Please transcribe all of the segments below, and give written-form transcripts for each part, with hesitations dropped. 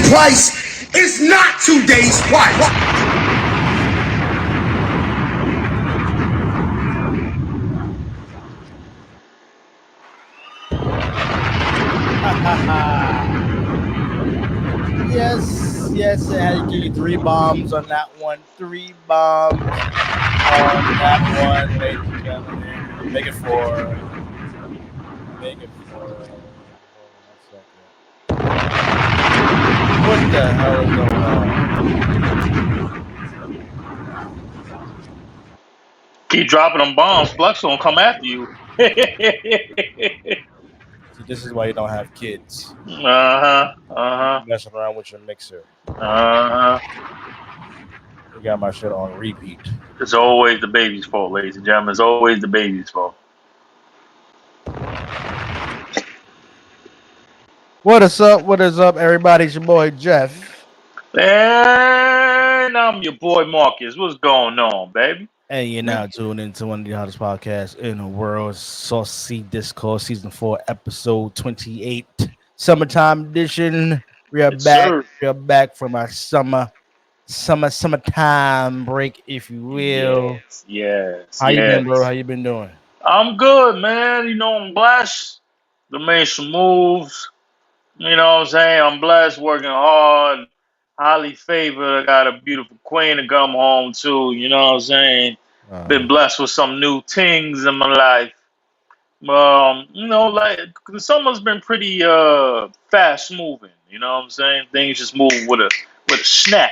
twice is not 2 days twice. Yes, I had to give you 3 bombs on that one. 3 bombs on that one, ladies and gentlemen. Make it 4. Make it 4. Hold on 1 second. What the hell is going on? Keep dropping them bombs. Flex gonna come after you. See, this is why you don't have kids. Uh-huh. Messing around with your mixer. Uh-huh. You got my shit on repeat. It's always the baby's fault, ladies and gentlemen. It's always the baby's fault. What is up? What is up, everybody? It's your boy Jeff. And I'm your boy Marcus. What's going on, baby? And you're now tuned into one of the hottest podcasts in the world, Saucy Discourse, Season 4, Episode 28, Summertime Edition. We are Yes, back. sir. We are back from our summertime break, if you will. Yes. How you been, bro? How you been doing? I'm good, man. You know, I'm blessed to make some moves. You know what I'm saying? I'm blessed, working hard, highly favored. I got a beautiful queen to come home to. You know what I'm saying? Been blessed with some new things in my life. You know, like the summer's been pretty fast moving. You know what I'm saying? Things just move with a snap.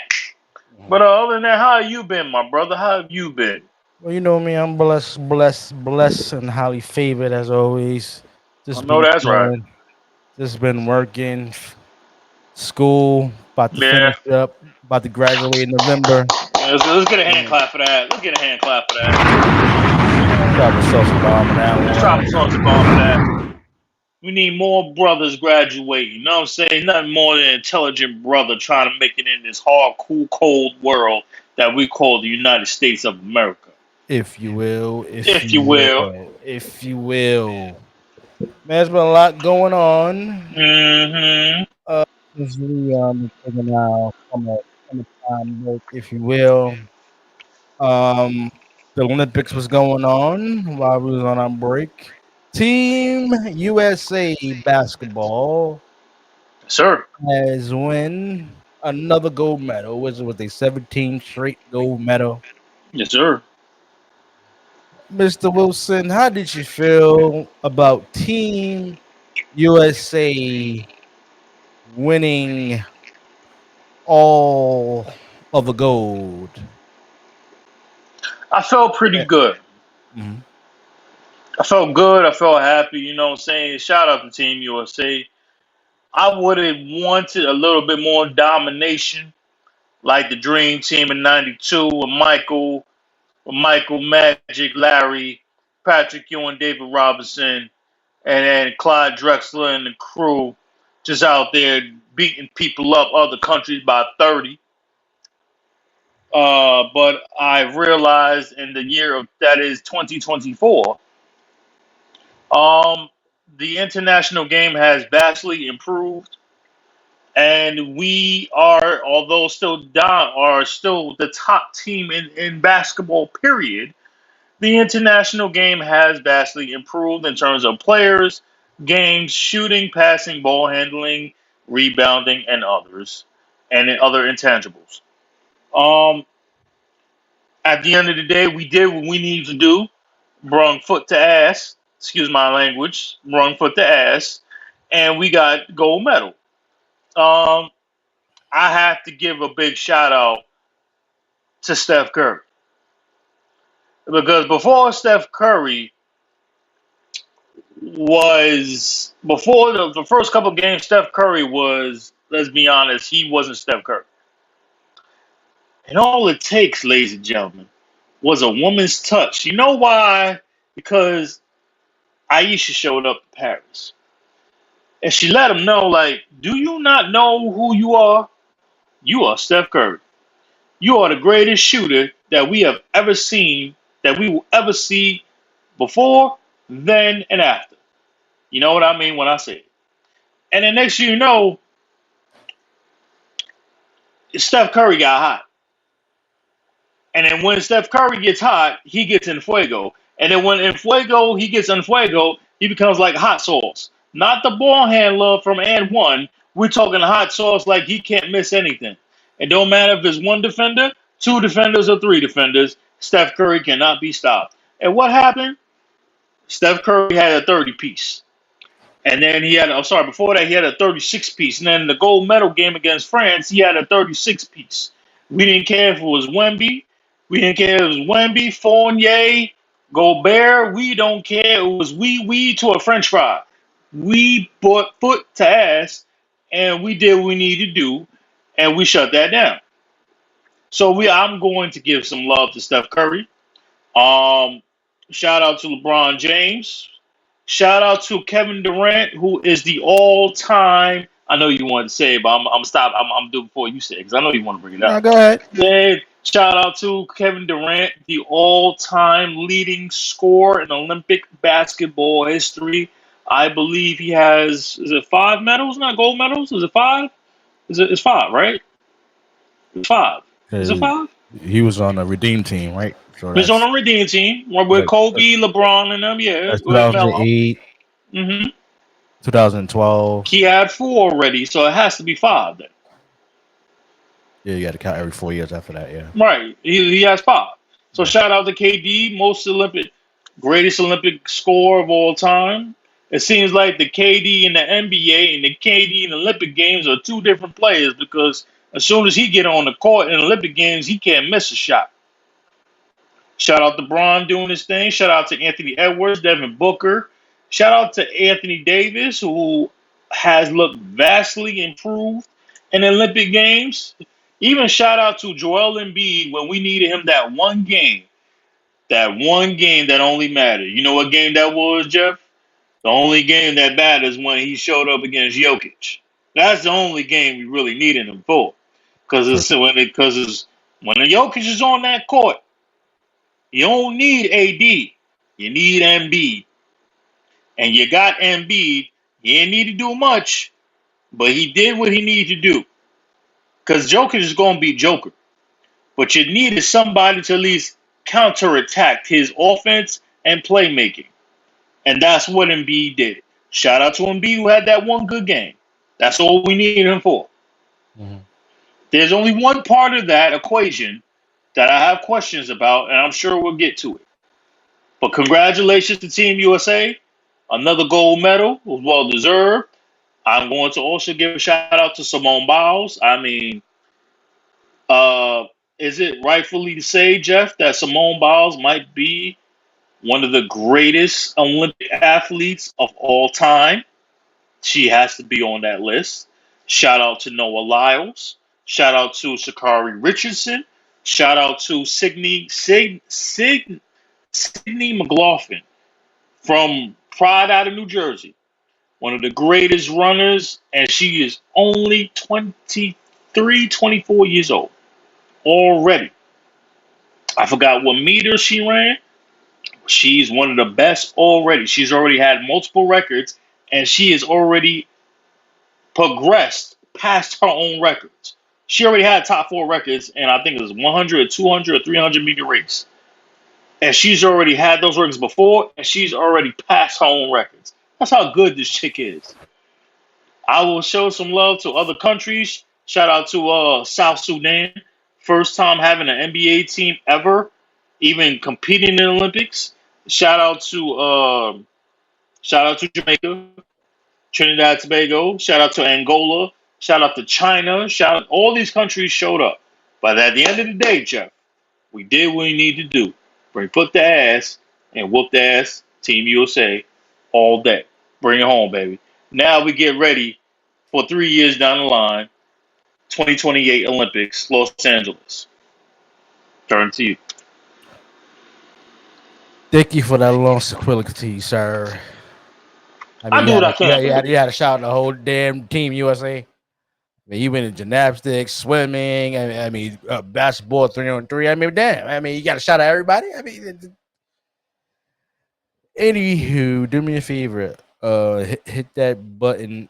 But other than that, how you been, my brother? How have you been? Well, you know me, I'm blessed, and highly favored as always. I Just know been that's right. chilling, just been working, school, about to Yeah. finish up, about to graduate in November. Let's get a hand clap for that. Let's get a hand clap for that. Drop a sauce bomb on that Let's one. drop a sauce bomb for that. We need more brothers graduating. You know what I'm saying? Nothing more than an intelligent brother trying to make it in this hard, cool, cold world that we call the United States of America. If you will, If you will. if you will. Man, there's been a lot going on. Mm-hmm. Since we taking our summertime break, if you will. Um, the Olympics was going on while we was on our break. Team USA basketball Sir. has won another gold medal. Was it with a 17 straight gold medal? Yes, sir. Mr. Wilson, how did you feel about Team USA winning all of the gold? I felt pretty good. Mm-hmm. I felt good. I felt happy. You know what I'm saying? Shout out to Team USA. I would have wanted a little bit more domination, like the Dream Team in '92 with Michael Magic, Larry, Patrick Ewing, David Robinson, and then Clyde Drexler and the crew just out there beating people up, other countries by 30. But I realized in the year of that is 2024, um, the international game has vastly improved, and we are, although still down, are still the top team in basketball. Period. The international game has vastly improved in terms of players, games, shooting, passing, ball handling, rebounding, and others, and in other intangibles. Um, at the end of the day, we did what we needed to do. Brung foot to ass. Excuse my language. Brung foot to ass, and we got gold medal. Um, I have to give a big shout out to Steph Curry because before Steph Curry was before the first couple of games, Steph Curry was, let's be honest, he wasn't Steph Curry. And all it takes, ladies and gentlemen, was a woman's touch. You know why? Because Aisha showed up to Paris. And she let him know, like, do you not know who you are? You are Steph Curry. You are the greatest shooter that we have ever seen, that we will ever see before, then, and after. You know what I mean when I say it. And then next thing you know, Steph Curry got hot. And then when Steph Curry gets hot, he gets in fuego. And then when in fuego, he gets in fuego, he becomes like hot sauce. Not the ball handler from and one. We're talking hot sauce like he can't miss anything. It don't matter if it's one defender, two defenders, or three defenders. Steph Curry cannot be stopped. And what happened? Steph Curry had a 30 piece. And then he had, I'm sorry, before that, he had a 36 piece. And then in the gold medal game against France, he had a 36 piece. We didn't care if it was Wemby. We didn't care if it was Wemby, Fournier, Gobert. We don't care. It was we to a French fry. We put foot to ass, and we did what we needed to do, and we shut that down. So I'm going to give some love to Steph Curry. Um, Shout out to LeBron James. Shout out to Kevin Durant, who is the all-time. I know you wanted to say it, but I'm stop. I'm doing before you say it because I know you want to bring it No, up. go ahead. Yeah, shout out to Kevin Durant, the all-time leading scorer in Olympic basketball history. I believe he has. Is it 5 medals? Not gold medals. Is it 5? It's 5, right? It's 5. Is it 5? He was on a redeem team, right? So He's on that's a redeem team with Kobe, LeBron, and them. Yeah, that's with Melo. 2008, hmm 2012. He had 4 already, so it has to be 5 then. Yeah, you got to count every 4 years after that. Yeah. Right. He has 5. So Yeah. shout out to KD, greatest Olympic scorer of all time. It seems like the KD in the NBA and the KD in the Olympic Games are 2 different players because as soon as he get on the court in the Olympic Games, he can't miss a shot. Shout out to Bron doing his thing. Shout out to Anthony Edwards, Devin Booker. Shout out to Anthony Davis, who has looked vastly improved in the Olympic Games. Even shout out to Joel Embiid when we needed him that one game. That one game that only mattered. You know what game that was, Jeff? The only game that matters when he showed up against Jokic. That's the only game we really needed him for. Because when the Jokic is on that court, you don't need AD. You need Embiid. And you got Embiid. He didn't need to do much, but he did what he needed to do. Because Joker is going to be Joker. But you needed somebody to at least counterattack his offense and playmaking. And that's what Embiid did. Shout out to Embiid who had that one good game. That's all we needed him for. Mm-hmm. There's only one part of that equation that I have questions about, and I'm sure we'll get to it. But congratulations to Team USA. Another gold medal was well deserved. I'm going to also give a shout out to Simone Biles. I mean, is it rightfully to say, Jeff, that Simone Biles might be one of the greatest Olympic athletes of all time? She has to be on that list. Shout out to Noah Lyles. Shout out to Sha'Carri Richardson. Shout out to Sydney McLaughlin from Pride out of New Jersey. One of the greatest runners, and she is only 23, 24 years old already. I forgot what meter she ran. She's one of the best already. She's already had multiple records, and she has already progressed past her own records. She already had top 4 records, and I think it was 100, 200, or 300 meter race. And she's already had those records before, and she's already passed her own records. That's how good this chick is. I will show some love to other countries. Shout out to South Sudan. First time having an NBA team ever, even competing in the Olympics. Shout out to Jamaica, Trinidad Tobago. Shout out to Angola. Shout out to China. All these countries showed up. But at the end of the day, Jeff, we did what we needed to do. Bring foot to ass and whoop the ass, Team USA, all day. Bring it home, baby. Now we get ready for 3 years down the line, 2028 Olympics, Los Angeles. Turn to you. Thank you for that long sequility, sir. I do what I can, baby. You had to shout the whole damn Team USA. I mean, you went in gymnastics, swimming. Basketball 3-on-3. I mean, damn. I mean, you got to shout out everybody. I mean, anywho, do me a favor. Hit that button,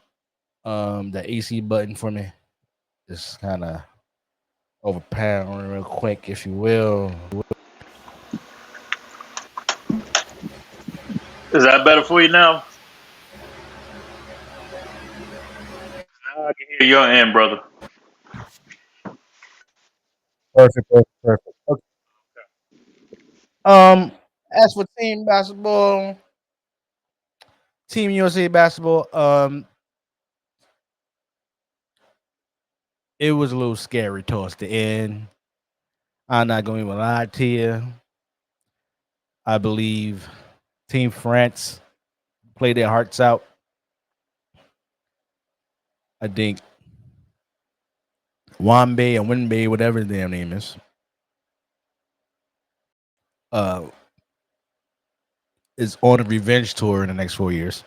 the AC button for me. Just kind of overpowering real quick, if you will. Is that better for you now? Now I can hear your end, brother. Perfect, perfect, perfect. Okay. As for team basketball, Team USA basketball, it was a little scary towards the end. I'm not going to even lie to you. I believe Team France played their hearts out. I think Wambe and Winbe, whatever his damn name uh, is on a revenge tour in the next 4 years.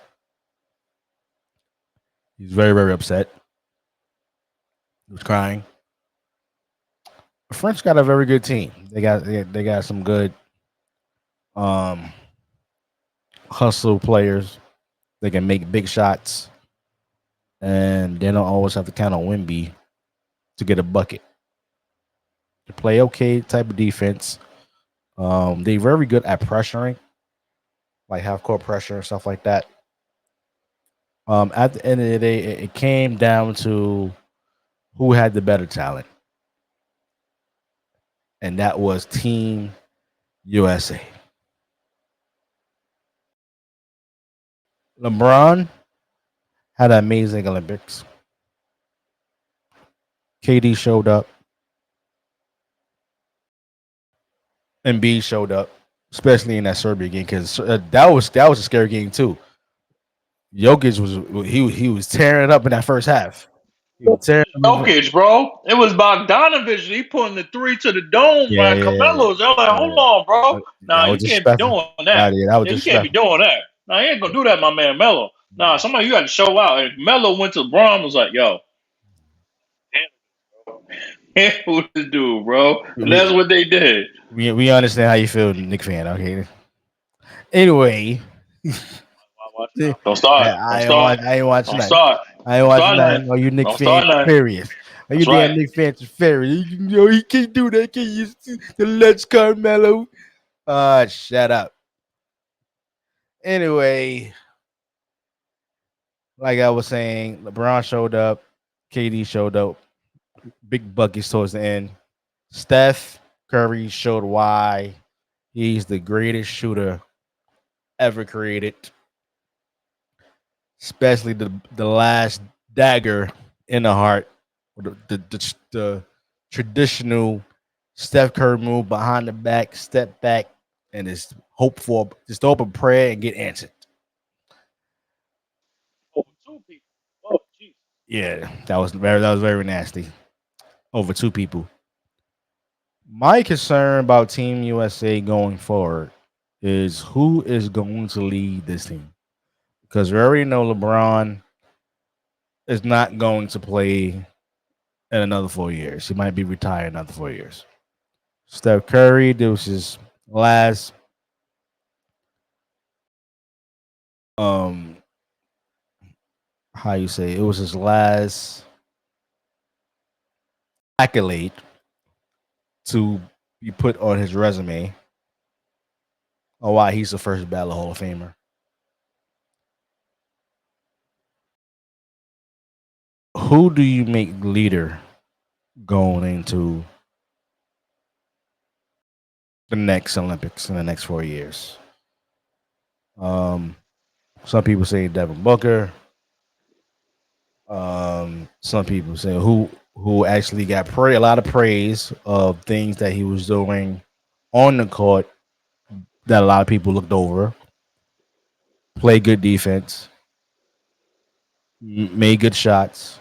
He's very, very upset. He was crying. The French got a very good team. They got some good um, hustle players. They can make big shots, and they don't always have to count on Wimby to get a bucket. They play okay type of defense. They're very good at pressuring, like half court pressure and stuff like that. At the end of the day, it came down to who had the better talent, and that was Team USA. LeBron had an amazing Olympics. KD showed up, and B showed up, especially in that Serbia game because that was a scary game too. Jokic was tearing it up in that first half. He was tearing up. Jokic, bro. It was Bogdanovich. He putting the three to the dome Yeah, like yeah, yeah. Carmelo's. I'm like, hold on, bro. Nah, That was you can't be disrespectful. doing that. Yeah, that was Yeah, you can't be disrespectful. doing that. Nah, he ain't gonna do that, my man Melo. Nah, somebody you got to show out. And Melo went to LeBron was like, yo, handle this dude, bro. And that's We, what they did. we understand how you feel, Nick fan. Okay. Anyway, Watch it out. Don't start. Don't start. I ain't watching Don't nothing. start. I ain't Don't watching start nothing. nothing. Oh, you Nick Don't start fans nothing. furious. Oh, you That's damn right. Nick fans furious. He can't do that. Can't use the Let's Carmelo. Shut up. Anyway, like I was saying, LeBron showed up. KD showed up. Big buckets towards the end. Steph Curry showed why he's the greatest shooter ever created, especially the last dagger in the heart, the traditional Steph Curry move behind the back, step back, and just hope a prayer and get answered. Over two people. Oh, jeez. Yeah, that was very nasty. Over two people. My concern about Team USA going forward is who is going to lead this team because we already know LeBron is not going to play in another 4 years. He might be retired another 4 years. Steph Curry, this was his last um how you say it was his last accolade to be put on his resume on why he's the first ballot Hall of Famer. Who do you make leader going into the next Olympics in the next 4 years? Um, some people say Devin Booker. Some people say who actually got a lot of praise of things that he was doing on the court that a lot of people looked over. Play good defense, made good shots.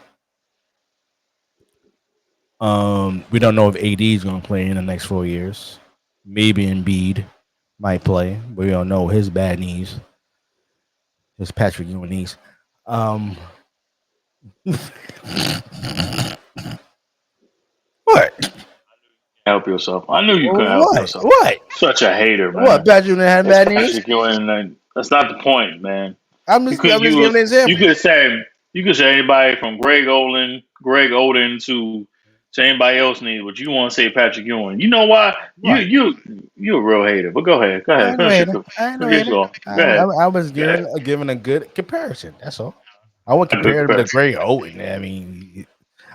We don't know if AD is going to play in the next 4 years. Maybe Embiid might play, but we don't know his bad knees, his Patrick Ewing knees. Um, what? Help yourself. I knew you couldn't help What? yourself. What? Such a hater, What? man. Patrick Ewing had It's bad knees? Patrick Ewing. And that's not the point, man. I'm You just, could I'm just giving use. an You example. could say. You could say anybody from Greg Oden to So anybody else needs what you want to say, Patrick Ewing. You know why? Right. You a real hater. But go ahead. Go I ahead. ain't no Finish your hater. I ain't no finish hater. your goal. Go ahead. I was Go ahead. giving a good comparison. That's all. I wouldn't A good compare him to comparison. Greg Oden. I mean,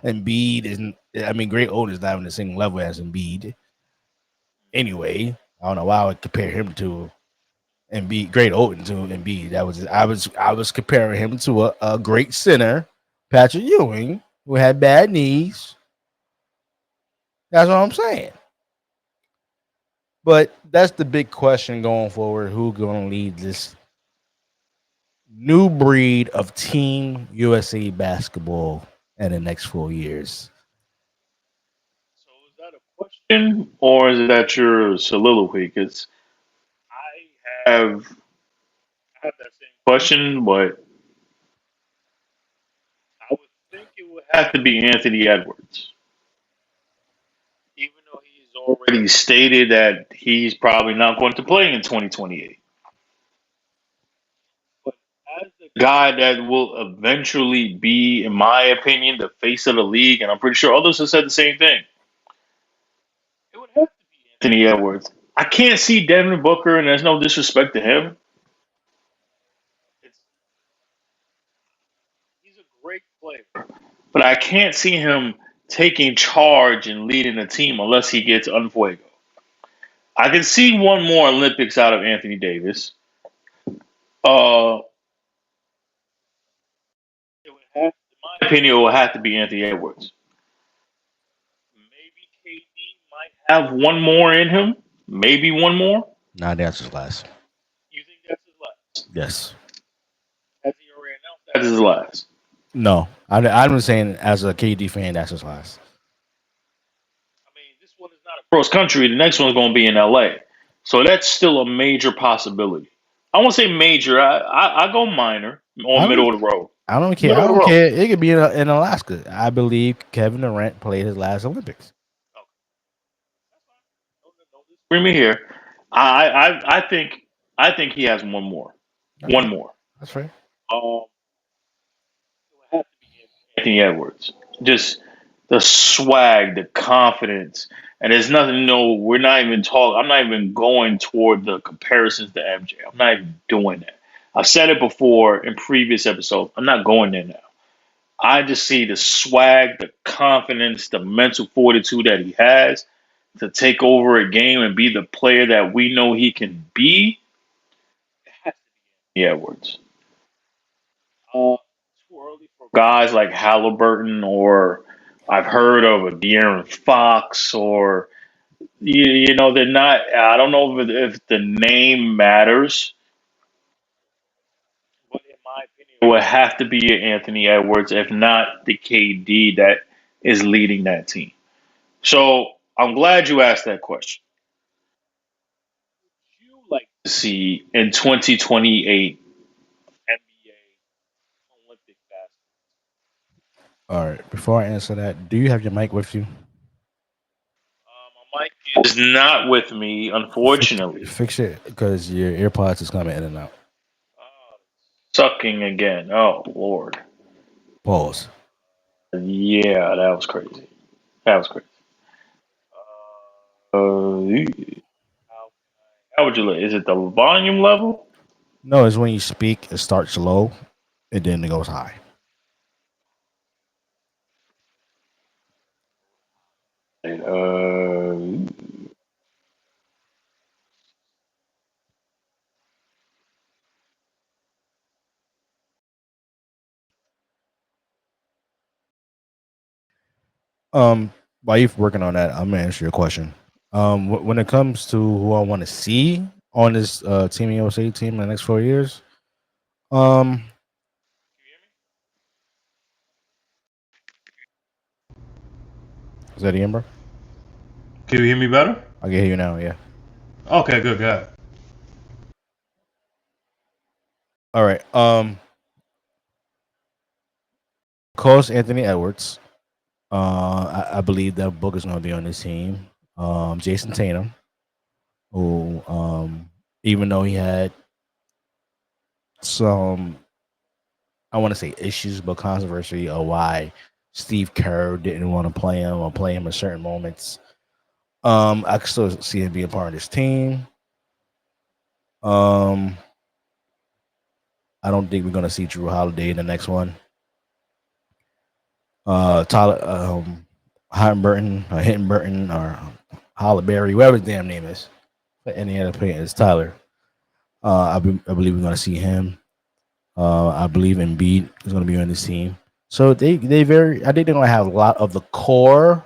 Embiid isn't. I mean, Greg Oden is not on the same level as Embiid. Anyway, I don't know why I would compare him to Embiid. Greg Oden to Embiid. I was comparing him to a great center, Patrick Ewing, who had bad knees. That's what I'm saying. But that's the big question going forward. Who's going to lead this new breed of Team USA basketball in the next 4 years? So is that a question or is that your soliloquy? Because I have that same question, but I would think it would have to be Anthony Edwards. Even though he's already stated that he's probably not going to play in 2028. But as the guy that will eventually be, in my opinion, the face of the league, and I'm pretty sure others have said the same thing, it would have to be Anthony Edwards. I can't see Devin Booker, and there's no disrespect to him. It's, he's a great player, but I can't see him taking charge and leading the team unless he gets unfuego. I can see one more Olympics out of Anthony Davis. Uh, it would have, in my opinion, it would have to be Anthony Edwards. Maybe KD might have one more in him. Maybe one more. Nah, that's his last. You think that's his last? Yes. Has he already announced that is his last? No, I'm saying as a KD fan, that's his last. I mean, this one is not a cross country. The next one's going to be in LA. So that's still a major possibility. I won't say major. I go minor or I don't. middle of the road. I don't care. Middle I of the don't road. care. It could be in Alaska. I believe Kevin Durant played his last Olympics. Okay. Don't disagree me here. I think he has one more. Okay, One more. that's fair. Um, it would have to be Anthony Edwards. Just the swag, the confidence, and there's nothing. No, we're not even talking. I'm not even going toward the comparisons to MJ. I'm not even doing that. I've said it before in previous episodes. I'm not going there now. I just see the swag, the confidence, the mental fortitude that he has to take over a game and be the player that we know he can be. Yeah, Edwards. Too early for guys like Halliburton, or I've heard of a De'Aaron Fox, or they're not. I don't know if the name matters, but in my opinion, it would have to be Anthony Edwards, if not the KD that is leading that team. So I'm glad you asked that question. Would you like to see in 2028 NBA Olympic basketball? All right. Before I answer that, do you have your mic with you? My mic is not with me, unfortunately. Fix it because your AirPods is coming in and out. Sucking again. Oh Lord. Pause. Yeah, that was crazy. That was crazy. How would you look? Is it the volume level? No, it's when you speak, it starts low and then it goes high. Uh, While you're working on that, I'm gonna answer your question. When it comes to who I want to see on this Team USA team in the next 4 years, um, is that Ian, bro? Can you hear me better? I can hear you now. Yeah. Okay, good, good. All right. Coach Anthony Edwards. I believe that Book is going to be on this team. Jason Tatum, who, even though he had some, I want to say issues, but controversy of why Steve Kerr didn't want to play him or play him in certain moments. I could still see him being part of this team. Um, I don't think we're gonna see Drew Holiday in the next one. Tyler Burton or Hittenburton or Holliberry, whatever his damn name is. But any other player is Tyler. I believe we're gonna see him. I believe Embiid is gonna be on this team. So they very I think they're gonna have a lot of the core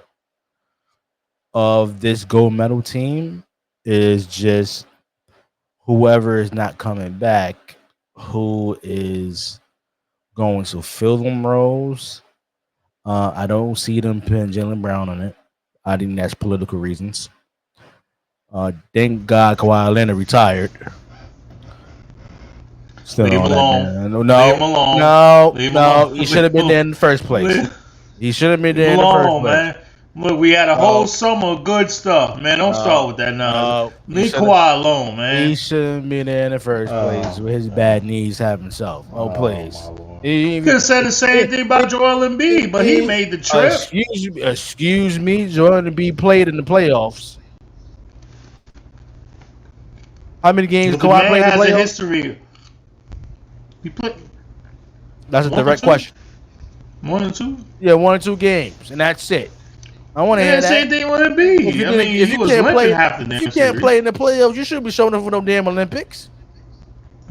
of this gold medal team is just whoever is not coming back, who is going to fill them roles. I don't see them putting Jalen Brown on it. I think that's political reasons. Thank God Kawhi Leonard retired. Still Leave him on that alone. man. Leave him alone. No. Leave him alone. He should have been there in the first place. He should have been Leave him there in the first alone, place. man. Look, we had a whole No, summer of good stuff, man. Don't start with that now. no. Leave Kawhi alone, man. He shouldn't be there in the first place with his bad knees have himself. Oh, please. My Lord. He You could have said the same thing about Joel Embiid, but he made the trip. Excuse me, Joel Embiid played in the playoffs. How many games But the Kawhi man played in the has a playoffs? history. He played That's a one or direct two? question. 1 and 2. Yeah, 1 or 2 games, and that's it. I want to hear Yeah, that. same thing with Embiid. If you, I mean, if he you was can't limping play, half the if damn you can't series. play in the playoffs, you should be showing up for them damn Olympics.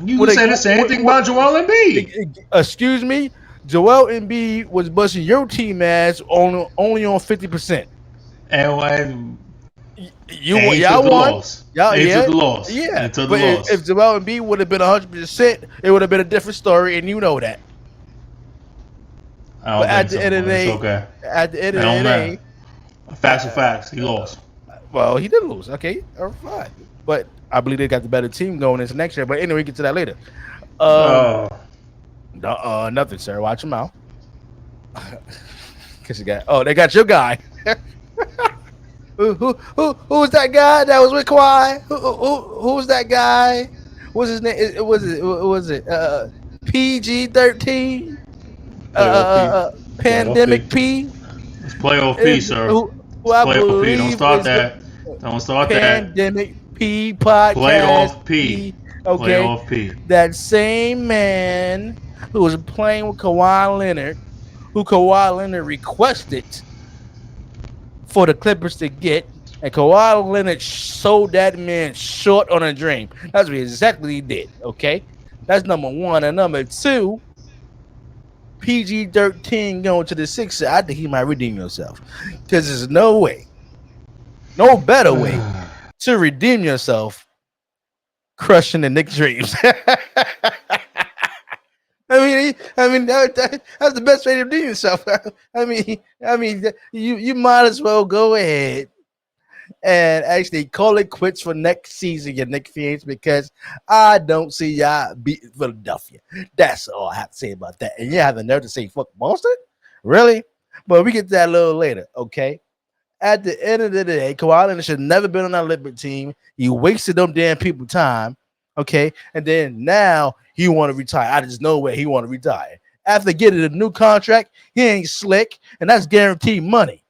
You can say the same thing about Joel Embiid. Excuse me, Joel Embiid was busting your team ass only on 50%. And he Y'all took the won. loss. Y'all, He yeah, took the loss. yeah. He took the But loss. if Joel Embiid would have been 100%, it would have been a different story, and you know that. I don't But think so, but it's okay. at the end It of don't the matter. day, Facts are facts. He lost. well, he did lose. Okay, all right. But I believe they got the better team going into next year. But anyway, we get to that later. Oh. Nothing, sir. Watch your mouth. Cause they got your guy. Who's that guy that was with Kawhi? Who was that guy? What's his name? Was it PG-13? Playoff P. Pandemic P. It's playoff P, sir. Who It's I playoff P. Don't believe start is the that. Don't start that. Pandemic P podcast. Playoff P. Okay, Playoff P. that same man who was playing with Kawhi Leonard, who Kawhi Leonard requested for the Clippers to get, and Kawhi Leonard sold that man short on a dream. That's what exactly he did. Okay, that's number one. And number two, PG-13 going to the Sixers. I think he might redeem himself because there's no no better way to redeem yourself crushing the Knicks' dreams. I mean that's the best way to redeem yourself. I mean, you might as well go ahead and actually call it quits for next season, your Knicks fans, because I don't see y'all beating Philadelphia. That's all I have to say about that. And you have the nerve to say fuck Boston? Really? But we get to that a little later, okay? At the end of the day, Kawhi Leonard should have never been on that Olympic team. He wasted them damn people time, okay? And then now he want to retire. I just know where he want to retire. After getting a new contract, he ain't slick, and that's guaranteed money.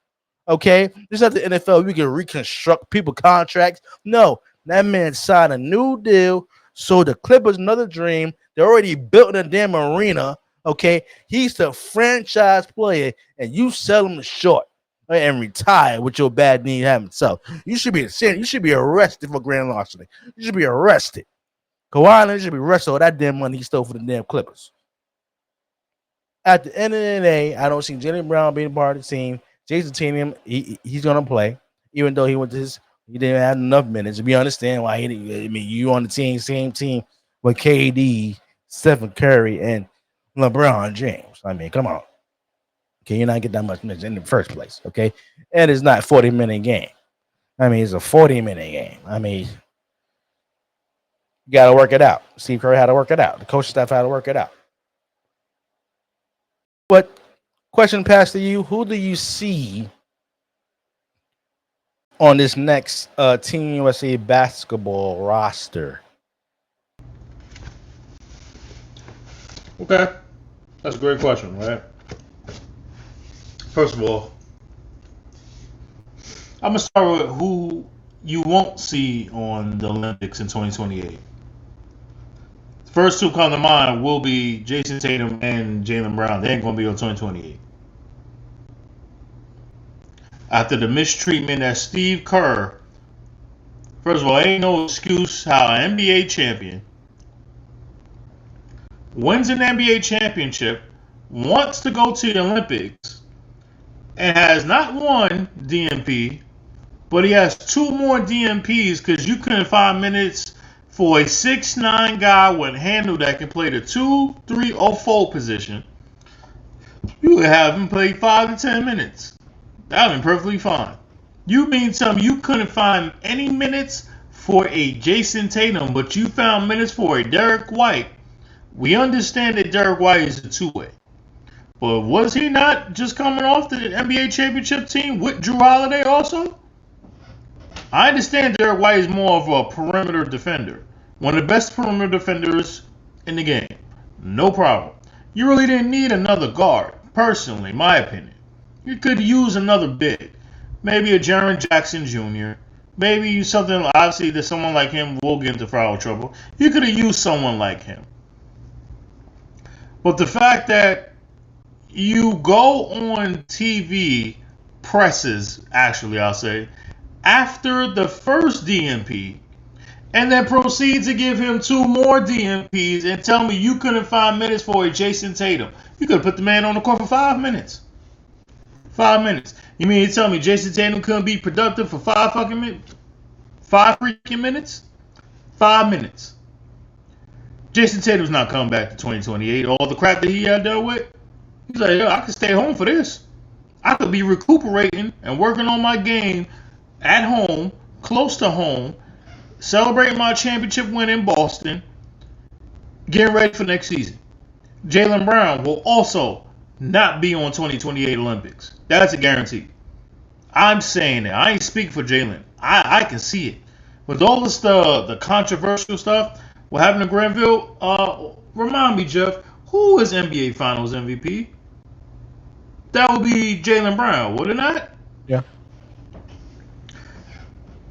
Okay, just like the NFL, we can reconstruct people contracts. No, that man signed a new deal, sold the Clippers another dream. They're already built in a damn arena. Okay, he's the franchise player, and you sell him short and retire with your bad knee having. So you should be arrested for grand larceny. You should be arrested. Kawhi Leonard should be arrested for that damn money he stole for the damn Clippers. At the end of the day, I don't see Jalen Brown being part of the team. Jason Tatum, he's gonna play, even though he didn't have enough minutes. We understand why he didn't. I mean, you on the same team with KD, Stephen Curry, and LeBron James. I mean, come on. Okay, you're not getting that much minutes in the first place. Okay, and it's not 40-minute game. I mean, it's a 40-minute game. I mean, you got to work it out. Steve Kerr had to work it out. The coaching staff had to work it out. But question passed to you: who do you see on this next Team USA basketball roster? Okay, that's a great question, right? First of all, I'm gonna start with who you won't see on the Olympics in 2028. First two come to mind will be Jason Tatum and Jaylen Brown. They ain't gonna be on 2028. After the mistreatment that Steve Kerr, first of all, ain't no excuse how an NBA champion wins an NBA championship, wants to go to the Olympics, and has not one DNP, but he has two more DNPs because you couldn't find minutes for a 6'9" guy with a handle that can play the 2, 3, or 4 position. You would have him play 5 to 10 minutes. That would be perfectly fine. You mean tell me you couldn't find any minutes for a Jason Tatum, but you found minutes for a Derek White? We understand that Derek White is a two-way. But was he not just coming off the NBA championship team with Drew Holiday also? I understand Derek White is more of a perimeter defender. One of the best perimeter defenders in the game. No problem. You really didn't need another guard, personally, in my opinion. You could use another big. Maybe a Jaren Jackson Jr. Maybe something, obviously, that someone like him will get into foul trouble. You could have used someone like him. But the fact that you go on TV presses, actually, I'll say, after the first DNP, and then proceed to give him two more DNPs and tell me you couldn't find minutes for a Jason Tatum. You could have put the man on the court for 5 minutes. 5 minutes. You mean you tell me Jason Tatum couldn't be productive for 5 fucking minutes? 5 freaking minutes? 5 minutes. Jason Tatum's not coming back to 2028. All the crap that he had dealt with, he's like, yo, I could stay home for this. I could be recuperating and working on my game at home, close to home, celebrating my championship win in Boston, getting ready for next season. Jaylen Brown will also not be on 2028 Olympics. That's a guarantee. I'm saying it. I ain't speaking for Jaylen. I can see it. With all this the controversial stuff, what happened to Granville, remind me, Jeff, who is NBA Finals MVP? That would be Jaylen Brown, would it not? Yeah.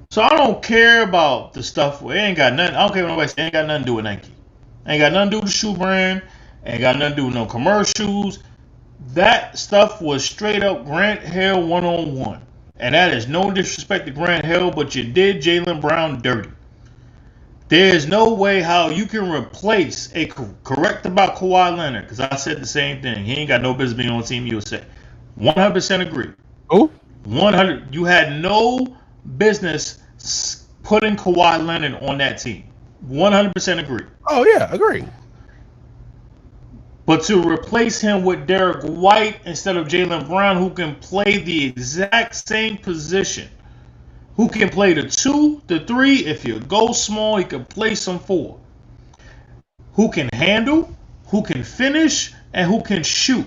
So I don't care about the stuff. It ain't got nothing. I don't care what nobody says. It ain't got nothing to do with Nike. Ain't got nothing to do with the shoe brand. Ain't got nothing to do with no commercials. That stuff was straight up Grant Hill 1-on-1. And that is no disrespect to Grant Hill, but you did Jaylen Brown dirty. There's no way how you can replace a correct about Kawhi Leonard, because I said the same thing. He ain't got no business being on Team USA. 100% agree. Who? 100. You had no business putting Kawhi Leonard on that team. 100% agree. Oh, yeah, agree. But to replace him with Derek White instead of Jaylen Brown, who can play the exact same position, who can play the 2, the 3, if you go small, he can play some 4, who can handle, who can finish, and who can shoot.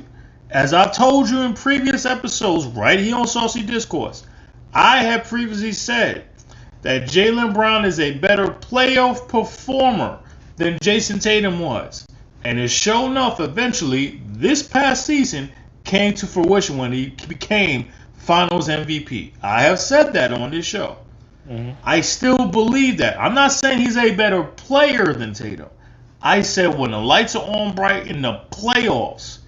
As I've told you in previous episodes right here on Saucy Discourse, I have previously said that Jaylen Brown is a better playoff performer than Jason Tatum was. And it's sure enough, eventually, this past season came to fruition when he became Finals MVP. I have said that on this show. Mm-hmm. I still believe that. I'm not saying he's a better player than Tatum. I said when the lights are on bright in the playoffs,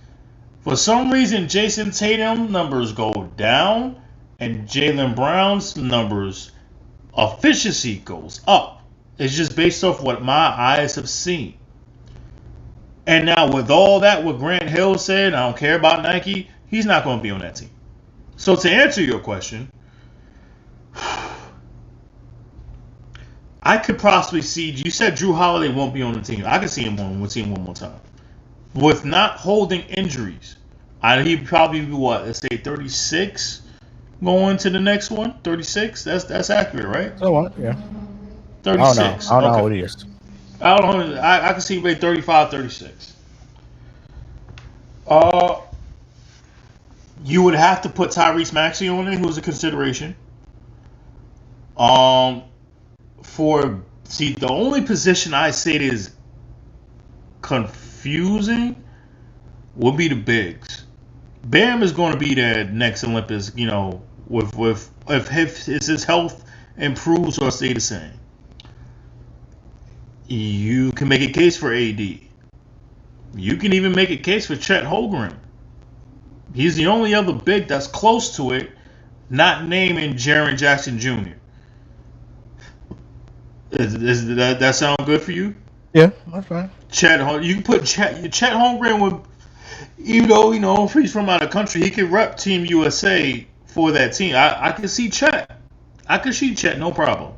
for some reason Jason Tatum numbers go down and Jaylen Brown's numbers efficiency goes up. It's just based off what my eyes have seen. And now with all that, what Grant Hill said, I don't care about Nike, he's not going to be on that team. So to answer your question, I could possibly see, you said Drew Holiday won't be on the team. I could see him on the team one more time. With not holding injuries, he'd probably be what, let's say 36 going to the next one? 36? That's accurate, right? So what? Yeah. 36. I don't know what he is. I don't know. I can see maybe 35, 36. You would have to put Tyrese Maxey on it, who's a consideration. The only position I say that is confusing would be the bigs. Bam is going to be there next Olympus. You know, with if his health improves or stay the same, you can make a case for AD. You can even make a case for Chet Holmgren. He's the only other big that's close to it, not naming Jaren Jackson Jr. Is that sound good for you? Yeah, that's fine. You can put Chet Holmgren with, even though if he's from out of country, he can rep Team USA for that team. I can see Chet. I can see Chet, no problem.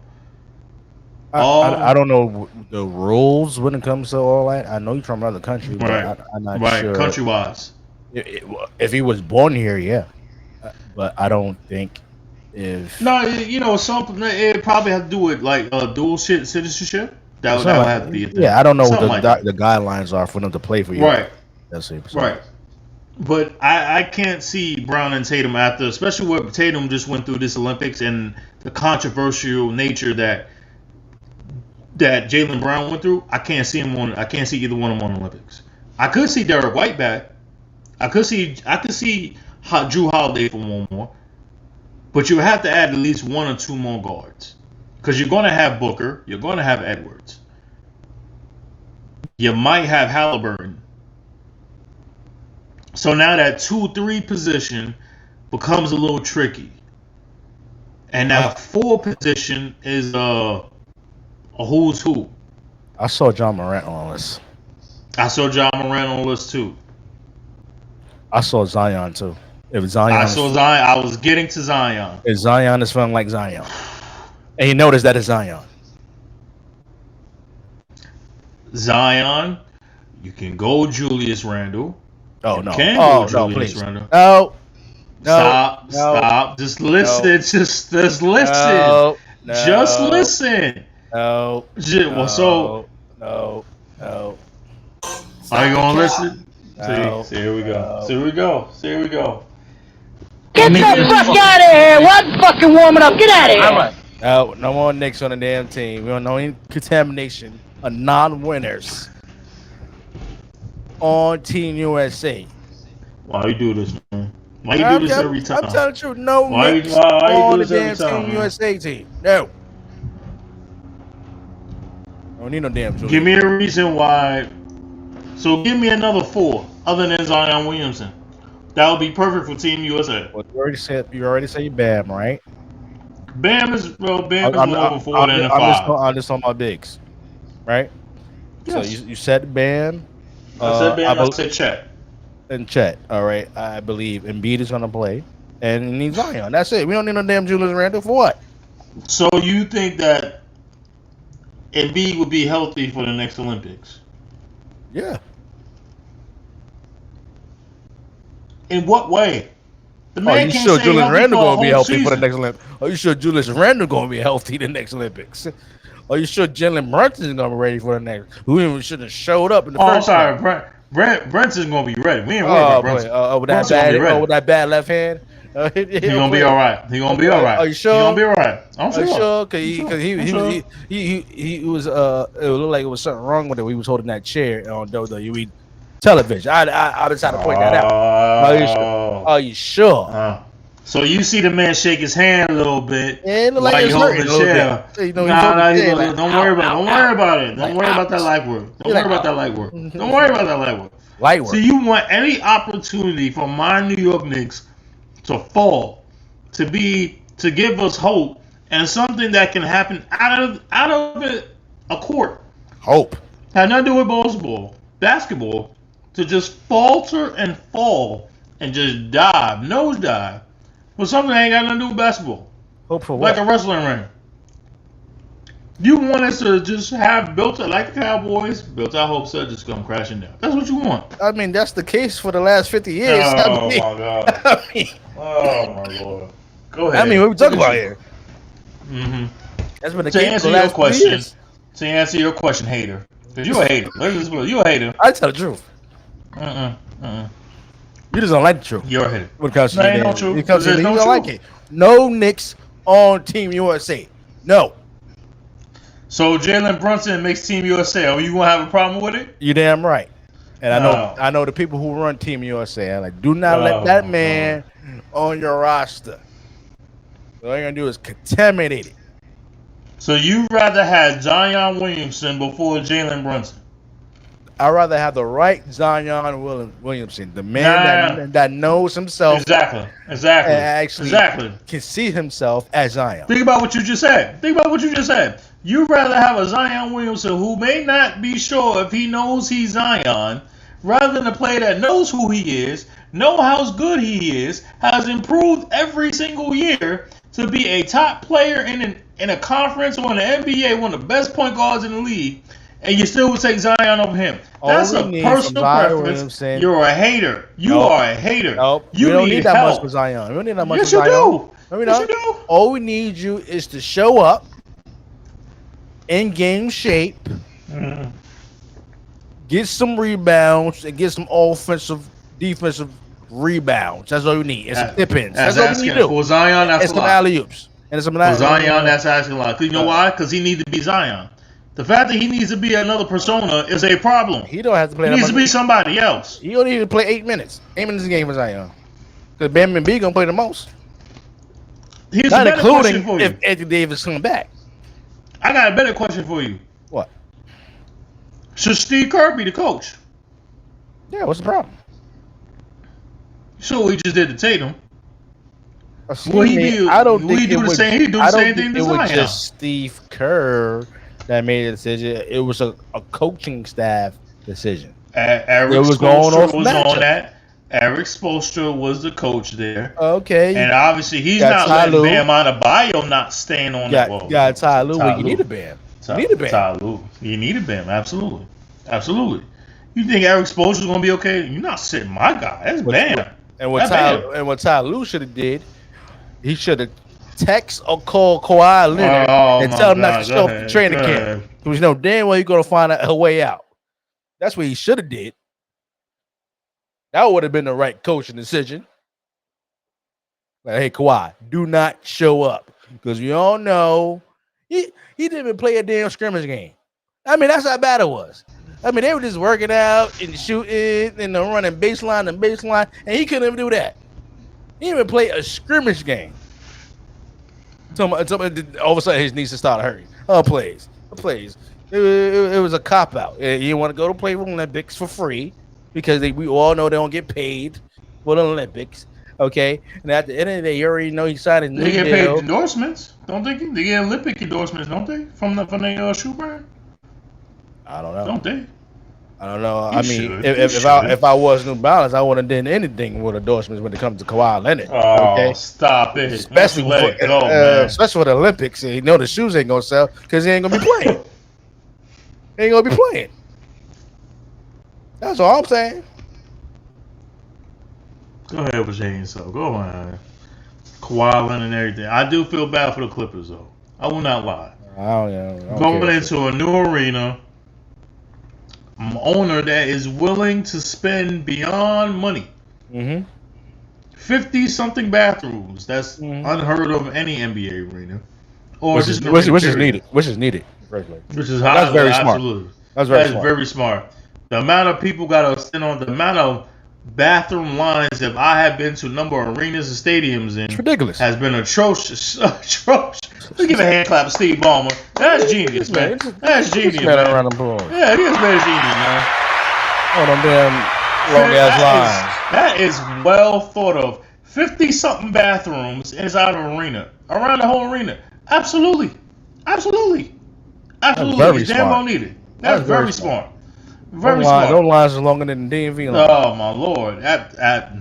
I don't know the rules when it comes to all that. I know you're from another country, Right. but I'm not Right, sure. country-wise. If he was born here, yeah. But I don't think if... No, something it probably have to do with like dual citizenship. That would have to be a thing. Yeah, I don't know Something what like the guidelines are for them to play for you. Right. That's it. Right. But I can't see Brown and Tatum after, especially what Tatum just went through this Olympics and the controversial nature that Jaylen Brown went through. I can't see either one of them on the Olympics. I could see Derek White back. I could see Drew Holiday for one more. But you have to add at least one or two more guards. Because you're going to have Booker. You're going to have Edwards. You might have Halliburton. So now that 2-3 position becomes a little tricky. And that 4 position is a who's who. I saw John Morant on this. I saw John Morant on the list too. I saw Zion too. If Zion, I saw Zion. I was getting to Zion. If Zion is feeling like Zion, and you notice that it's Zion. Zion, you can go Julius Randle. Oh no! No, please. Randle. Stop. Just listen. No. Just listen. No. Just listen. No. So. No. Are you gonna listen? No. See, here we go. See, here we go. Get the fuck out of here! What fucking warming up? Get out of here! All right. No more Knicks on the damn team. We don't know any contamination of non-winners on Team USA. Why you do this, man? Why you do this every time? I'm telling you, no Knicks why you on do the this damn every time, Team man? USA team. No. Don't need no damn Julius. Give me a reason why. So give me another 4 other than Zion Williamson. That would be perfect for Team USA. Well, you already said Bam, right? Bam is more than 4 than 5. I'm just on my bigs, right? Yes. So you said Bam. I said Bam. I said Chet. And Chet. All right. I believe Embiid is gonna play, and he needs Zion. That's it. We don't need no damn Julius Randle for what? So you think that Embiid would be healthy for the next Olympics? Yeah. In what way? The man you can't sure stay Julius healthy Randle for a gonna be whole healthy for the season. next Olympics? Are you sure Julius Randle gonna be healthy the next Olympics? Are you sure Jalen Brunson is gonna be ready for the next? Who even should have showed up in the I'm first? sorry, Brunson's gonna be ready. We ain't worried about Brunson. With that bad left hand. He gonna be all right. He gonna be all right. Are you sure? He gonna be all right. I'm sure. Are you sure? Because he was it looked like it was something wrong with it. He was holding that chair on WWE television. I decided to point that out. Are you sure? So you see the man shake his hand a little bit Yeah, while you hold the chair. Don't worry about it. Don't worry about that light work. Don't worry about that light work. Don't worry about that light work. Light work. So you want any opportunity for my New York Knicks to fall, to give us hope and something that can happen out of a court. Hope. Had nothing to do with basketball, to just falter and fall and just nosedive. Well, something that ain't got nothing to do with basketball. Hope for what? Like a wrestling ring. You want us to just have like the Cowboys, built our hopes that just come crashing down. That's what you want. I mean, that's the case for the last 50 years. Oh, my God. Oh, my Lord. Go ahead. I mean, what we talking about here? Mm-hmm. That's been the To case answer for the your last question, years. to answer your question, hater. Because you're a hater. You're a hater. I tell the truth. You just don't like the truth. You're a hater. When it comes to No, the ain't no name. truth. When it comes to There's the no you don't like truth. it. No Knicks on Team USA. No. So Jalen Brunson makes Team USA. Are you gonna have a problem with it? You damn right. And I know the people who run Team USA are like, do not let that man on your roster. All you're gonna do is contaminate it. So you rather have Zion Williamson before Jalen Brunson? I'd rather have the right Zion Williamson, the man Nah. that knows himself Exactly. and actually can see himself as Zion. Think about what you just said. You'd rather have a Zion Williamson who may not be sure if he knows he's Zion, rather than a player that knows who he is, knows how good he is, has improved every single year to be a top player in a conference or in the NBA, one of the best point guards in the league, and you still would take Zion over him. That's a personal preference. You're a hater. You are a hater. Nope. You we don't need that help. much for Zion. We don't need that much Yes, for Zion. you do. Yes, you do. All we need you is to show up in game shape, get some rebounds, and get some offensive, defensive rebounds. That's all you need. It's some tip-ins. That's all we need to do. For Zion, that's a lot. Some alley-oops. And some for Zion, that's asking a lot. You know why? Because he needs to be Zion. The fact that he needs to be another persona is a problem. He don't have to play. He needs to be somebody else. He don't even play 8 minutes. 8 minutes a game for Zion. Because Bam and B gonna play the most. Here's not a better question including for you. if Anthony Davis comes back. I got a better question for you. What? Should Steve Kerr be the coach? Yeah, what's the problem? So what he just did to Tatum. Will he do the same thing to Zion? It was just Steve Kerr that made a decision. It was a coaching staff decision. Eric Spoelstra was on that. Eric Spoelstra was the coach there. Okay. And obviously he's not letting Bam Adebayo not staying on that role. Got Ty Lue. Well, you need a Bam. You need a Bam. Ty Lue. You need a Bam. Absolutely. You think Eric Spoelstra's going to be okay? You're not sitting my guy. That's Bam. And what Ty Lue should have did, he should have text or call Kawhi Leonard and tell him not to show up the training camp. Because you know damn well you're going to find a way out. That's what he should have did. That would have been the right coaching decision. Like, hey, Kawhi, do not show up. Because we all know he didn't even play a damn scrimmage game. I mean, that's how bad it was. I mean, they were just working out and shooting and running baseline, and he couldn't even do that. He didn't even play a scrimmage game. All of a sudden, his knees started hurting. Plays. It was a cop-out. You want to go to play with Olympics for free because we all know they don't get paid for the Olympics. Okay? And at the end of the day, you already know he signed his new deal. They get paid endorsements, don't they? They get Olympic endorsements, don't they? From the shoe brand? I don't know. Don't they? I don't know. If I was New Balance, I wouldn't have done anything with endorsements when it comes to Kawhi Leonard. Oh, stop it! Especially for the Olympics. You know the shoes ain't gonna sell because he ain't gonna be playing. That's all I'm saying. Go ahead with saying so. Go on. Kawhi Leonard and everything. I do feel bad for the Clippers though. I will not lie. Going into a new arena. Owner that is willing to spend beyond money. 50-something bathrooms. That's unheard of in any NBA arena. Or which is needed. Which is needed. Which is high. That's very smart. Absolutely. That's very smart. The amount of people got to stand on the amount of bathroom lines that I have been to a number of arenas and stadiums in. It's ridiculous. Has been atrocious. Let's give a hand clap to Steve Ballmer. That's genius, man. That's genius, man. Yeah, he is very genius, man. Oh, them damn long ass lines. That is well thought of. 50-something bathrooms inside of an arena. Around the whole arena. Absolutely. That's Very damn well needed. That's very smart. Very smart. Those lines are longer than the DMV line. Oh my lord!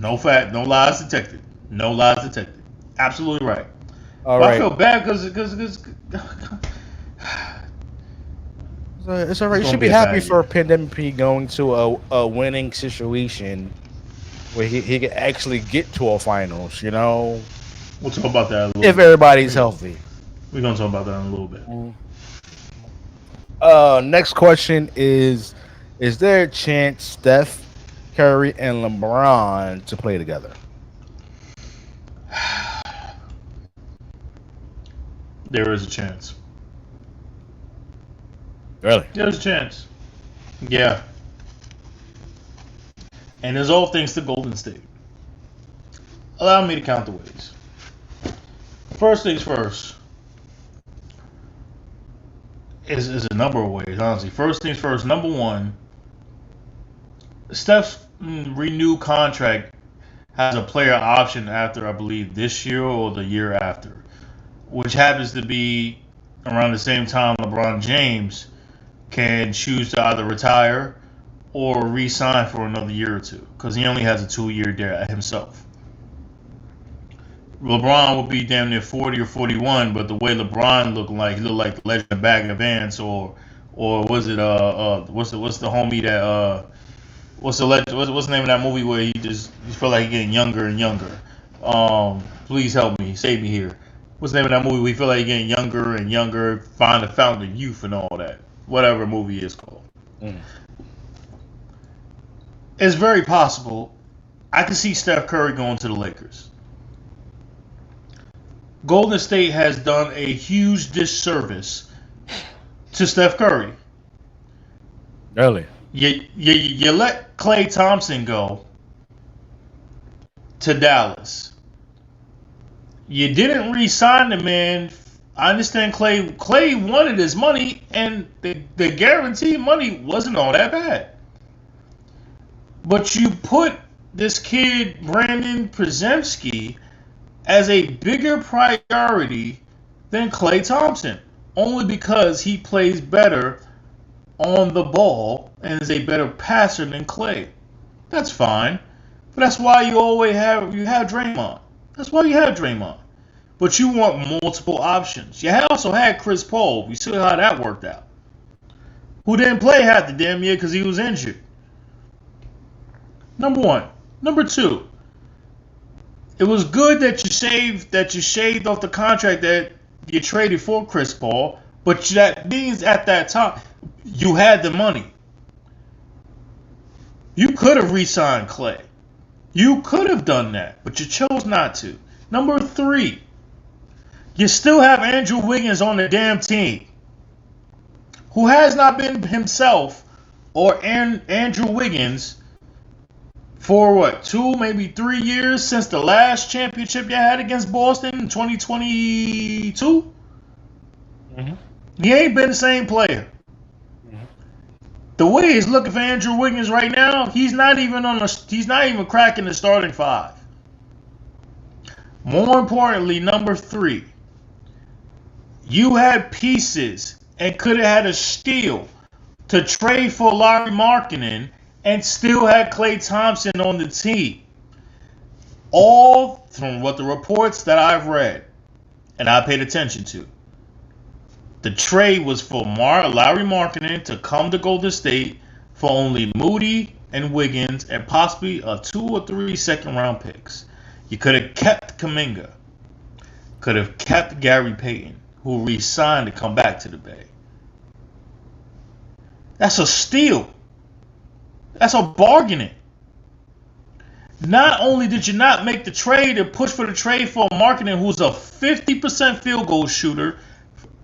No lies detected. No lies detected. Absolutely right. All right. I feel bad because it's all right. You should be happy for Pandemic P going to a winning situation where he can actually get to a finals. You know. We'll talk about that a little if everybody's healthy. We're gonna talk about that in a little bit. Next question is there a chance Steph Curry and LeBron to play together? There is a chance. Really? There's a chance. Yeah. And it's all thanks to Golden State. Allow me to count the ways. First things first is a number of ways, honestly. First things first, number one, Steph's renewed contract has a player option after, I believe, this year or the year after, which happens to be around the same time LeBron James can choose to either retire or re-sign for another year or two, because he only has a 2-year deal himself. LeBron would be damn near 40 or 41, but the way LeBron looked like, he looked like the Legend of Bag of Ants, or was it what's the homie that what's the name of that movie where he felt like he's getting younger and younger? Please help me, save me here. What's the name of that movie? We feel like he's getting younger and younger, find the fountain of youth and all that. Whatever movie is called. It's very possible. I can see Steph Curry going to the Lakers. Golden State has done a huge disservice to Steph Curry. Really? You let Klay Thompson go to Dallas. You didn't re-sign the man. I understand Klay wanted his money, and the guaranteed money wasn't all that bad. But you put this kid, Brandon Przemski, as a bigger priority than Klay Thompson, only because he plays better on the ball and is a better passer than Klay. That's fine, but that's why you have Draymond. That's why you have Draymond. But you want multiple options. You also had Chris Paul. We saw how that worked out. Who didn't play half the damn year because he was injured. Number one. Number two. It was good that you shaved off the contract that you traded for Chris Paul, but that means at that time you had the money. You could have re-signed Klay. You could have done that, but you chose not to. Number three, you still have Andrew Wiggins on the damn team, who has not been himself or Andrew Wiggins for 2, maybe 3 years since the last championship you had against Boston in 2022. He ain't been the same player. The way he's looking for Andrew Wiggins right now, he's not even cracking the starting five. More importantly, number three, you had pieces and could have had a steal to trade for Larry Markkinen and still had Klay Thompson on the team. All from what the reports that I've read and I paid attention to. The trade was for Larry Markkinen to come to Golden State for only Moody and Wiggins and possibly a 2 or 3 second-round picks. You could have kept Kuminga. Could have kept Gary Payton, who re-signed to come back to the Bay. That's a steal. That's a bargaining. Not only did you not make the trade and push for the trade for Markkinen, who's a 50% field goal shooter,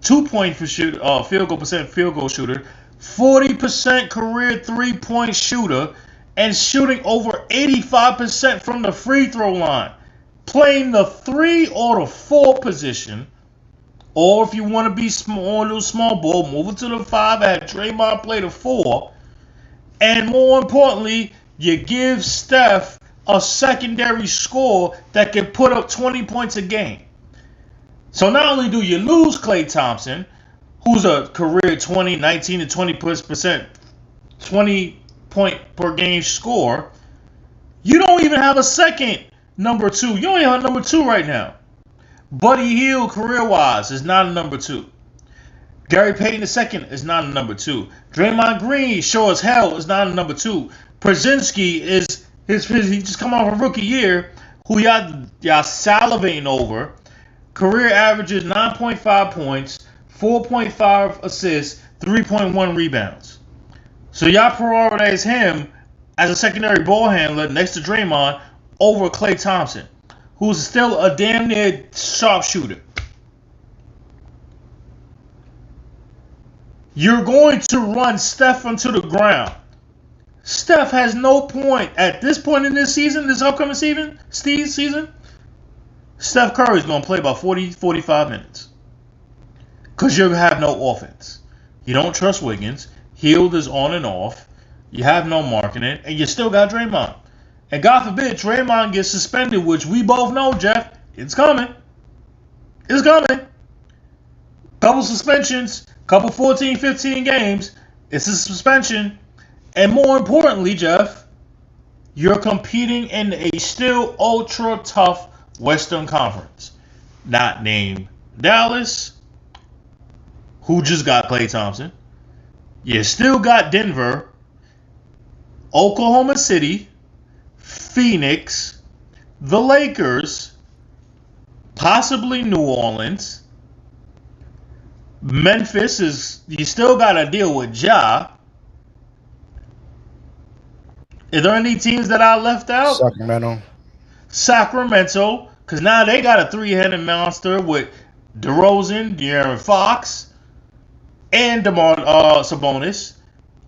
2-point field goal shooter, 40% career 3-point shooter, and shooting over 85% from the free throw line, playing the 3 or the 4 position, or if you want to be small, a little small ball, move it to the 5, have Draymond play the 4, and more importantly, you give Steph a secondary score that can put up 20 points a game. So not only do you lose Klay Thompson, who's a career 19 to 20%, 20 point per game score, you don't even have a second number 2. You don't even have number 2 right now. Buddy Hield, career-wise, is not a number 2. Gary Payton II is not a number 2. Draymond Green, sure as hell, is not a number 2. Przemski is he just come off a rookie year, who y'all salivating over. Career averages 9.5 points, 4.5 assists, 3.1 rebounds. So y'all prioritize him as a secondary ball handler next to Draymond over Klay Thompson, who's still a damn near sharpshooter. You're going to run Steph into the ground. Steph has no point at this point in this season, this upcoming season, Steph Curry's going to play about 40, 45 minutes. Because you have no offense. You don't trust Wiggins. Hield is on and off. You have no marketing. And you still got Draymond. And God forbid Draymond gets suspended, which we both know, Jeff, it's coming. It's coming. Couple suspensions, couple 14, 15 games. It's a suspension. And more importantly, Jeff, you're competing in a still ultra tough Western Conference. Not named Dallas, who just got Klay Thompson. You still got Denver, Oklahoma City, Phoenix, the Lakers, possibly New Orleans. Memphis is, you still got to deal with Ja. Are there any teams that I left out? Sacramento, because now they got a three-headed monster with DeRozan, De'Aaron Fox, and DeMar Sabonis.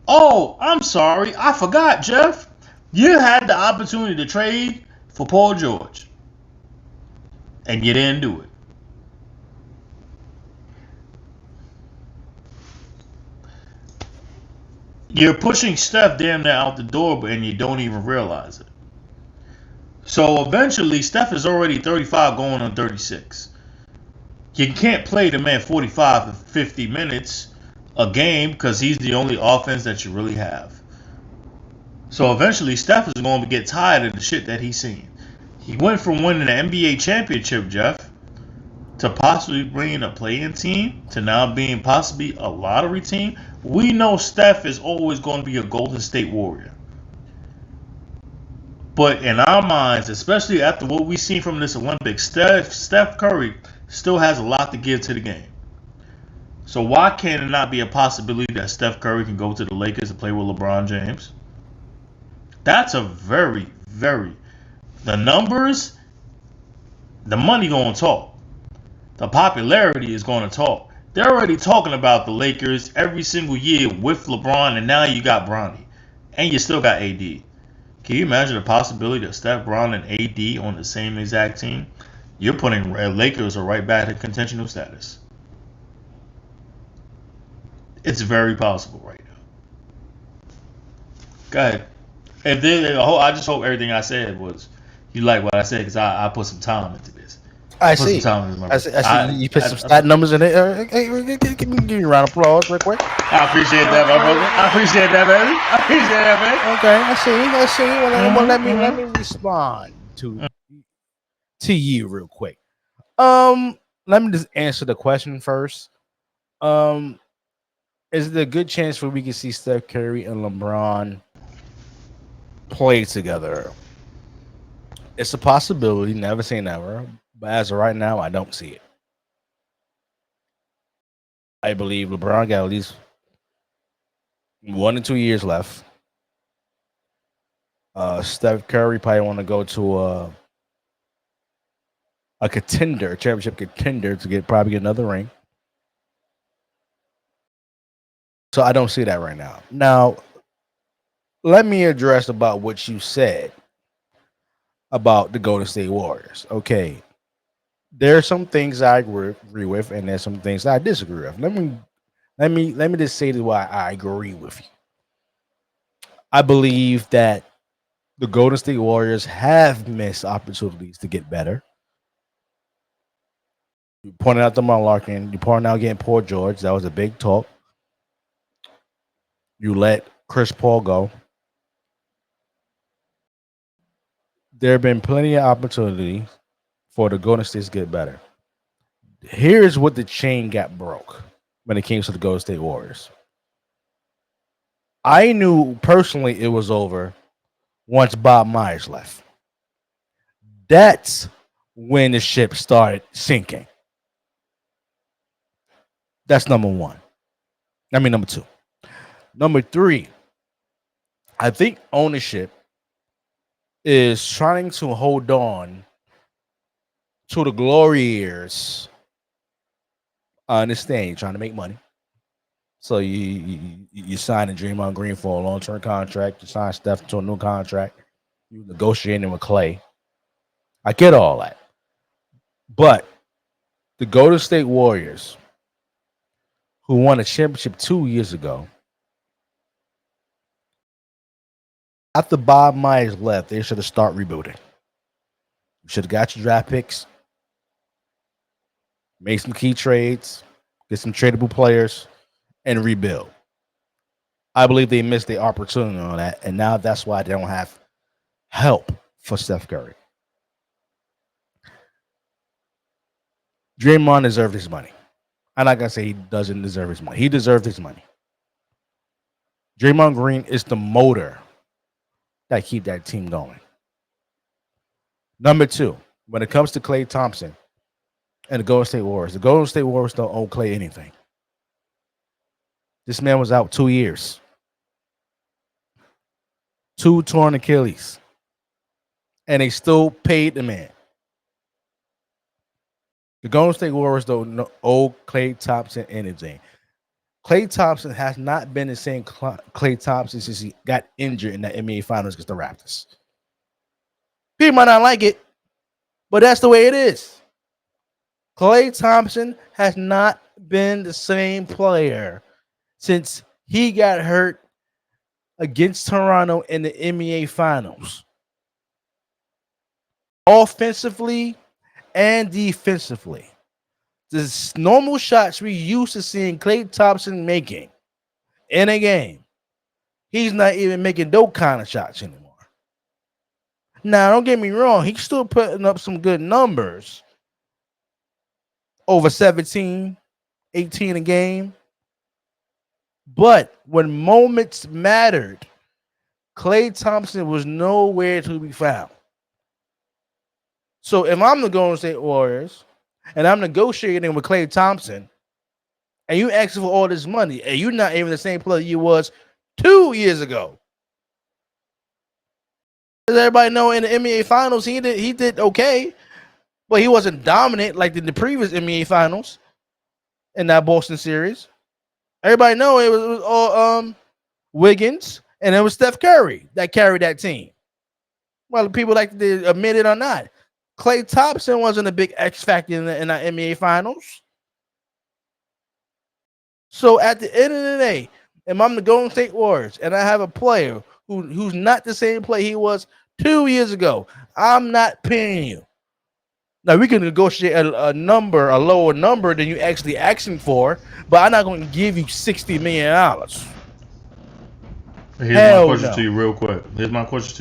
Oh, I'm sorry. I forgot, Jeff. You had the opportunity to trade for Paul George, and you didn't do it. You're pushing Steph damn near out the door, and you don't even realize it. So eventually, Steph is already 35 going on 36. You can't play the man 45 to 50 minutes a game because he's the only offense that you really have. So eventually, Steph is going to get tired of the shit that he's seeing. He went from winning the NBA championship, Jeff, to possibly bringing a play-in team to now being possibly a lottery team. We know Steph is always going to be a Golden State Warrior. But in our minds, especially after what we've seen from this Olympics, Steph Curry still has a lot to give to the game. So why can it not be a possibility that Steph Curry can go to the Lakers and play with LeBron James? That's a very, very... The numbers, the money going to talk. The popularity is going to talk. They're already talking about the Lakers every single year with LeBron, and now you got Bronny. And you still got AD. Can you imagine the possibility of Steph, Bron, and AD on the same exact team? You're putting Lakers right back to contentional status. It's very possible right now. Go ahead. I just hope everything I said was, you like what I said, because I put some time into this. I see. You put some stat numbers in it. Hey, give me a round of applause real quick. I appreciate that, my brother. I appreciate that, baby. I appreciate that, man. Okay, I see. Well, let me respond to you real quick. Let me just answer the question first. Is there a good chance for we can see Steph Curry and LeBron play together? It's a possibility. Never say never. But as of right now, I don't see it. I believe LeBron got at least 1 to 2 years left. Steph Curry probably want to go to a contender, a championship contender, to probably get another ring. So I don't see that right now. Now, let me address about what you said about the Golden State Warriors. Okay. There are some things I agree with, and there's some things I disagree with. Let me just say why I agree with you. I believe that the Golden State Warriors have missed opportunities to get better. You pointed out the Larkin. You pointed out getting Paul George. That was a big talk. You let Chris Paul go. There have been plenty of opportunities for the Golden State to get better. Here's what the chain got broke when it came to the Golden State Warriors. I knew personally it was over once Bob Myers left. That's when the ship started sinking. That's number one. Number two. Number three, I think ownership is trying to hold on to the glory years. I understand you're trying to make money. So you sign a Draymond Green for a long-term contract. You sign Steph to a new contract. You negotiating with Clay. I get all that, but the Golden State Warriors, who won a championship 2 years ago, after Bob Myers left, they should have started rebuilding. You should have got your draft picks, made some key trades, get some tradable players, and rebuild. I believe they missed the opportunity on that, and now that's why they don't have help for Steph Curry. Draymond deserved his money. I'm not gonna say he doesn't deserve his money. He deserved his money. Draymond Green is the motor that keep that team going. Number two, when it comes to Klay Thompson and the Golden State Warriors don't owe Klay anything. This man was out 2 years. 2 torn Achilles. And they still paid the man. The Golden State Warriors don't owe Klay Thompson anything. Klay Thompson has not been the same Klay Thompson since he got injured in the NBA Finals against the Raptors. People might not like it, but that's the way it is. Klay Thompson has not been the same player since he got hurt against Toronto in the NBA Finals. Offensively and defensively. The normal shots we used to seeing Klay Thompson making in a game, he's not even making those kind of shots anymore. Now, don't get me wrong, he's still putting up some good numbers. Over 17, 18 a game. But when moments mattered, Klay Thompson was nowhere to be found. So if I'm the Golden State Warriors and I'm negotiating with Klay Thompson and you asking for all this money and you're not even the same player you was 2 years ago. As everybody know, in the NBA Finals, he did okay, but he wasn't dominant like in the previous NBA Finals in that Boston series. Everybody know it was all Wiggins and it was Steph Curry that carried that team. Whether people like to admit it or not. Klay Thompson wasn't a big X factor in the NBA Finals. So at the end of the day, if I'm the Golden State Warriors and I have a player who's not the same player he was 2 years ago, I'm not paying you. Now we can negotiate a lower number than you actually asking for, but I'm not going to give you $60 million. Here's my question to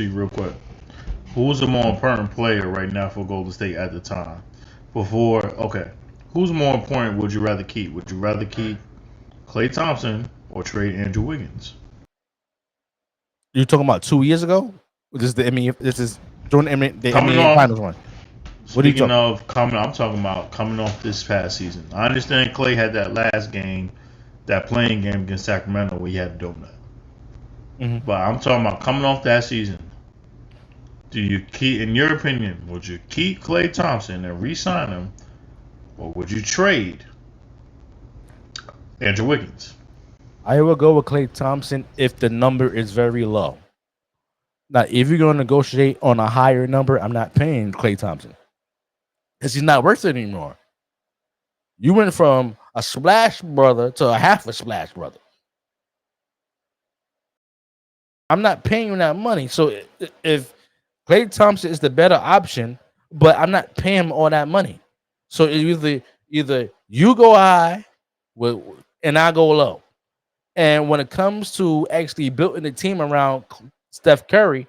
you real quick. Who's the more important player right now for Golden State at the time? Who's more important would you rather keep? Would you rather keep Klay Thompson or trade Andrew Wiggins? You talking about 2 years ago? This is during the NBA Finals one. Speaking of coming, I'm talking about coming off this past season. I understand Klay had that last game, that playing game against Sacramento where he had a donut. Mm-hmm. But I'm talking about coming off that season. Do you keep, in your opinion, would you keep Klay Thompson and re-sign him, or would you trade Andrew Wiggins? I will go with Klay Thompson if the number is very low. Now, if you're going to negotiate on a higher number, I'm not paying Klay Thompson because he's not worth it anymore. You went from a splash brother to a half a splash brother. I'm not paying you that money. So if Klay Thompson is the better option, but I'm not paying him all that money. So either you go high and I go low. And when it comes to actually building a team around Steph Curry,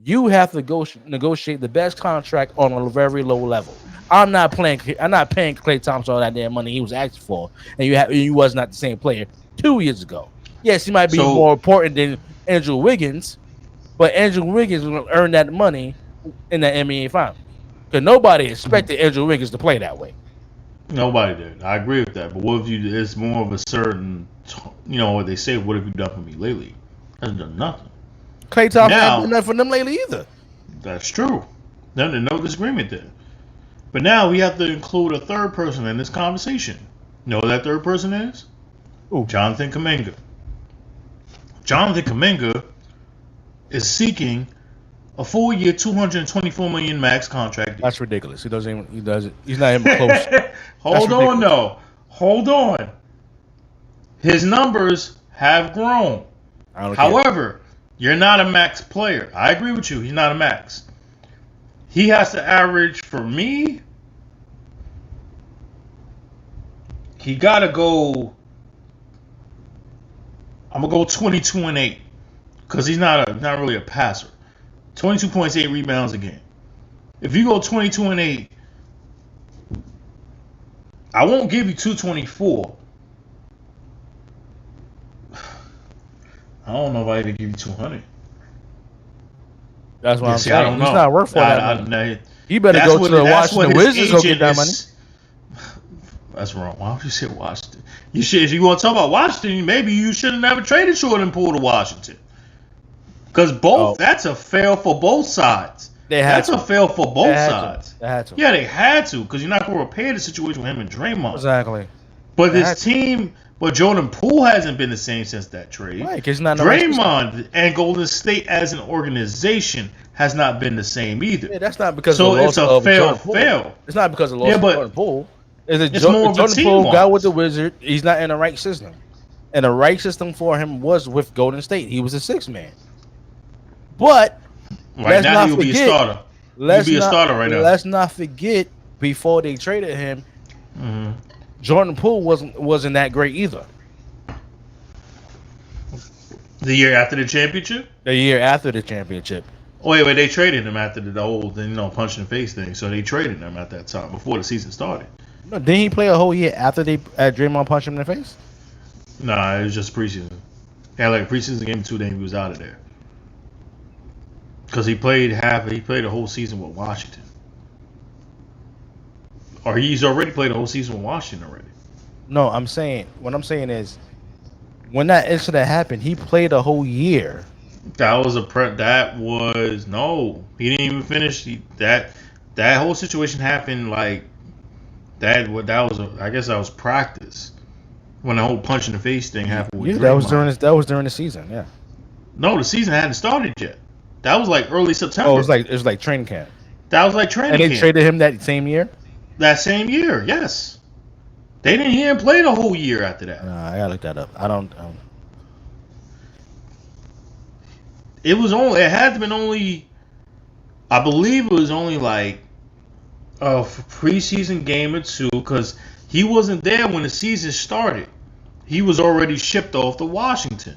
you have to negotiate the best contract on a very low level. I'm not paying Klay Thompson all that damn money he was asking for, and you was not the same player 2 years ago. Yes, he might be more important than Andrew Wiggins, but Andrew Wiggins will earn that money in the NBA Finals because nobody expected Andrew Wiggins to play that way. Nobody did. I agree with that. But what if it's more of a certain, what they say, what have you done for me lately? Hasn't done nothing. Klay Thompson hasn't done nothing for them lately either. That's true. There's no disagreement there. But now we have to include a third person in this conversation. You know who that third person is? Who? Jonathan Kuminga. Jonathan Kuminga is seeking a 4-year, $224 million max contract. That's ridiculous. He doesn't. Even, he doesn't. He's not even close. Hold on, though. Hold on. His numbers have grown. However, you're not a max player. I agree with you. He's not a max. He has to average, for me, he got to go. I'm going to go 22 and 8 because he's not really a passer. 22 points, 8 rebounds a game. If you go 22 and 8, I won't give you 224. I don't know if I even give you 200. That's what I'm saying. I don't know. He's not worth for that money. He better That's go to the Washington Wizards go get that money. That's wrong. Why would you say Washington? You should. If you want to talk about Washington, maybe you should have never traded Jordan Poole to Washington. Because that's a fail for both sides. That's a fail for both sides. They had to. Yeah, they had to, because you're not going to repair the situation with him and Draymond. Exactly. But this team, but Jordan Poole hasn't been the same since that trade. Right, because not Draymond and Golden State as an organization has not been the same either. Yeah, that's not because so of the loss it's a of fail. It's not because of the loss of Jordan Poole. It's more of a Jordan team Poole loss. got with the Wizard. He's not in the right system. And the right system for him was with Golden State. He was a 6-man. But right now he'll be a starter. He'll be a starter right now. Let's not forget, before they traded him, Jordan Poole wasn't that great either. The year after the championship? The year after the championship. Oh, wait, they traded him after the whole punch in the face thing. So they traded him at that time before the season started. No, didn't he play a whole year after Draymond punched him in the face? Nah, it was just preseason. He had like a preseason game 2 days he was out of there. Because he played a whole season with Washington. Or he's already played a whole season with Washington already. No, what I'm saying is, when that incident happened, he played a whole year. No, he didn't even finish. That whole situation happened like that. I guess that was practice when the whole punch in the face thing happened. With that was during the season. Yeah. No, the season hadn't started yet. That was like early September. Oh, it was like training camp. That was like training camp. And they traded him that same year. That same year, yes. He didn't play the whole year after that. Nah, I gotta look that up. I don't. It had to been only. I believe it was only like a preseason game or 2, because he wasn't there when the season started. He was already shipped off to Washington,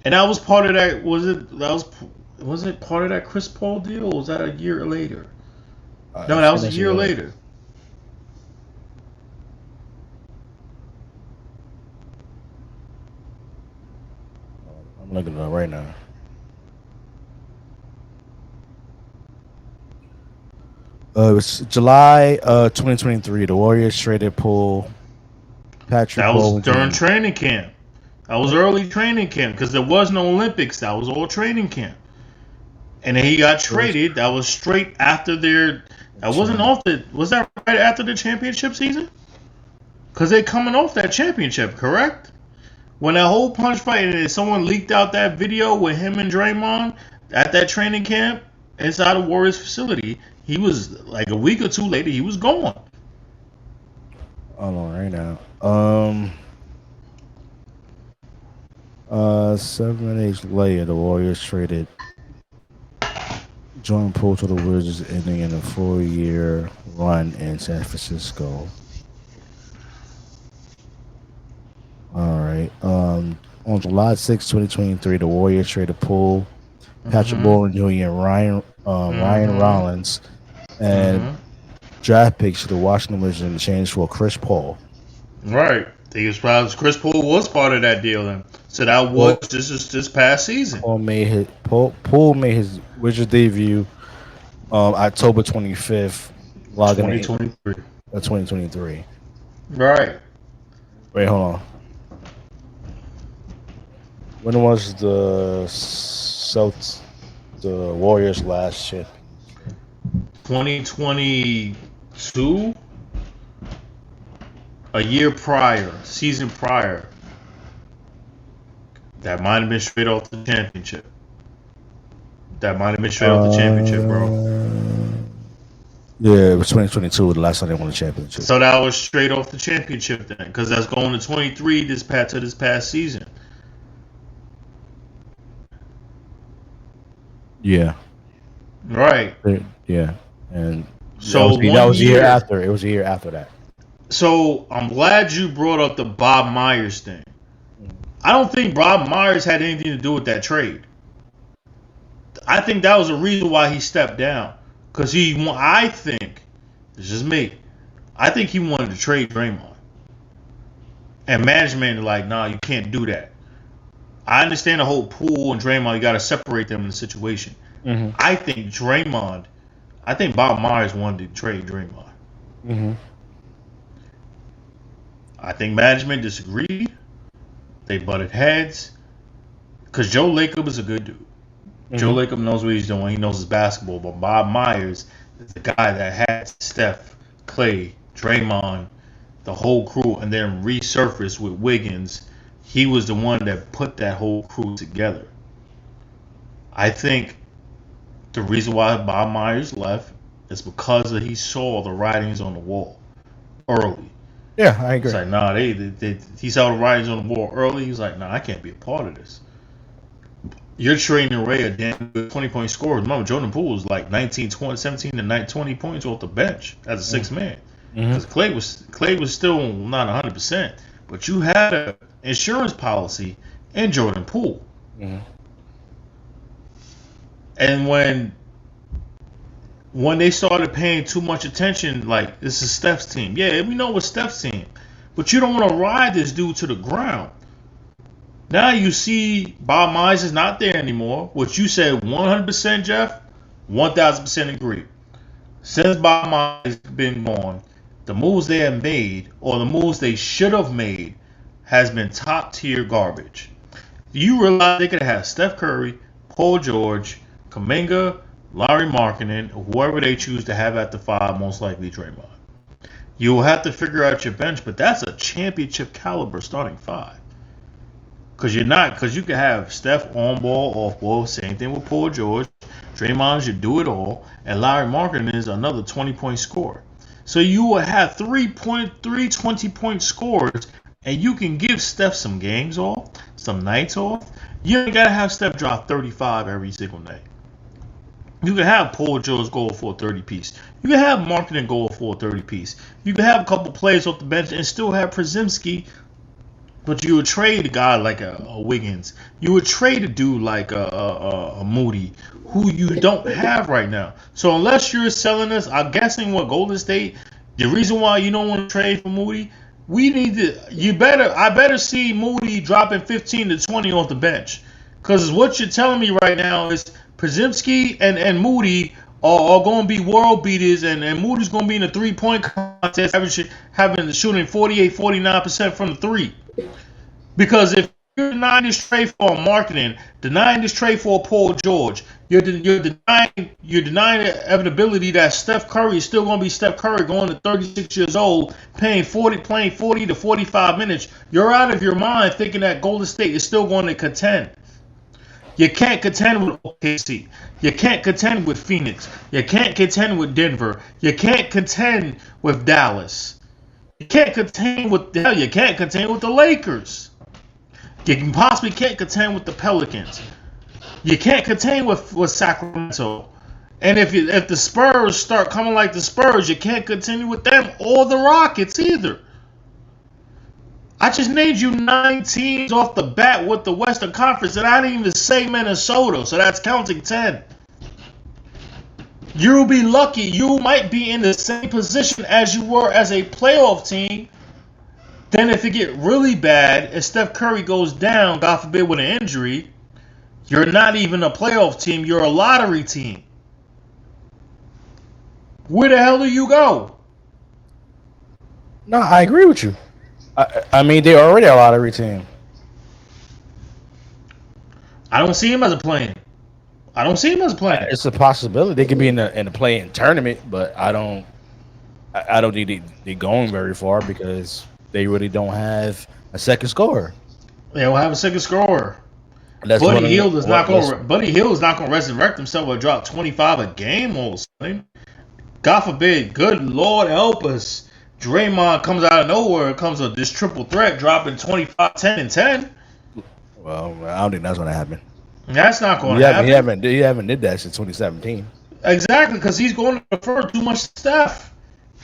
and that was part of that. Was it part of that Chris Paul deal? Or was that a year later? No, that was a year later. I'm looking at it right now. It was July 2023. The Warriors traded Poole. That was during training camp. That was early training camp because there was no Olympics. That was all training camp. And then he got traded. That was straight after their. That wasn't off the. Was that right after the championship season? Because they're coming off that championship, correct? When that whole punch fight and someone leaked out that video with him and Draymond at that training camp inside a Warriors facility, he was like a week or 2 later, he was gone. Hold on, right now. 7 days later, the Warriors traded Jordan Poole to the Wizards, ending in a 4-year run in San Francisco. All right. On July 6, 2023, the Warriors traded Poole, Patrick Bowling Jr., Ryan Rollins, and draft picks to the Washington Wizards in exchange for Chris Paul. Right. Chris Paul was part of that deal then. So that was this past season. Poole made his Wizards debut October 25th, 2023. Right. Wait, hold on. When was the Warriors last shit? 2022. A year prior, season prior. That might have been straight off the championship. Bro. Yeah, it was 2022 the last time they won the championship. So that was straight off the championship then, because that's going to 23 this past season. Yeah. Right. Yeah. And so that was a year after. It was a year after that. So I'm glad you brought up the Bob Myers thing. I don't think Bob Myers had anything to do with that trade. I think that was the reason why he stepped down. Because I think, this is me, I think he wanted to trade Draymond. And management like, nah, you can't do that. I understand the whole Poole and Draymond, you got to separate them in the situation. Mm-hmm. I think Bob Myers wanted to trade Draymond. Mm-hmm. I think management disagreed. They butted heads. Because Joe Lacob is a good dude. Mm-hmm. Joe Lacob knows what he's doing. He knows his basketball. But Bob Myers is the guy that had Steph, Clay, Draymond, the whole crew, and then resurfaced with Wiggins. He was the one that put that whole crew together. I think the reason why Bob Myers left is because he saw the writings on the wall early. Yeah, I agree. It's like, nah, he saw the writings on the wall early. He's like, nah, I can't be a part of this. You're trading away a damn good 20-point scorer. Remember, Jordan Poole was like 17 to 20 points off the bench as a sixth man. Because Clay was still not 100%. But you had an insurance policy in Jordan Poole. Mm-hmm. And when they started paying too much attention, like, this is Steph's team. Yeah, we know it's Steph's team. But you don't want to ride this dude to the ground. Now you see Bob Myers is not there anymore. What you said 100%, Jeff, 1,000% agree. Since Bob Myers has been gone, the moves they have made, or the moves they should have made, has been top tier garbage. You realize they could have Steph Curry, Paul George, Kuminga, Larry Markkinen, whoever they choose to have at the 5, most likely Draymond. You'll have to figure out your bench, but that's a championship caliber starting 5. Because you can have Steph on ball, off ball, same thing with Paul George. Draymond should do it all, and Larry Markkinen is another 20-point scorer. So you will have 3 20-point scorers, and you can give Steph some games off, some nights off. You ain't got to have Steph drop 35 every single night. You can have Paul George go for a 30-piece. You can have Markkinen go for a 30-piece. You can have a couple players off the bench and still have Przemski. But you would trade a guy like a Wiggins. You would trade a dude like a Moody, who you don't have right now. So unless you're selling us, I'm guessing what Golden State, the reason why you don't want to trade for Moody, I better see Moody dropping 15 to 20 off the bench. Because what you're telling me right now is Przemski and Moody are going to be world beaters, and Moody's going to be in a 3-point contest, shooting 48-49% from the 3. Because if you're denying this trade for Markkinen, denying this trade for Paul George, you're denying the inevitability that Steph Curry is still going to be Steph Curry, going to 36 years old, playing 40 to 45 minutes. You're out of your mind thinking that Golden State is still going to contend. You can't contend with OKC. You can't contend with Phoenix. You can't contend with Denver. You can't contend with Dallas. You can't contend with the Lakers. You can't contend with the Pelicans. You can't contend with Sacramento. And if the Spurs start coming like the Spurs, you can't continue with them or the Rockets either. I just named you 9 teams off the bat with the Western Conference, and I didn't even say Minnesota, so that's counting 10. You'll be lucky. You might be in the same position as you were as a playoff team. Then if it get really bad, if Steph Curry goes down, God forbid, with an injury, you're not even a playoff team. You're a lottery team. Where the hell do you go? No, I agree with you. I mean, they're already a lottery team. I don't see him as a play-in. It's a possibility. They could be in the play-in tournament, but I don't think they're going very far because they really don't have a second scorer. They don't have a second scorer. That's Buddy one of Hield is not what's- going. Buddy Hield is not going to resurrect himself or drop 25 a game all of a sudden. God forbid. Good Lord help us. Draymond comes out of nowhere. Comes with this triple threat, dropping 25, 10, and 10. Well, I don't think that's gonna happen. That's not going He to haven't, happen. he haven't did that since 2017. Exactly, because he's going to defer too much to Steph.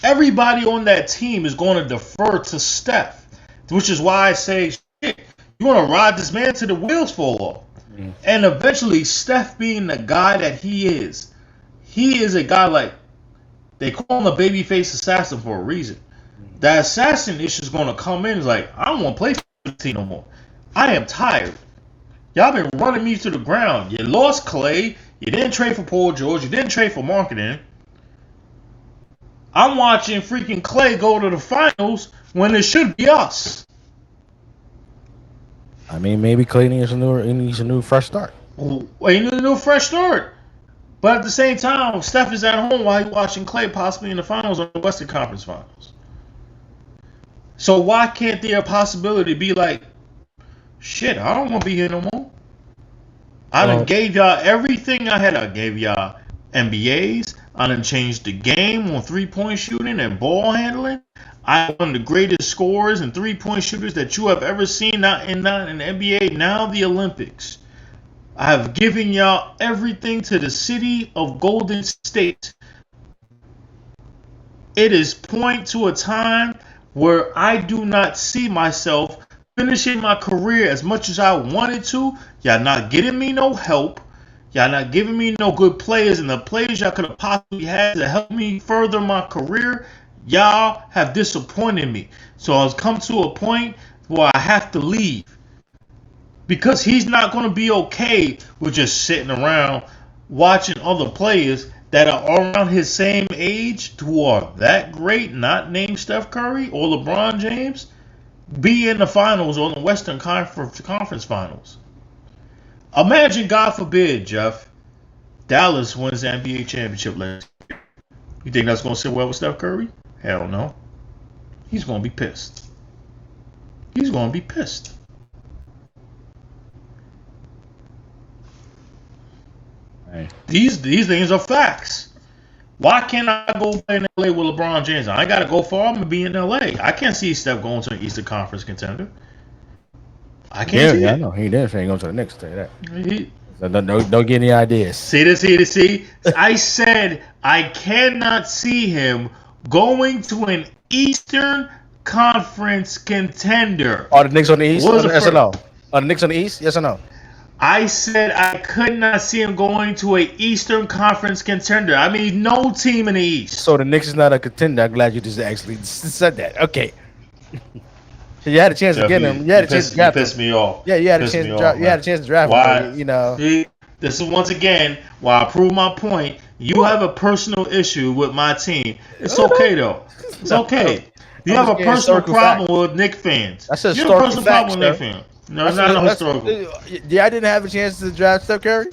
Everybody on that team is going to defer to Steph, which is why I say, shit, you want to ride this man till the wheels fall off. And eventually, Steph being the guy that he is a guy like, they call him a babyface assassin for a reason. That assassin issue is going to come in, like, I don't want to play for the team no more. I am tired. Y'all been running me to the ground. You lost Clay. You didn't trade for Paul George. You didn't trade for marketing. I'm watching freaking Clay go to the finals when it should be us. I mean, maybe Clay needs a new fresh start. Well, he needs a new fresh start. But at the same time, Steph is at home while he's watching Clay possibly in the finals or the Western Conference Finals. So why can't there a possibility be like, shit, I don't want to be here no more. I done gave y'all everything I had. I gave y'all NBAs. I done changed the game on three-point shooting and ball handling. I'm one of the greatest scorers and three-point shooters that you have ever seen, not in the NBA, now the Olympics. I have given y'all everything to the city of Golden State. It is point to a time where I do not see myself finishing my career as much as I wanted to. Y'all not getting me no help. Y'all not giving me no good players, and the players y'all could have possibly had to help me further my career, y'all have disappointed me. So I've come to a point where I have to leave. Because he's not going to be okay with just sitting around watching other players that are around his same age who are that great, not named Steph Curry or LeBron James, be in the finals or the Western Conference Finals. Imagine, God forbid, Jeff, Dallas wins the NBA championship last year. You think that's going to sit well with Steph Curry? Hell no. He's going to be pissed. He's going to be pissed. Hey. These things are facts. Why can't I go play in LA with LeBron James? I got to go far. I'm going to be in LA. I can't see Steph going to an Eastern Conference contender. I can't see it. I know. He didn't ain't going to the Knicks, tell you that. He, So don't get any ideas. See. I said I cannot see him going to an Eastern Conference contender. Are the Knicks on the East? What was the Yes or first- no? Are the Knicks on the East? Yes or no? I said I could not see him going to an Eastern Conference contender. I mean, no team in the East. So the Knicks is not a contender. I'm glad you just actually said that. Okay. So you had a chance to get him. You had a chance to draft him. pissed me off. Yeah, you had a Pissed chance me to off, draft. You man. had a chance to draft Why? him. You know. See, this is once again why I prove my point. You have a personal issue with my team. It's okay though. It's okay. You have a personal problem with Knicks fans. That's a You have a historical personal fact, problem with sir. Knicks fans. No, it's not no historical. Yeah, I didn't have a chance to draft Steph Curry.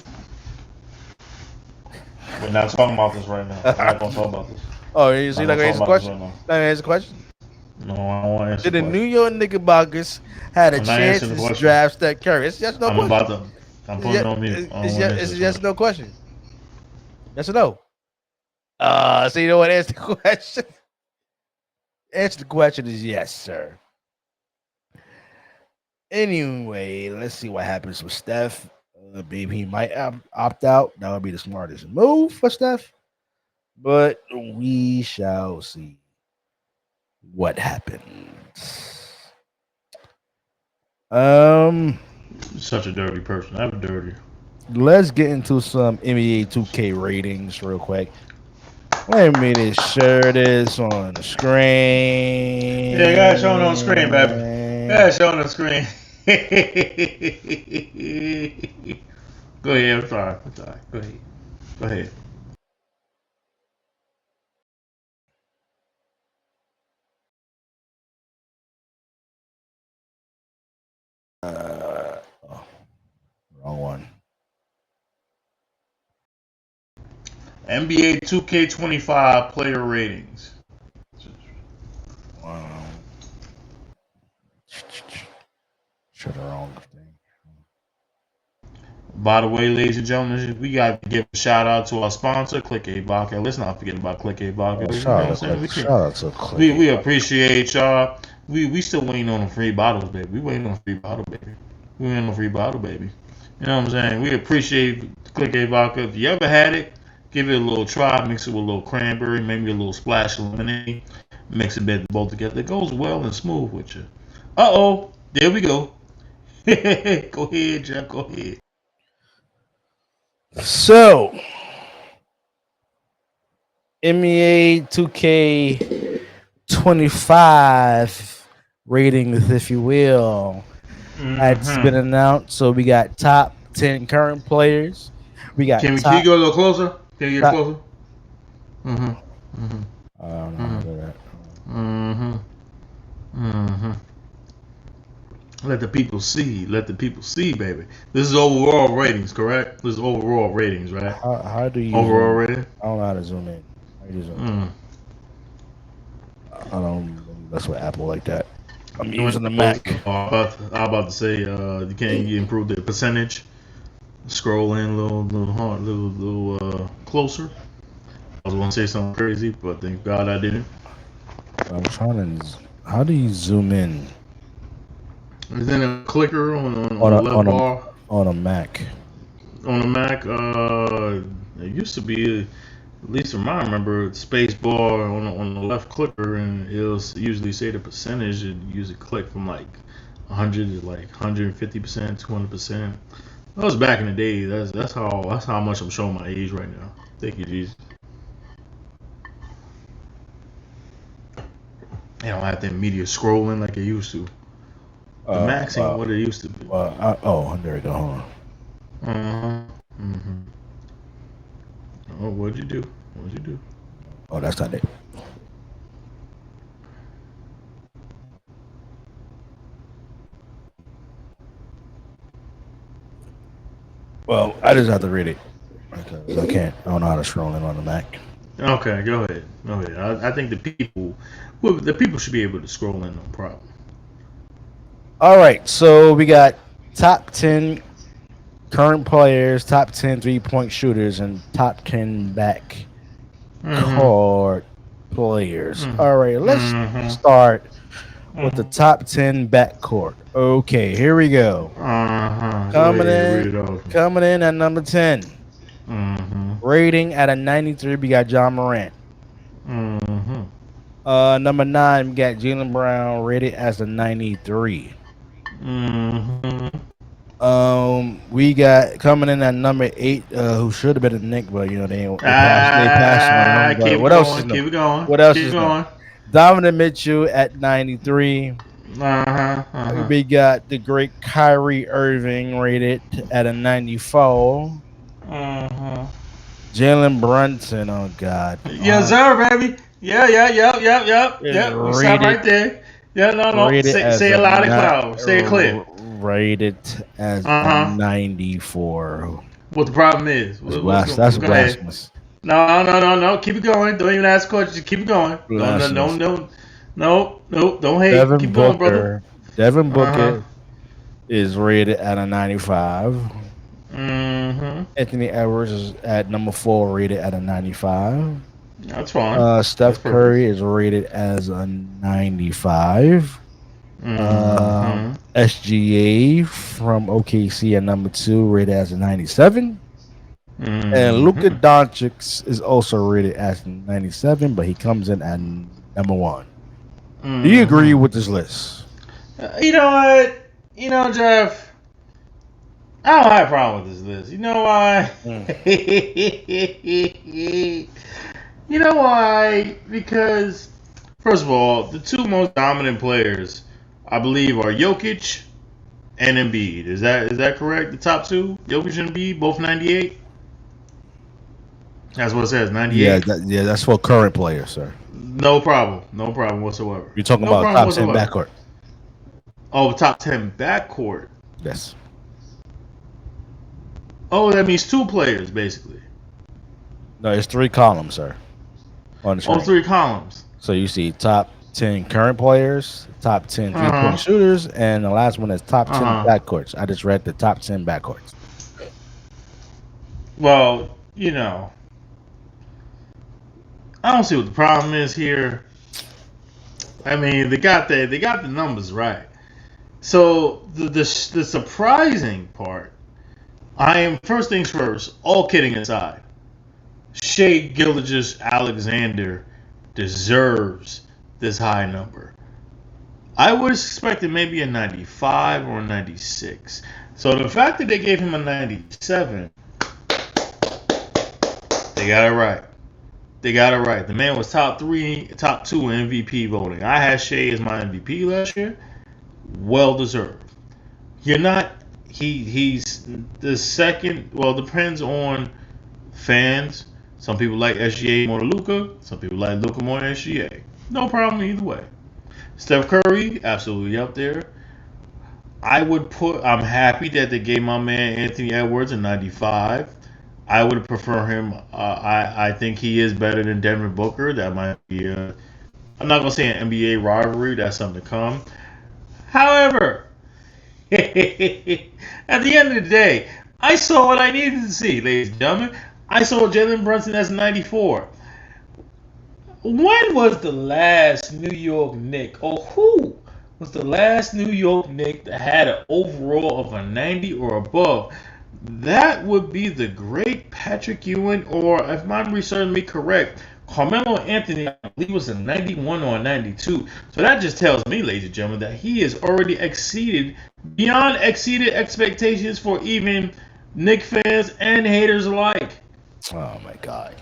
We're not talking about this right now. We're not going to talk about this. Oh, you see, I'm like not answer the talking about this question. right Let me answer the question. No, I don't want to answer Did the the question. New York Knickerbockers had a I'm not chance answering the to question. draft Steph Curry? It's just no I'm question. about to. I'm putting it on mute. I don't wanna answer It's this yes one. no question. Yes or no? So you know what? Answer the question. Answer the question is yes, sir. Anyway, let's see what happens with Steph. Maybe he might opt out. That would be the smartest move for Steph. But we shall see what happens. Such a dirty person. I'm dirty. Let's get into some NBA 2K ratings real quick. Let me just share this on the screen. Yeah, got it showing on the screen, baby. Got it showing on the screen. Go ahead. I'm sorry. Go ahead. Wrong one. NBA 2K25 player ratings. Should have wrong thing. By the way, ladies and gentlemen, we got to give a shout out to our sponsor, Click A Vodka. Let's not forget about Click A Vodka. You know what I'm saying? Shout out to Click. We appreciate y'all. We still waiting on the free bottles, baby. We waiting on a free bottle, baby. We waiting on a free bottle, baby. You know what I'm saying? We appreciate Click A Vodka. If you ever had it, give it a little try. Mix it with a little cranberry, maybe a little splash of lemonade. Mix it both together. It goes well and smooth with you. There we go. Go ahead, Jeff. Go ahead. So, NBA 2K25 ratings, if you will, that's been announced. So we got top 10 current players. We got. Can you go a little closer? Can you get closer? I don't know how to do that. Let the people see. Let the people see, baby. This is overall ratings, correct? This is overall ratings, right? How do you overall rating? I don't know how to zoom in. How do you zoom in? I don't mess with Apple like that. I'm using the Mac. I'm about to say, you can't improve the percentage. Scroll in a little closer. I was gonna say something crazy, but thank God I didn't. I'm trying to. How do you zoom in? Is there a clicker on the left bar? On a Mac. On a Mac, it used to be, at least from I remember, space bar on the left clicker, and it'll usually say the percentage, and usually click from like 100 to like 150%, 200%. That was back in the day. That's how much I'm showing my age right now. Thank you, Jesus. They don't have that media scrolling like it used to. The Max ain't what it used to be. There we go. Hold on. Oh, what'd you do? Oh, that's not it. Well, I just have to read it because I can't. I don't know how to scroll in on the Mac. Okay, go ahead. I think the people should be able to scroll in, no problem. All right, so we got top 10 current players, top 10 3-point shooters, and top 10 backcourt players. All right, let's start with the top 10 backcourt. Okay, here we go. Coming in at number 10. Rating at a 93, we got John Morant. Number 9, we got Jaylen Brown, rated as a 93. We got coming in at number 8, who should have been a Knick, but they passed on him. What else is keep it going? What else is going? Donovan Mitchell at 93. We got the great Kyrie Irving rated at a 94. Jalen Brunson, oh God. Yes, sir, baby. Yeah. We stop right there. Yeah, no. Say it loud and loud. Say it clear. Rated as a 94. What the problem is? That's blasphemous. No. Keep it going. Don't even ask questions. Keep it going. No. Don't hate. Keep going, brother. Devin Booker is rated at a 95. Anthony Edwards is at number 4, rated at a 95. That's fine. Steph Curry is rated as a 95. SGA from OKC at number 2, rated as a 97. And Luka Doncic is also rated as 97, but he comes in at number 1. Do you agree with this list? You know what? Jeff, I don't have a problem with this list. You know why? You know why? Because, first of all, the two most dominant players, I believe, are Jokic and Embiid. Is that correct? The top two, Jokic and Embiid, both 98. That's what it says, 98. Yeah, that's for current players, sir. No problem whatsoever. You're talking about top 10 backcourt. Oh, top 10 backcourt. Yes. Oh, that means 2 players, basically. No, it's 3 columns, sir. On the screen. 3 columns. So you see top 10 current players, top 10 3-point shooters, and the last one is top 10 backcourts. I just read the top 10 backcourts. Well, I don't see what the problem is here. I mean, they got the numbers right. So the surprising part, I am first things first. All kidding aside, Shea Gilgeous-Alexander deserves this high number. I would expect maybe a 95 or a 96. So the fact that they gave him a 97, they got it right. They got it right. The man was top 2 in MVP voting. I had Shea as my MVP last year. Well deserved. You're not. He's the second. Well, depends on fans. Some people like SGA more than Luka. Some people like Luka more than SGA. No problem either way. Steph Curry, absolutely up there. I'm happy that they gave my man Anthony Edwards a 95. I would prefer him. I think he is better than Devin Booker. That might be I'm not gonna say an NBA rivalry. That's something to come. However, at the end of the day, I saw what I needed to see, ladies and gentlemen. I saw Jalen Brunson as 94. When was the last New York Knick, or who was the last New York Knick that had an overall of a 90 or above? That would be the great Patrick Ewing, or if my research serves me correct, Carmelo Anthony, I believe was a 91 or a 92. So that just tells me, ladies and gentlemen, that he has already beyond exceeded expectations for even Knick fans and haters alike. Oh my God.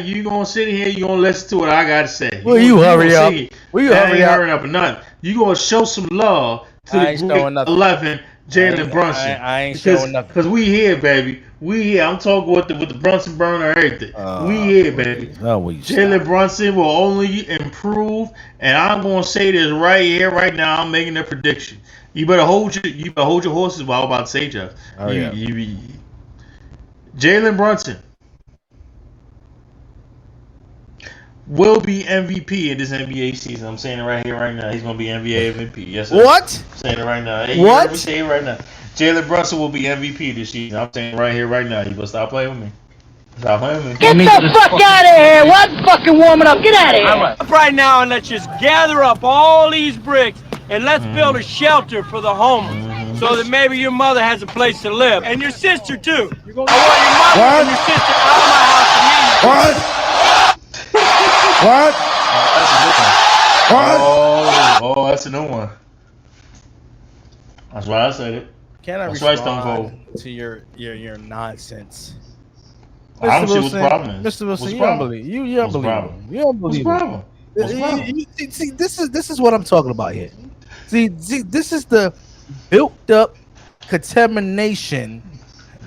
You gonna sit here, you gonna listen to what I gotta say. Will you hurry up? Will you hurry up? Hurrying up or nothing. You gonna show some love to the Group 11, Jalen Brunson. I ain't showing nothing. Because we here, baby. We here. I'm talking with the Brunson burner and everything. We here, baby. Jalen Brunson will only improve, and I'm gonna say this right here, right now. I'm making a prediction. You better hold your horses. What I'm about to say, Jeff. Jalen Brunson will be MVP in this NBA season. I'm saying it right here, right now. He's going to be NBA MVP. Yes, sir. What? I'm saying it right now. Hey, what? I'm saying it right now. Jalen Brunson will be MVP this season. I'm saying it right here, right now. You better stop playing with me. Stop playing with me. Get the fuck out of here! What fucking warming up? Get out of here! Right now, and let's just gather up all these bricks and let's build a shelter for the homeless, so that maybe your mother has a place to live, and your sister too. I want your mother and your sister out of my house immediately. What? Oh, that's a new one. That's why I said it. Can I that's respond to your nonsense? I don't see what the problem is. Mr. Wilson, you don't believe. You don't believe. You don't believe. What's the problem? See, this is what I'm talking about here. See, this is the built-up contamination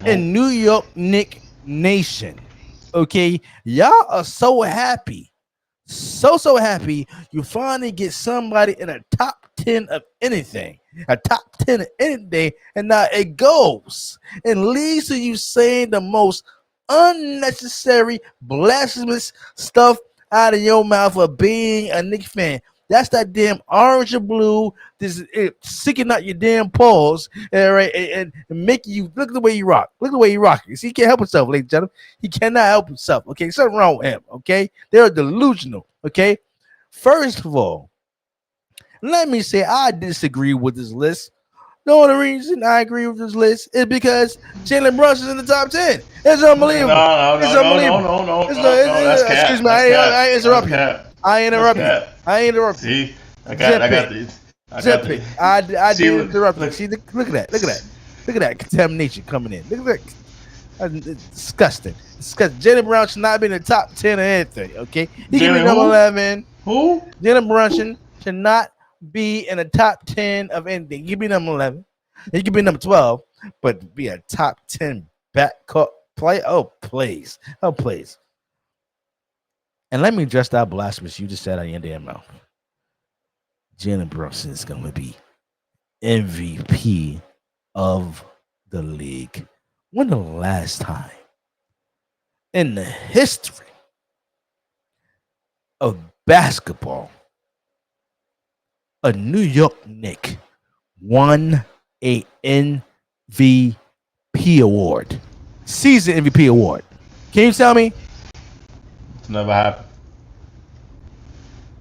in New York Knick Nation. Okay, y'all are so happy, so happy. You finally get somebody in a top 10 of anything, a top 10 of anything, and now it goes and leads to you saying the most unnecessary, blasphemous stuff out of your mouth of being a Knicks fan. That's that damn orange and blue, this sticking out your damn paws, and making you look at the way you rock. Look at the way you rock. You see, he can't help himself, ladies and gentlemen. He cannot help himself. Okay, something wrong with him. Okay, they're delusional. Okay, first of all, let me say I disagree with this list. The only reason I agree with this list is because Jalen Brunson's in the top 10. It's unbelievable. No. Excuse me, I interrupt you. I interrupt you. See, I got this. I did interrupt you. See, look at that. Look at that contamination coming in. Look at that. It's disgusting. Jalen Brown should not be in the top 10 or anything. Okay, he can be number 11. Who? Jalen Brunson should not be in the top 10 of anything. He can be number 11. He can be number 12, but be a top 10 backcourt player. Oh, please. And let me address that blasphemous you just said out of your damn mouth. Jalen Brunson is going to be MVP of the league. When the last time in the history of basketball a New York Knick won a MVP award? season MVP award. Can you tell me? It's never happened.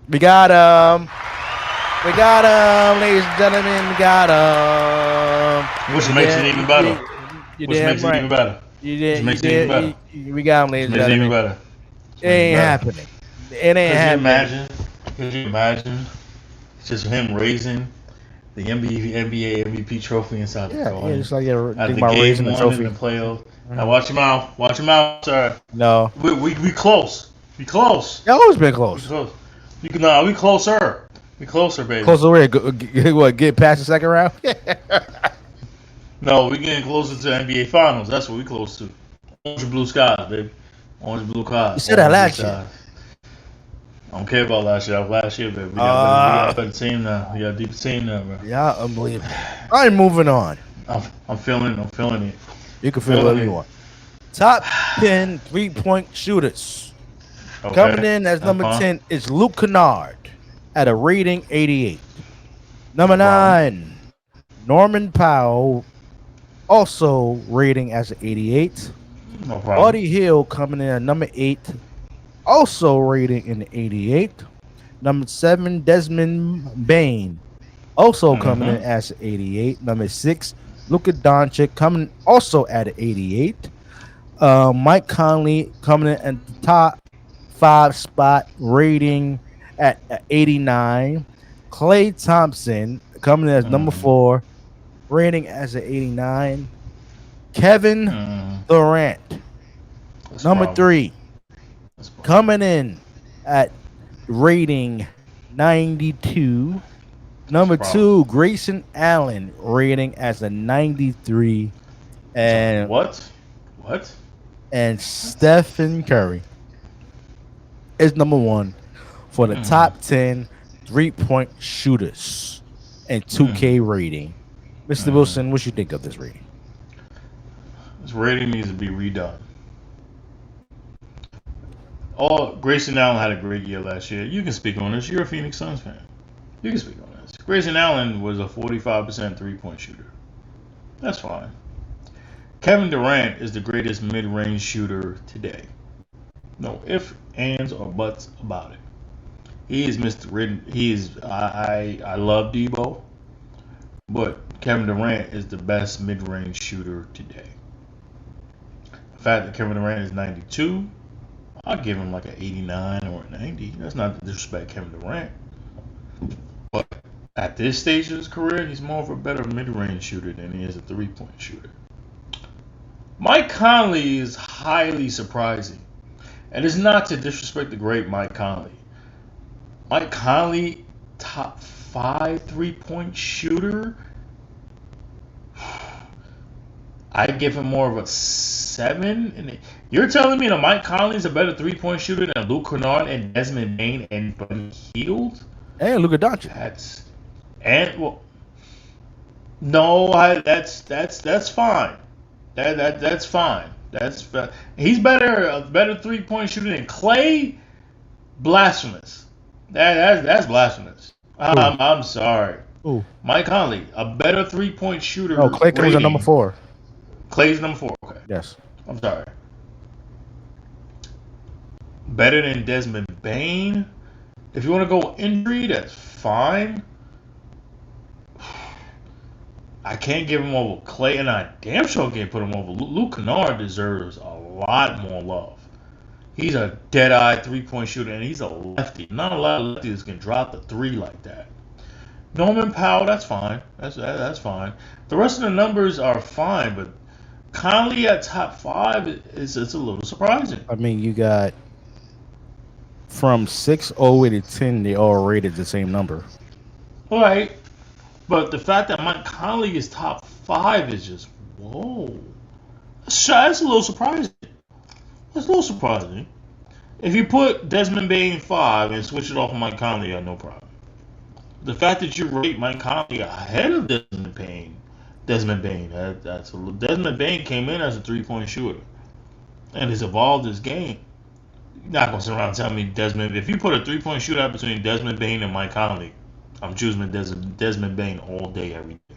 We got ladies and gentlemen. We got Which makes it even better. You Which damn makes it right. even better. You Which did. You makes it even better. did. We got him, ladies Which and makes it even gentlemen. better. It ain't happening. It ain't happening. Could you imagine just him raising the NBA MVP trophy inside the Yeah, garden? just like At think the about game raising the one trophy. in the playoffs. Now watch your mouth. Watch your mouth, sir. No, We close. We close. you always been We close. close. You can we closer. We closer, baby. Close away. What? Get past the second round? No, we getting closer to the NBA Finals. That's what we close to. Orange and blue skies, baby. Orange and blue skies. You said that Orange last and blue year. skies. I don't care about last year. That was last year, baby. We got a better team now. We got a deeper team now, bro. Yeah, unbelievable. I'm moving on. I'm feeling it. You can feel whatever you want. Top 10 3-point shooters. Okay. Coming in as number 10 is Luke Kennard at a rating 88. Number 9, Norman Powell, also rating as an 88. No problem. Buddy Hield coming in at number 8, also rating in the 88. Number 7, Desmond Bain, also coming in as 88. Number 6, Luka Doncic coming also at an 88. Mike Conley coming in at the top 5 spot, rating at 89. Klay Thompson coming in as number 4, rating as an 89. Kevin Durant, number 3, coming in at rating 92. Number 2, Grayson Allen, rating as a 93. And what? And Stephen Curry is number 1 for the top 10 3-point shooters and 2K rating. Mr. Wilson, what you think of this rating? This rating needs to be redone. Grayson Allen had a great year last year. You can speak on this. You're a Phoenix Suns fan. You can speak on this. Grayson Allen was a 45% 3-point shooter. That's fine. Kevin Durant is the greatest mid-range shooter today. No ifs, ands, or buts about it. He is Mr. Ridden. He is. I love Debo, but Kevin Durant is the best mid-range shooter today. The fact that Kevin Durant is 92, I'll give him like an 89 or a 90. That's not to disrespect Kevin Durant, but at this stage of his career, he's more of a better mid-range shooter than he is a 3-point shooter. Mike Conley is highly surprising. And it's not to disrespect the great Mike Conley. Mike Conley, top 5 3-point shooter. I give him more of a 7. And you're telling me that Mike Conley is a better 3-point shooter than Luke Kennard and Desmond Bain and Buddy Hield? And Luka Doncic. That's fine. That's fine. He's a better 3-point shooter than Klay. Blasphemous. That's blasphemous. I'm sorry. Ooh. Mike Conley, a better 3-point shooter. No, Klay comes at number 4. Clay's number 4. Okay. Yes. I'm sorry. Better than Desmond Bain. If you want to go injury, that's fine. I can't give him over Klay, and I damn sure can't put him over. Luke Kennard deserves a lot more love. He's a dead-eye 3-point shooter, and he's a lefty. Not a lot of lefties can drop the 3 like that. Norman Powell, that's fine. That's fine. The rest of the numbers are fine, but Conley at top 5 it's a little surprising. I mean, you got from 6 all the way to 10, they all rated the same number. All right. But the fact that Mike Conley is top 5 is just, whoa. That's a little surprising. That's a little surprising. If you put Desmond Bain 5 and switch it off of Mike Conley, you have no problem. The fact that you rate Mike Conley ahead of Desmond Bain, Desmond Bain came in as a 3-point shooter and has evolved his game. You're not going to sit around and tell me Desmond. If you put a 3-point shooter between Desmond Bain and Mike Conley, I'm choosing Desmond Bain all day, every day.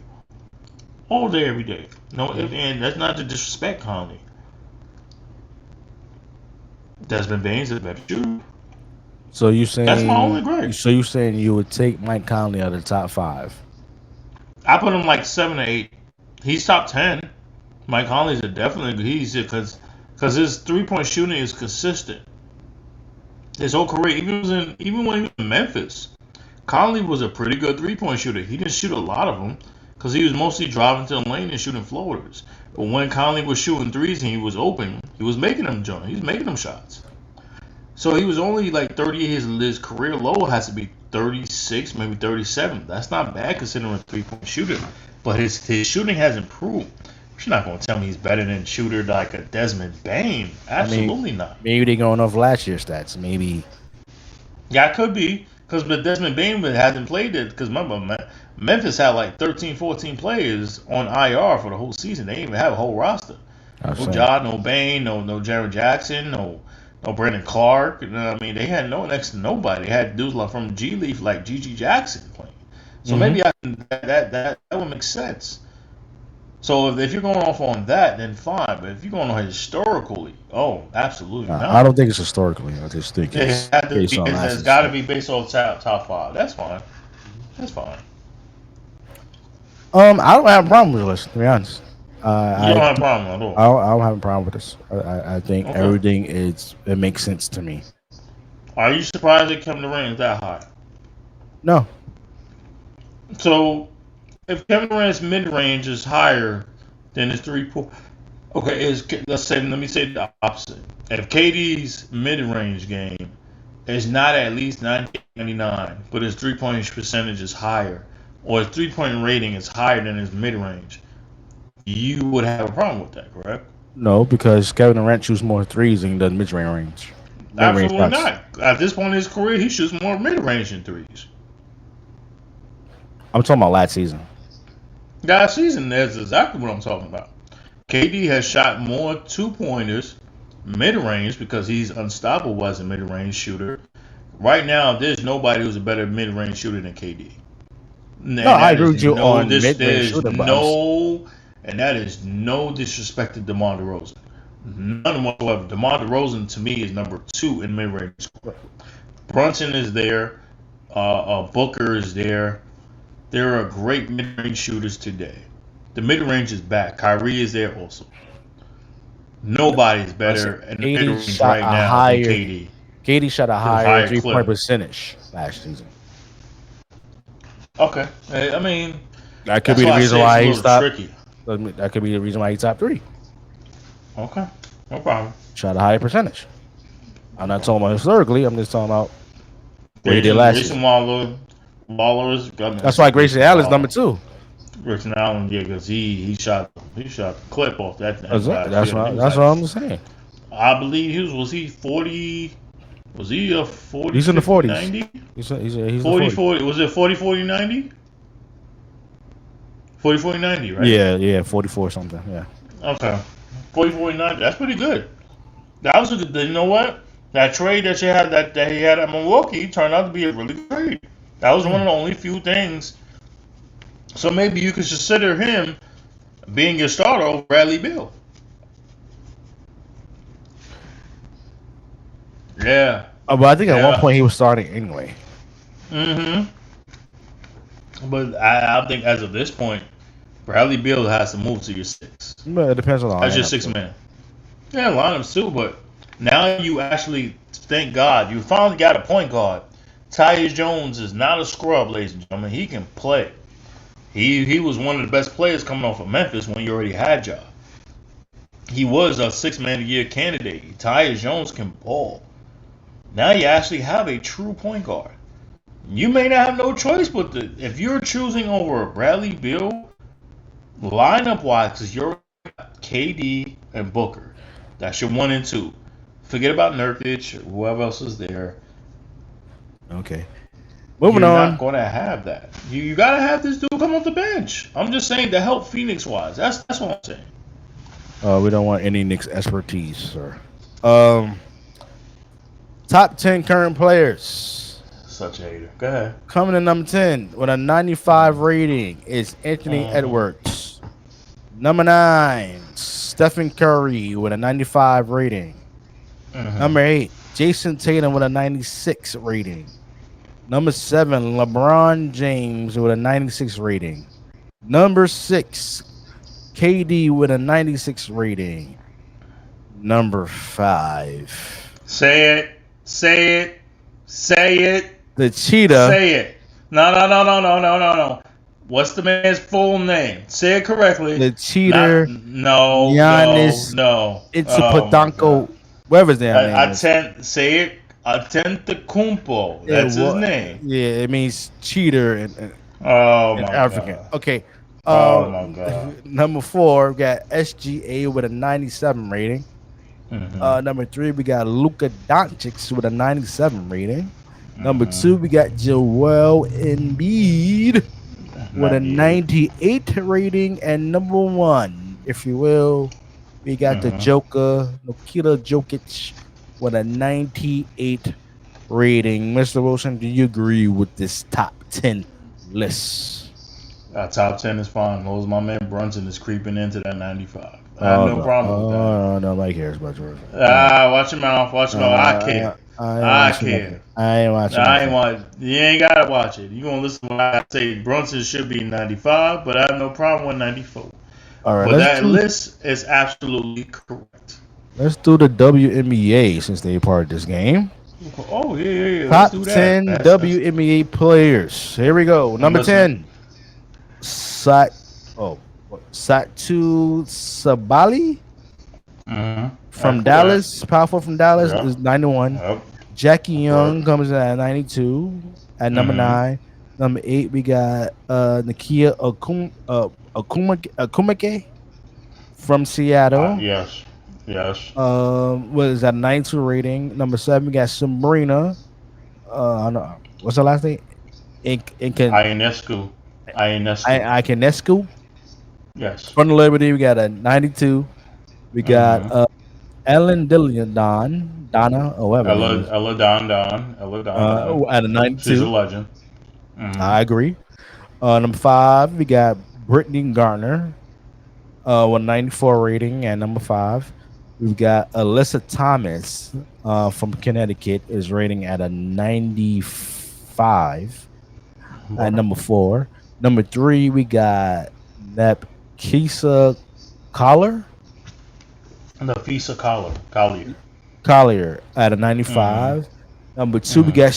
All day, every day. No, and that's not to disrespect Conley. Desmond Bain's a better shooter. So you saying That's my only grade. So you saying you would take Mike Conley out of the top 5? I put him like 7 or 8. He's top 10. Mike Conley's definitely because his 3-point shooting is consistent. His whole career, even when he was in Memphis, Conley was a pretty good 3-point shooter. He didn't shoot a lot of them because he was mostly driving to the lane and shooting floaters. But when Conley was shooting threes and he was open, he was making them jump. He was making them shots. So he was only like 30. His career low has to be 36, maybe 37. That's not bad considering a 3-point shooter. But his shooting has improved. You're not going to tell me he's better than a shooter like a Desmond Bain. Absolutely not. Maybe they're going off last year's stats. Maybe. Yeah, it could be. Because Desmond Bain hasn't played it. Because remember, Memphis had like 13, 14 players on IR for the whole season. They didn't even have a whole roster. No Ja, no Bain, no Jaren Jackson, no Brandon Clark. You know what I mean? They had next to nobody. They had dudes like from G League like Gigi Jackson playing. So maybe that would make sense. So if you're going off on that, then fine. But if you're going on historically, absolutely not. I don't think it's historically. I just think it's got to be based on top 5. That's fine. That's fine. I don't have a problem with this, to be honest. You don't have a problem at all. I don't have a problem with this. I think everything it makes sense to me. Are you surprised that Kevin Durant is that high? No. So, if Kevin Durant's mid-range is higher than his 3-point, let me say the opposite. If KD's mid-range game is not at least 99, but his 3-point percentage is higher, or his 3-point rating is higher than his mid-range, you would have a problem with that, correct? No, because Kevin Durant shoots more threes than he does mid-range. Absolutely not. At this point in his career, he shoots more mid-range than threes. I'm talking about last season. Last season, that's exactly what I'm talking about. KD has shot more 2-pointers mid-range because he's unstoppable as a mid-range shooter. Right now, there's nobody who's a better mid-range shooter than KD. I agree with you on mid-range shooter. And that is no disrespect to DeMar DeRozan. None whatsoever. DeMar DeRozan, to me, is number 2 in mid-range. Brunson is there. Booker is there. There are great mid-range shooters today. The mid-range is back. Kyrie is there also. Nobody's better in the mid-range right now than KD. KD shot a higher 3-point percentage last season. Okay. I mean, that could be the reason why he's top. That could be the reason why he's top 3. Okay. No problem. Shot a higher percentage. I'm not talking about historically. I'm just talking about what he did last year. That's why Grayson Allen's number 2. Grayson Allen, yeah, because he shot the clip off that. That's what I'm saying. I believe was he 40? Was he a 40? He's in the 40s. 90? He's 40. Was it 40-40-90? 40-40-90, right? Yeah, 44 something. Yeah. Okay. 40-40-90. That's pretty good. That was a good. You know what? That trade that he had at Milwaukee turned out to be a really good trade. That was one of the only few things. So maybe you could consider him being your starter over Bradley Beal. Yeah. But I think at one point he was starting anyway. Mm-hmm. But I think as of this point, Bradley Beal has to move to your 6. But it depends on the lineup. That's your 6 man. Yeah, lineups too, but now you actually, thank God, you finally got a point guard. Tyus Jones is not a scrub, ladies and gentlemen. He can play. He was one of the best players coming off of Memphis when you already had Ja. He was a 6-man a year candidate. Tyus Jones can ball. Now you actually have a true point guard. You may not have no choice, but if you're choosing over Bradley Beal, lineup-wise, because you're KD and Booker, that's your 1 and 2. Forget about Nurkic, whoever else is there. Okay. Moving on. You're not going to have that. You got to have this dude come off the bench. I'm just saying to help Phoenix-wise. That's what I'm saying. We don't want any Knicks expertise, sir. Top 10 current players. Such a hater. Go ahead. Coming in number 10 with a 95 rating is Anthony Edwards. Number 9, Stephen Curry with a 95 rating. Number 8, Jason Tatum with a 96 rating. Number 7, LeBron James with a 96 rating. Number 6, KD with a 96 rating. Number 5, Say it. Say it. Say it. the Cheetah. Say it. No. What's the man's full name? Say it correctly. The cheater, No. Giannis. It's a Oh my God. Podanko, whatever his damn name is. Say it. Atentacumpo. That's his name. Yeah, it means cheater in Oh my African. God. Okay. Oh my God. Number 4, we got SGA with a 97 rating. Number 3, we got Luka Doncic with a 97 rating. Number 2, we got Joel Embiid with a 98 rating. And number 1, if you will, we got the Joker, Nikola Jokic, with a 98 rating. Mr. Wilson, do you agree with this top 10 list? Top 10 is fine. As long as my man Brunson is creeping into that 95. I have no problem with that. Oh, nobody cares about yours. Watch your mouth. Watch your mouth. I care. I care. I ain't watching. You ain't gotta watch it. You gonna listen to what I say. Brunson should be 95, but I have no problem with 94. All right, but that list is absolutely correct. Let's do the WNBA since they're part of this game. Oh yeah. Top 10 WNBA players. Here we go. Number 10, Satu Sabali from Dallas. Powerful from Dallas is 91. Yep. Jackie Young comes in at 92 at number 9. Number 8, we got Nakia Akumake from Seattle. Yes. What is that? 92 rating. Number 7, we got Sabrina. What's her last name? Ionescu. Yes. From the Liberty, we got a 92. We got Ellen Donna, or whatever. Ella Don. At a 92. She's a legend. I agree. Number 5, we got Brittany Garner with 94 rating at number 5. We've got Alyssa Thomas from Connecticut is rating at a 95 at number 4. Number 3, we got Napkisa Collier. Collier at a 95. Number 2, we got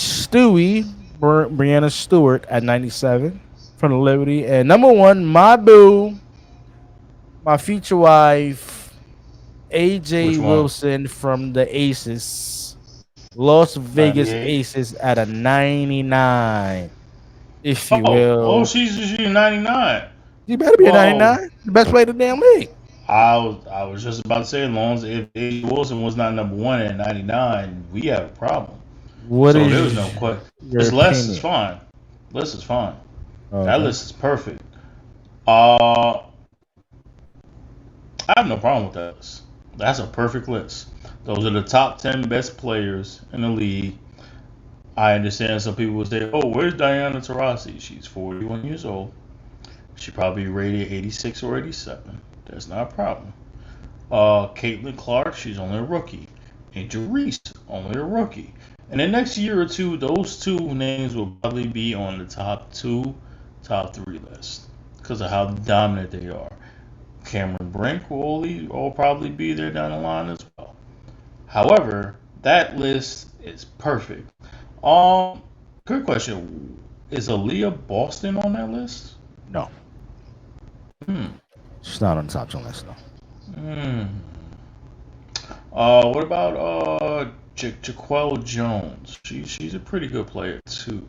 Brianna Stewart at 97 from the Liberty. And number 1, my boo, my future wife, AJ Wilson from the Aces, Las Vegas Aces at a 99, if you will. Oh, she's 99. You better be a 99. The best player in the damn league. I was just about to say, as long as if AJ Wilson was not number 1 at 99, we have a problem. There was no question. This list is fine. List is fine. Okay. That list is perfect. I have no problem with that list. That's a perfect list. Those are the top 10 best players in the league. I understand some people will say, "Oh, where's Diana Taurasi? She's 41 years old. She probably rated 86 or 87. That's not a problem." Caitlin Clark, she's only a rookie. Angel Reese, only a rookie. And the next year or two, those two names will probably be on the top 2, top 3 list because of how dominant they are. Cameron Brink will probably be there down the line as well. However, that list is perfect. Good question. Is Aaliyah Boston on that list? No. She's not on the top 10 list, though. What about Jaquel Jones? She's a pretty good player too.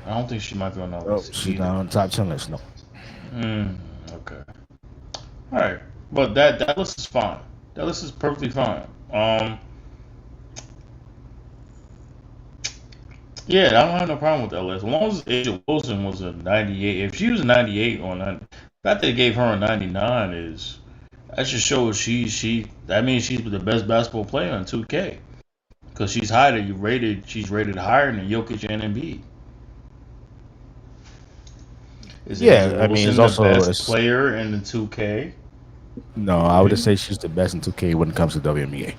I don't think she might be on that list. She's not on the top 10 list, no. Okay. All right, but that list is fine. That list is perfectly fine. Yeah, I don't have no problem with that list. As long as Angel Wilson was a 98, if she was a 98 on that, the fact they gave her a 99 is that just shows that means she's the best basketball player in 2K because she's rated higher than Jokic and Embiid. It's also the best player in the 2K. No, I would say she's the best in 2K when it comes to WNBA.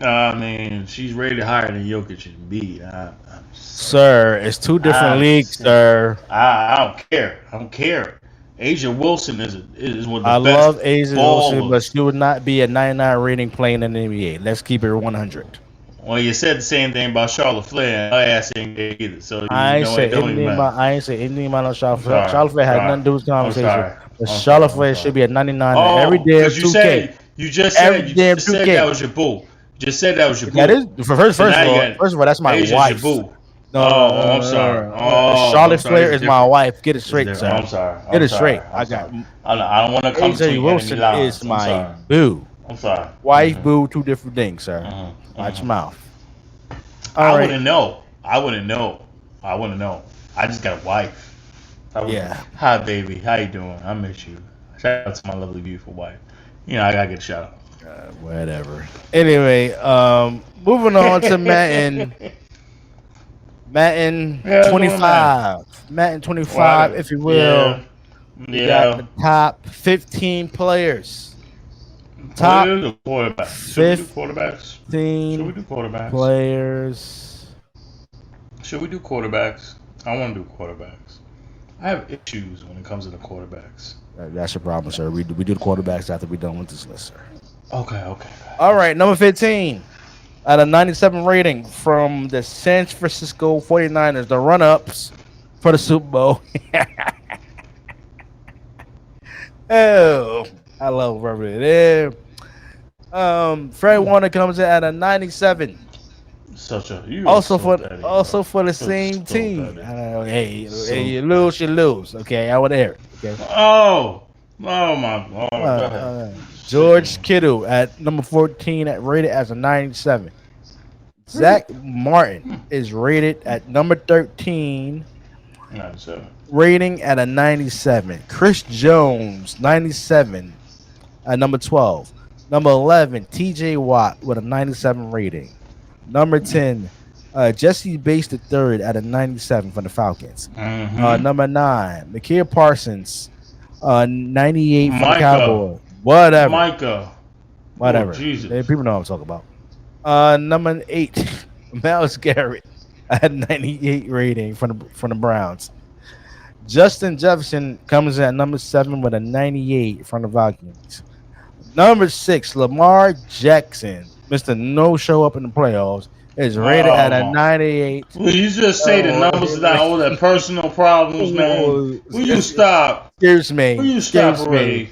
I mean, she's rated higher than Jokic and Embiid. Sir, it's two different leagues, sir. I don't care. I don't care. Asia Wilson is one of the I best love Asia Wilson, but ballers. she would not be a 99 rating playing in the NBA. Let's keep it 100. Well, you said the same thing about Charlotte Flair, and her ass ain't good either. So I you ain't know what? say It don't even anything matter. about. I ain't say anything about no Charlotte I'm Flair. sorry. Charlotte Flair had Sorry. nothing to do with this I'm conversation. sorry. But I'm Charlotte sorry. Flair I'm should sorry. be a 99 in every Oh, damn because you 2K. said you just Every said damn that 2K. was your boo. You just said that was your boo. That is first So now of you all. got First of all, that's my Asia's your wife. boo. No, I'm sorry. I'm Charlotte sorry. Flair It's is my different. wife. Get it It's straight, different. sir. I'm sorry. Get I'm it sorry. straight. I'm sorry. I don't want to come AJ between enemy Wilson lines. is I'm my sorry. boo. I'm sorry. Wife, boo, two different things, sir. Watch your mouth. All I right. wouldn't know. I wouldn't know. I just got a wife. Yeah. Hi, baby. How you doing? I miss you. Shout out to my lovely, beautiful wife. You know, I gotta get a shout out. Whatever. Anyway, moving on to Madden. Madden Yeah, 25. Madden 25, if you will. We got the top 15 players. Top Quarterbacks. Should we do quarterbacks? 15 players. Should we do quarterbacks? I want to do quarterbacks. I have issues when it comes to the quarterbacks. That's your problem, sir. We do the quarterbacks after we're done with this list, sir. Okay. All right, number 15. At a 97 rating from the San Francisco 49ers, the run-ups for the Super Bowl. Oh, I love wherever it is. Fred Warner comes in at a 97. Also for the same team. Hey, you lose, you lose. Okay, I want to hear it. Okay. Oh my God. George Kittle at number 14 rated as a 97. Zach Martin is rated at number 13. 97. Rating at a 97. Chris Jones, 97 at number 12. Number 11, TJ Watt with a 97 rating. Number 10, Jesse Bates III at a 97 from the Falcons. Number 9, Micah Parsons, 98 from the Cowboys. Whatever. Oh, Jesus. People know what I'm talking about. Number 8, Myles Garrett at 98 rating from the Browns. Justin Jefferson comes in at number 7 with a 98 from the Vikings. Number 6, Lamar Jackson, Mr. No Show Up in the playoffs, is rated at a 98. Will you just say the numbers without all the personal problems, man? Will you stop? Excuse me. Will you stop already?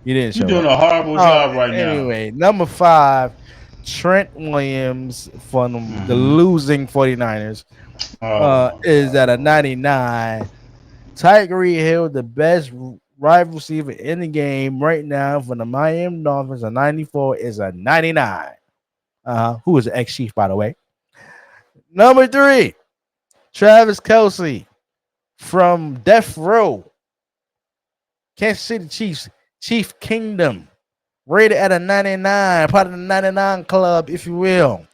You didn't show You're doing up. a horrible job right now. Anyway, number 5, Trent Williams from the losing 49ers is at a 99. Tyreek Hill, the best wide receiver in the game right now for the Miami Dolphins, a 94 is a 99. Who is an ex-Chief, by the way. Number 3, Travis Kelce from Death Row, Kansas City Chiefs, Chief Kingdom, rated at a 99, part of the 99 club, if you will.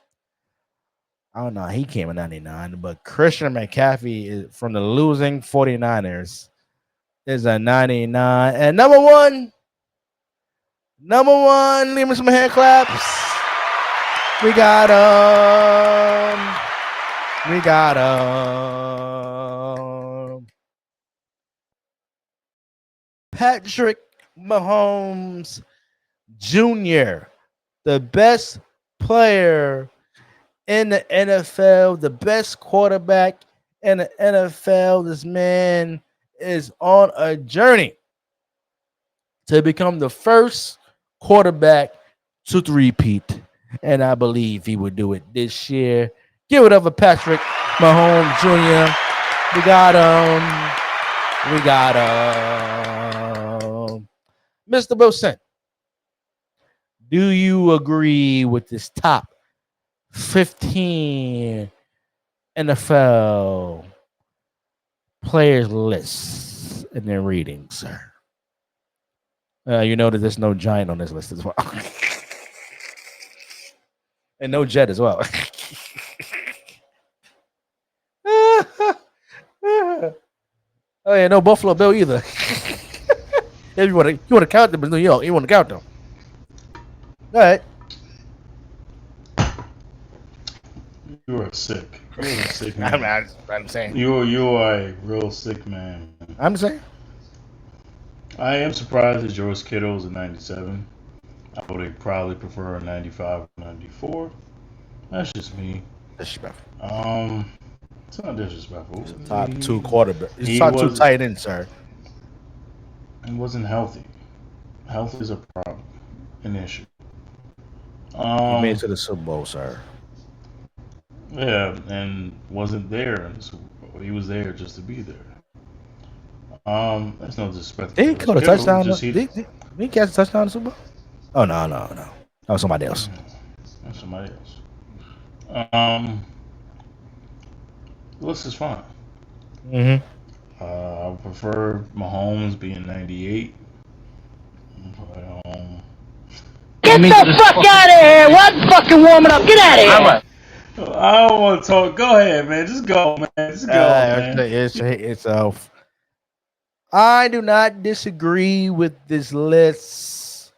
I don't know. He came at 99, but Christian McCaffrey is from the losing 49ers is a 99. And number one, leave me some hand claps. We got Patrick Mahomes Jr., the best player in the NFL, the best quarterback in the NFL. This man is on a journey to become the first quarterback to three-peat, and I believe he would do it this year. Give it up for Patrick Mahomes Jr. We got Mr. Wilson. Do you agree with this top 15 NFL players list in their reading, sir? You know that there's no Giant on this list as well. And no Jet as well. Oh yeah, no Buffalo Bill either. If you want to count them in New York, you want to count them. All right. You are sick. You're a sick man. I'm saying. You are a real sick man. I'm saying. I am surprised that George Kittle's a 97. I would probably prefer a 95 or 94. That's just me. Disrespectful. It's not disrespectful. Top two quarterback. He's top two tight end, sir. He wasn't healthy. Health is a problem, an issue. He made it to the Super Bowl, sir. Yeah, and wasn't there in the Super Bowl. He was there just to be there. That's no disrespect. Did he caught a touchdown? Did he catch a touchdown in the Super Bowl? Oh no. That was somebody else. That's somebody else. The list is fine. Mm-hmm. I would prefer Mahomes being 98. Get the fuck out of here! What fucking warming up? Get out of here! I don't want to talk. Go ahead, man. Just go, man. Just go, man. It's I do not disagree with this list.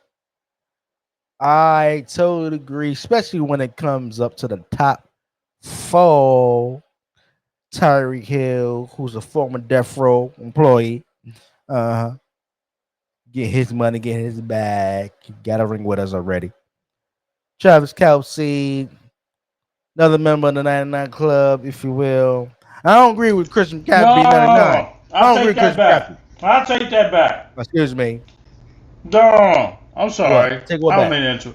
I totally agree, especially when it comes up to the top 4. Tyreek Hill, who's a former death row employee, get his money, get his bag. He got a ring with us already. Travis Kelce, another member of the 99 Club, if you will. I don't agree with Christian McCaffrey being 99. I'll take that back. I'll take that back. Excuse me. No, I'm sorry. Take what I don't back? mean that.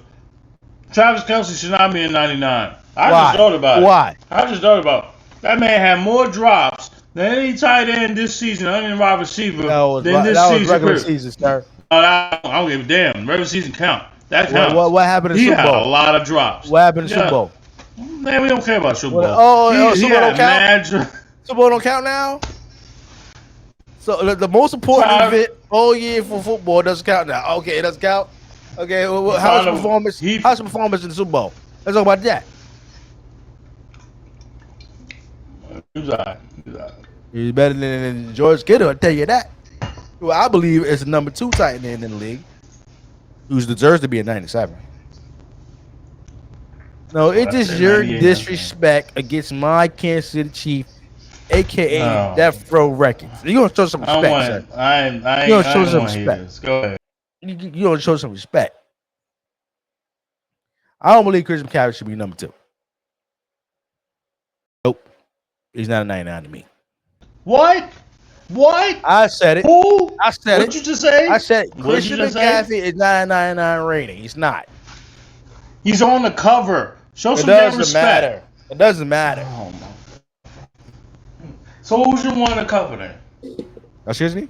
Travis Kelce should not be in 99. Why? Just thought about it. Why? I just thought about it. That man had more drops than any tight end this season, any wide receiver than this season. Regular season, sir. I don't give a damn. Regular season count. That counts. What happened in the Super Bowl? He had a lot of drops. What happened in the Super Bowl? Man, we don't care about Super Bowl. Super Bowl don't count? Super Bowl don't count now? So the most important event all year for football doesn't count now. Okay, it doesn't count. Okay, how's your performance? How's your performance in the Super Bowl? Let's talk about that. He's better than George Kittle, I'll tell you that. Well, I believe it's the number 2 tight end in the league, who deserves to be a 97. No, it's just your disrespect against my Kansas City Chief, a.k.a. Death Row Records. You're going to show some respect, sir. You're going to show some respect. Go ahead. You're going to show some respect. I don't believe Christian McCaffrey should be number 2. Nope. He's not a 99 to me. What? I said it. Who? I said What'd you just say? I said Christian McCaffrey is not a 99 rating. He's not. He's on the cover. Show some damn respect. It doesn't matter. Oh, my. So who's you want to cover then? Excuse me?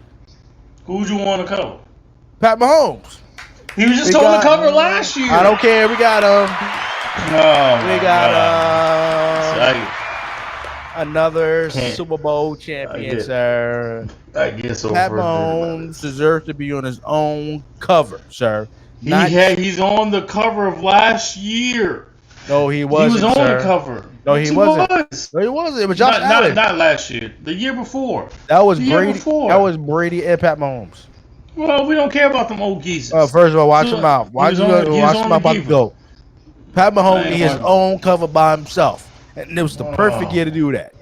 Who's you want to cover? Pat Mahomes. He was just on the cover last year. I don't care. We got him. No. We got another Super Bowl champion, sir. I guess so. Pat Mahomes deserves to be on his own cover, sir. He's on the cover of last year. No, he wasn't. He was on the cover. No, he wasn't. No, he wasn't. It was Josh Allen. Not last year. The year before. That was Brady. That was Brady and Pat Mahomes. Well, we don't care about them old geezers. First of all, watch him out. Watch him out about to go. Pat Mahomes in his own cover by himself. And it was the perfect year to do that.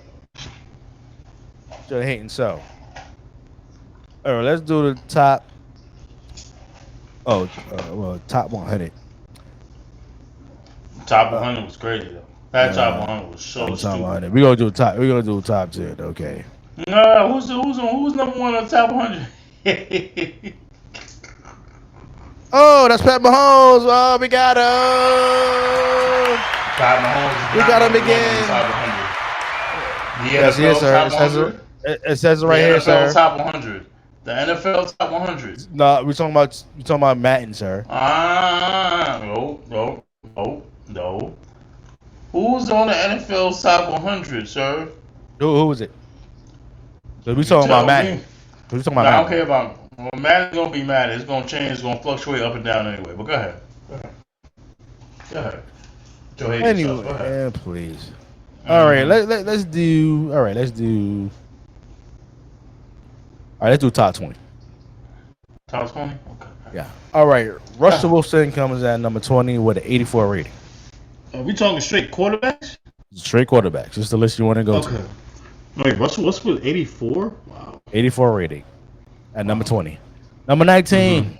Still hating so. All right, let's do the top. Top 100. Top 100 was crazy though. That top 100 was so stupid. We're gonna do top 10. Okay. No, who's number 1 on the top 100? Oh, that's Pat Mahomes. Oh, we got him. Pat Mahomes. We got him again. Yes, sir. It says it right here, sir. The NFL top 100. The NFL top 100. No, we're talking about Madden, sir. No. Who's on the NFL's top 100, sir? Who was it? So we talking about Madden. We talking about Madden. I don't care about. Well, Madden's gonna be Madden. It's gonna change. It's gonna fluctuate up and down anyway. But go ahead. Go ahead. Anyway, please. All right, let's do. All right, let's do top 20. Top 20. Okay. Yeah. All right. Russell Wilson comes at number 20 with an 84 rating. Are we talking straight quarterbacks? Straight quarterbacks. Just the list you want to go Okay. Wait, what's with 84? Wow. 84 rating at number 20. Number 19, Mm-hmm.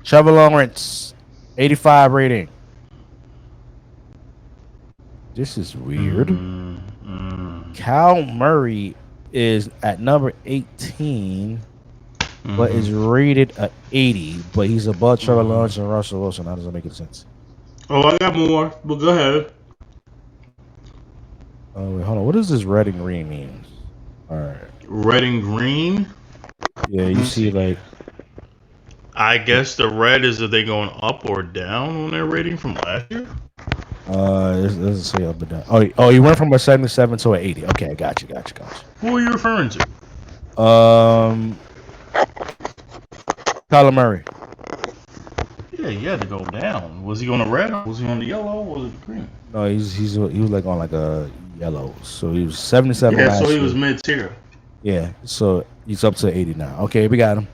Trevor Lawrence, 85 rating. This is weird. Cal Murray is at number 18, but is rated at 80. But he's above Trevor Lawrence and Russell Wilson. How does that make any sense? Oh, I got more. But go ahead. Oh, wait, hold on. What does this red and green mean? All right. Red and green. Yeah, you see, like, I guess the red is if they going up or down on their rating from last year. it doesn't say up and down. Oh, he went from a 77 to an 80. Okay, I got you. Who are you referring to? Kyler Murray. Yeah, he had to go down. Was he on the red? Or was he on the yellow? Or was it the green? No, he was like on like a yellow. So he was 77 Yeah, last so he year. was mid tier. Yeah, so he's up to 80 now. Okay, we got him.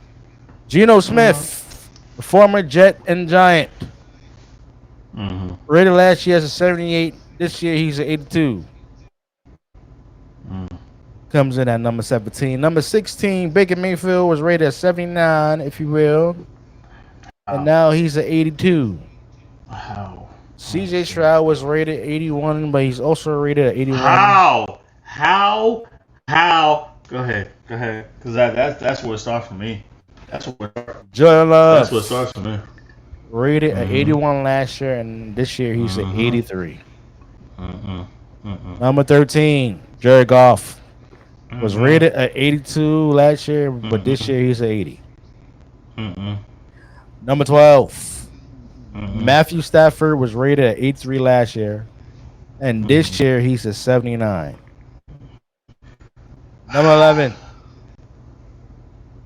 Geno Smith, former Jet and Giant. Rated last year as a 78. This year he's an 82. Comes in at number 17. Number 16, Baker Mayfield was rated at 79, if you will. And now he's an 82. How? CJ Stroud was rated 81, but he's also rated at 81. How? Go ahead. Because that's where it starts for me. That's where it starts for me. Rated at 81 last year, and this year he's at 83. Number 13, Jared Goff was rated at 82 last year, but this year he's at 80. Number 12, Matthew Stafford was rated at 83 last year, and this year he's at 79. Number 11,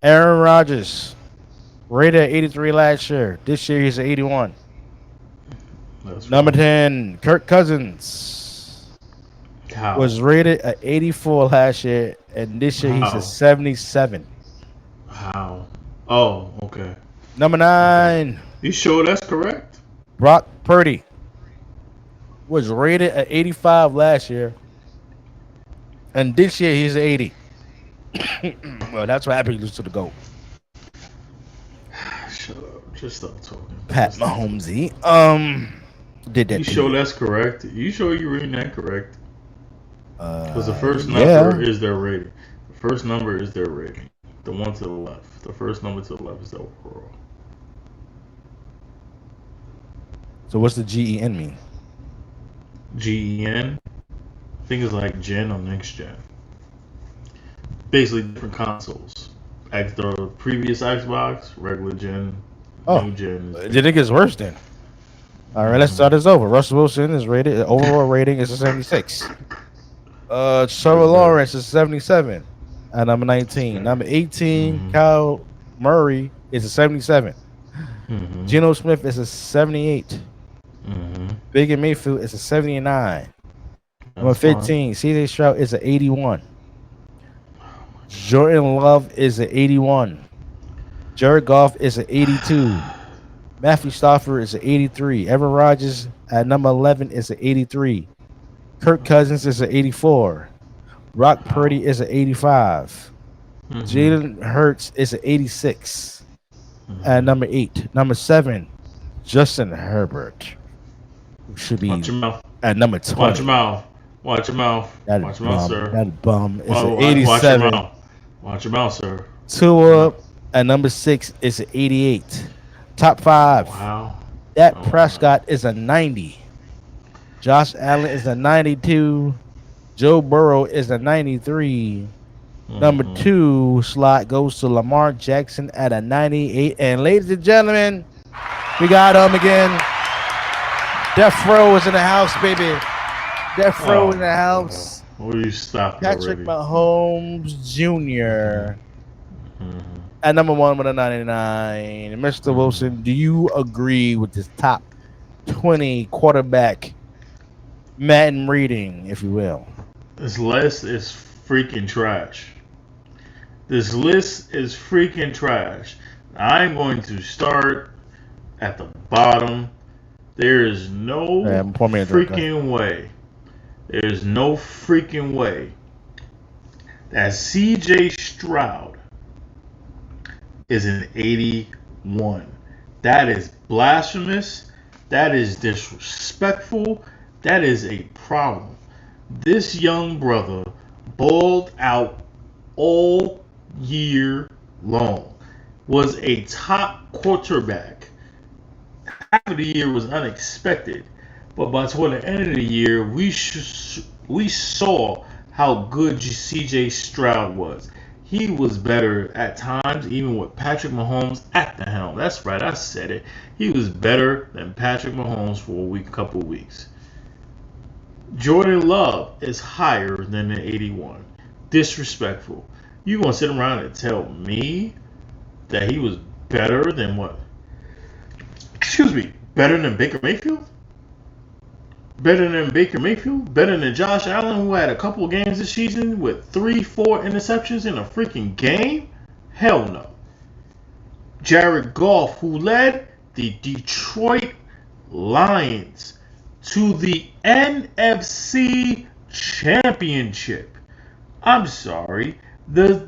Aaron Rodgers, rated at 83 last year. This year he's at 81. Number 10, Kirk Cousins was rated at 84 last year, and this year he's at 77. How? Oh, okay. Number 9, You sure that's correct? Brock Purdy was rated at 85 last year, and this year he's at 80. Well, that's what happened to the GOAT. Shut up. Just stop talking. Pat Mahomes. Did that. You sure that's correct? You sure you're reading that correct? Because the first yeah. number is their rating. The first number is their rating. The one to the left. The first number to the left is the overall. So what's the GEN mean? GEN? I think it's like gen or next gen. Basically different consoles. The previous Xbox, regular gen, new gen. Did it get worse then? All right, let's start this over. Russell Wilson is rated, overall rating is a 76. Trevor Lawrence is 77 at number 19. Number 18, Kyle Murray is a 77. Geno Smith is a 78. Baker Mayfield is a 79. Number 15, CJ Stroud is a 81. Jordan Love is an 81. Jared Goff is an 82. Matthew Stafford is an 83. Aaron Rodgers at number 11 is an 83. Kirk Cousins is an 84. Brock Purdy is an 85. Jalen Hurts is an 86. At number 8. Number 7, Justin Herbert, who should be at number 20. Watch your mouth. Watch your mouth. Watch your mouth, sir. That bum is an 87. Watch your mouth, sir. Tua at number 6 is an 88. Top 5. Wow. Dak Prescott is a 90. Josh Allen is a 92. Joe Burrow is a 93. Number 2 slot goes to Lamar Jackson at a 98. And ladies and gentlemen, we got him again. Death Row is in the house, baby. Death Row in the house. Will you stop Patrick already? Mahomes Jr. At number 1 with a 99. Mr. Wilson, do you agree with this top 20 quarterback Madden reading, if you will? This list is freaking trash. This list is freaking trash. I'm going to start at the bottom. There is no freaking way There's no freaking way that C.J. Stroud is an 81. That is blasphemous. That is disrespectful. That is a problem. This young brother balled out all year long. Was a top quarterback. Half of the year was unexpected, but by toward the end of the year, we saw how good C.J. Stroud was. He was better at times, even with Patrick Mahomes at the helm. That's right, I said it. He was better than Patrick Mahomes for a couple of weeks. Jordan Love is higher than the 81. Disrespectful. You gonna sit around and tell me that he was better than what? Excuse me, better than Baker Mayfield? Better than Baker Mayfield? Better than Josh Allen, who had a couple of games this season with 3-4 interceptions in a freaking game? Hell no. Jared Goff, who led the Detroit Lions to the NFC Championship. I'm sorry, the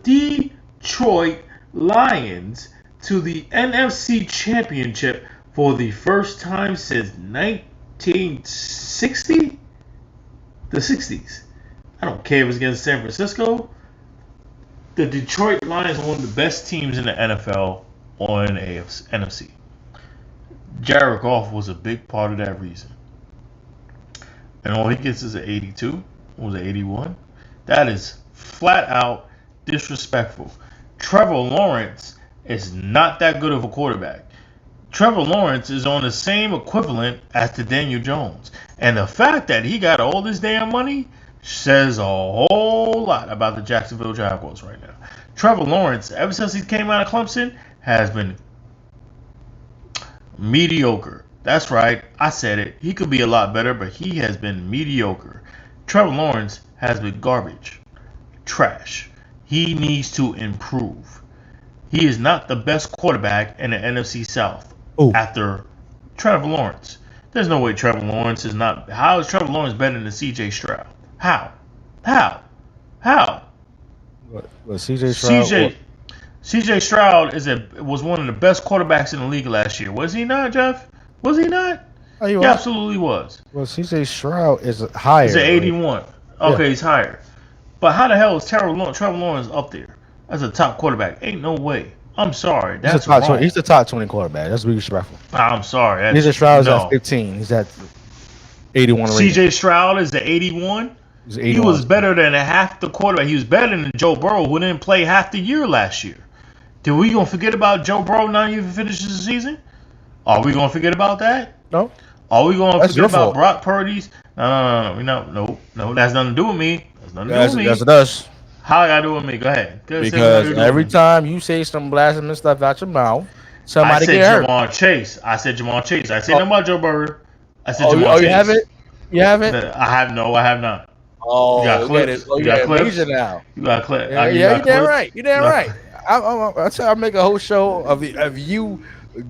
Detroit Lions to the NFC Championship for the first time since 1960? The 60s. I don't care if it's against San Francisco. The Detroit Lions are one of the best teams in the NFL or in the NFC. Jared Goff was a big part of that reason. And all he gets is an 82. Was an 81. That is flat out disrespectful. Trevor Lawrence is not that good of a quarterback. Trevor Lawrence is on the same equivalent as the Daniel Jones. And the fact that he got all this damn money says a whole lot about the Jacksonville Jaguars right now. Trevor Lawrence, ever since he came out of Clemson, has been mediocre. That's right, I said it. He could be a lot better, but he has been mediocre. Trevor Lawrence has been garbage. Trash. He needs to improve. He is not the best quarterback in the NFC South. Ooh. After Trevor Lawrence. There's no way Trevor Lawrence is not. How is Trevor Lawrence better than C.J. Stroud? How? What C.J. Stroud? C.J. Stroud was one of the best quarterbacks in the league last year. Was he not, Jeff? Was he not? Oh, he absolutely was. Well, C.J. Stroud is higher. He's an 81. Okay, yeah. He's higher. But how the hell is Trevor Lawrence up there as a top quarterback? Ain't no way. I'm sorry. That's wrong. He's the top 20 quarterback. That's disrespectful. I'm sorry. C.J. Stroud's at 15. He's at 81. C.J. Stroud is the 81. He was better than half the quarterback. He was better than Joe Burrow, who didn't play half the year last year. Did we gonna forget about Joe Burrow not even finishes the season? Are we gonna forget about that? No. Are we gonna forget about fault. Brock Purdy's? No. That's nothing to do with me. That's us. How I gotta do with me? Go ahead. Because every time you say some blasphemous stuff out your mouth, somebody get hurt. I said Jamar Chase. I said nothing about Joe Burrow. I said Jamar Chase. You have it? You have it? I have not. Oh, you got clips. You got clips now. You got clips. Yeah, you're damn right. You're damn right. I'll make a whole show of you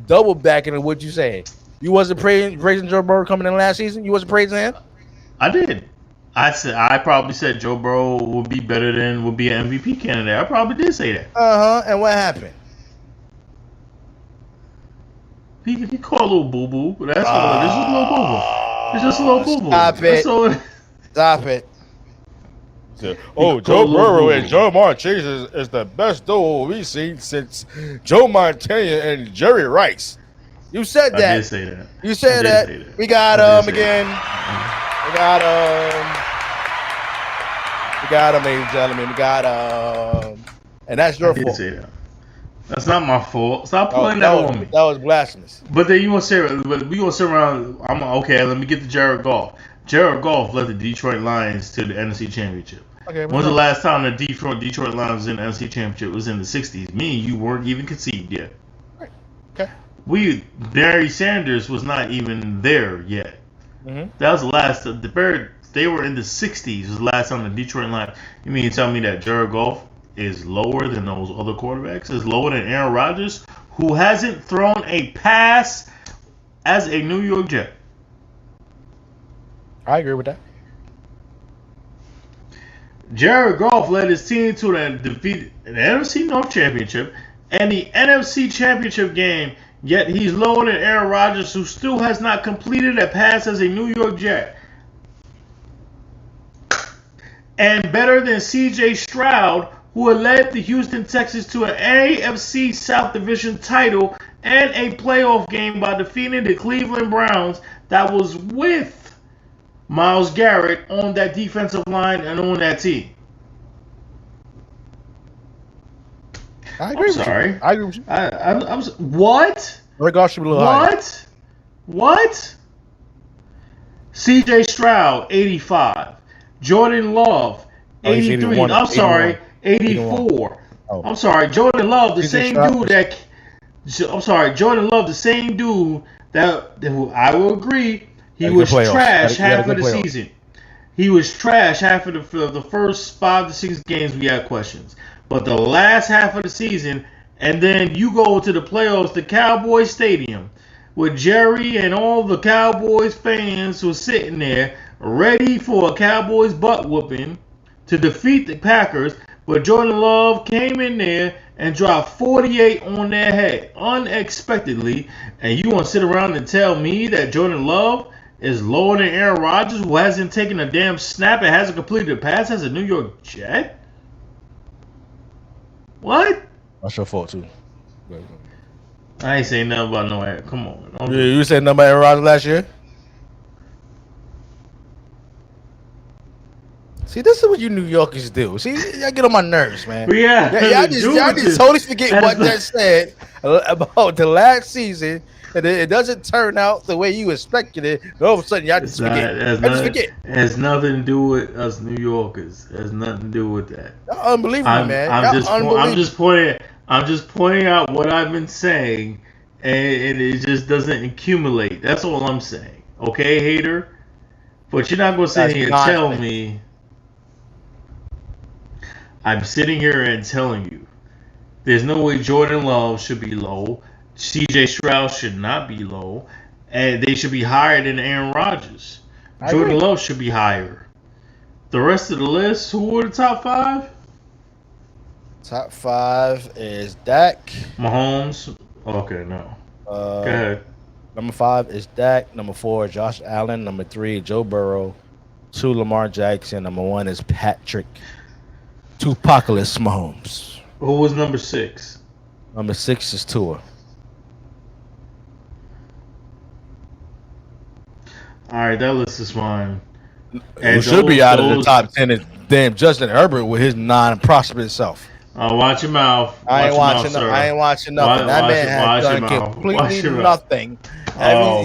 double backing on what you saying. You wasn't praising Joe Burrow coming in last season? You wasn't praising him? I did. I probably said Joe Burrow would be better than would be an MVP candidate. I probably did say that. And what happened? He caught a little boo boo, but that's all. This is a little boo boo. It's just a little boo boo. Stop it. Joe Burrow and Jamar Chase is the best duo we've seen since Joe Montana and Jerry Rice. You said that. I did say that. You said that. We got him again. We got him, ladies and gentlemen. We got him. And that's your fault. Say that. That's not my fault. Stop pulling that on me. That was blasphemous. But then we gonna sit around. Let me get to Jared Goff. Jared Goff led the Detroit Lions to the NFC Championship. Okay, when's the last time the Detroit Lions was in the NFC Championship? It was in the 60s. Me and you weren't even conceived yet. Right. Okay. Barry Sanders was not even there yet. Mm-hmm. That was the last. They were in the 60s. Was the last time the Detroit Lions. You mean to tell me that Jared Goff is lower than those other quarterbacks? Is lower than Aaron Rodgers, who hasn't thrown a pass as a New York Jet? I agree with that. Jared Goff led his team to the NFC North Championship and the NFC Championship game, yet he's lower than Aaron Rodgers, who still has not completed a pass as a New York Jet. And better than CJ Stroud, who had led the Houston Texans to an AFC South Division title and a playoff game by defeating the Cleveland Browns that was with Myles Garrett on that defensive line and on that team. I agree with sorry. you. I agree with you. I'm what? Goff should be a little higher. What? CJ Stroud, 85. Jordan Love, 83. I'm sorry, 84. Oh. I'm sorry, Jordan Love, the CJ same Stroud. dude that. I'm sorry, Jordan Love, the same dude that who I will agree he was trash half of the season. He was trash half of the first 5 to 6 games we had questions. But the last half of the season, and then you go to the playoffs, the Cowboys Stadium, with Jerry and all the Cowboys fans who are sitting there ready for a Cowboys butt whooping to defeat the Packers. But Jordan Love came in there and dropped 48 on their head unexpectedly. And you want to sit around and tell me that Jordan Love is lower than Aaron Rodgers, who hasn't taken a damn snap and hasn't completed a pass as a New York Jet? What? That's your fault too. I ain't saying nothing about no Aaron. Come on. You said nothing about Aaron Rodgers last year? See, this is what you New Yorkers do. See, y'all get on my nerves, man. Y'all just totally forget what that said about the last season, and it doesn't turn out the way you expected it. And all of a sudden, y'all just forget. It has nothing to do with us New Yorkers. It has nothing to do with that. Y'all unbelievable, man. I'm just pointing out what I've been saying, and it just doesn't accumulate. That's all I'm saying. Okay, hater? But you're not going to sit here and tell me. I'm sitting here and telling you, there's no way Jordan Love should be low. CJ Stroud should not be low. And they should be higher than Aaron Rodgers. Jordan Love should be higher. The rest of the list, who were the top 5? Top 5 is Dak. Mahomes. Okay, no. Go ahead. Number 5 is Dak. Number 4, Josh Allen. Number 3, Joe Burrow. 2, Lamar Jackson. Number 1 is Patrick Tupacalis Mahomes. Who was number 6? Number 6 is Tua. All right, that list is fine. Who should be out of the top 10 is damn Justin Herbert with his non-prosperous self. Watch your mouth. I ain't watching nothing. That man has done completely nothing.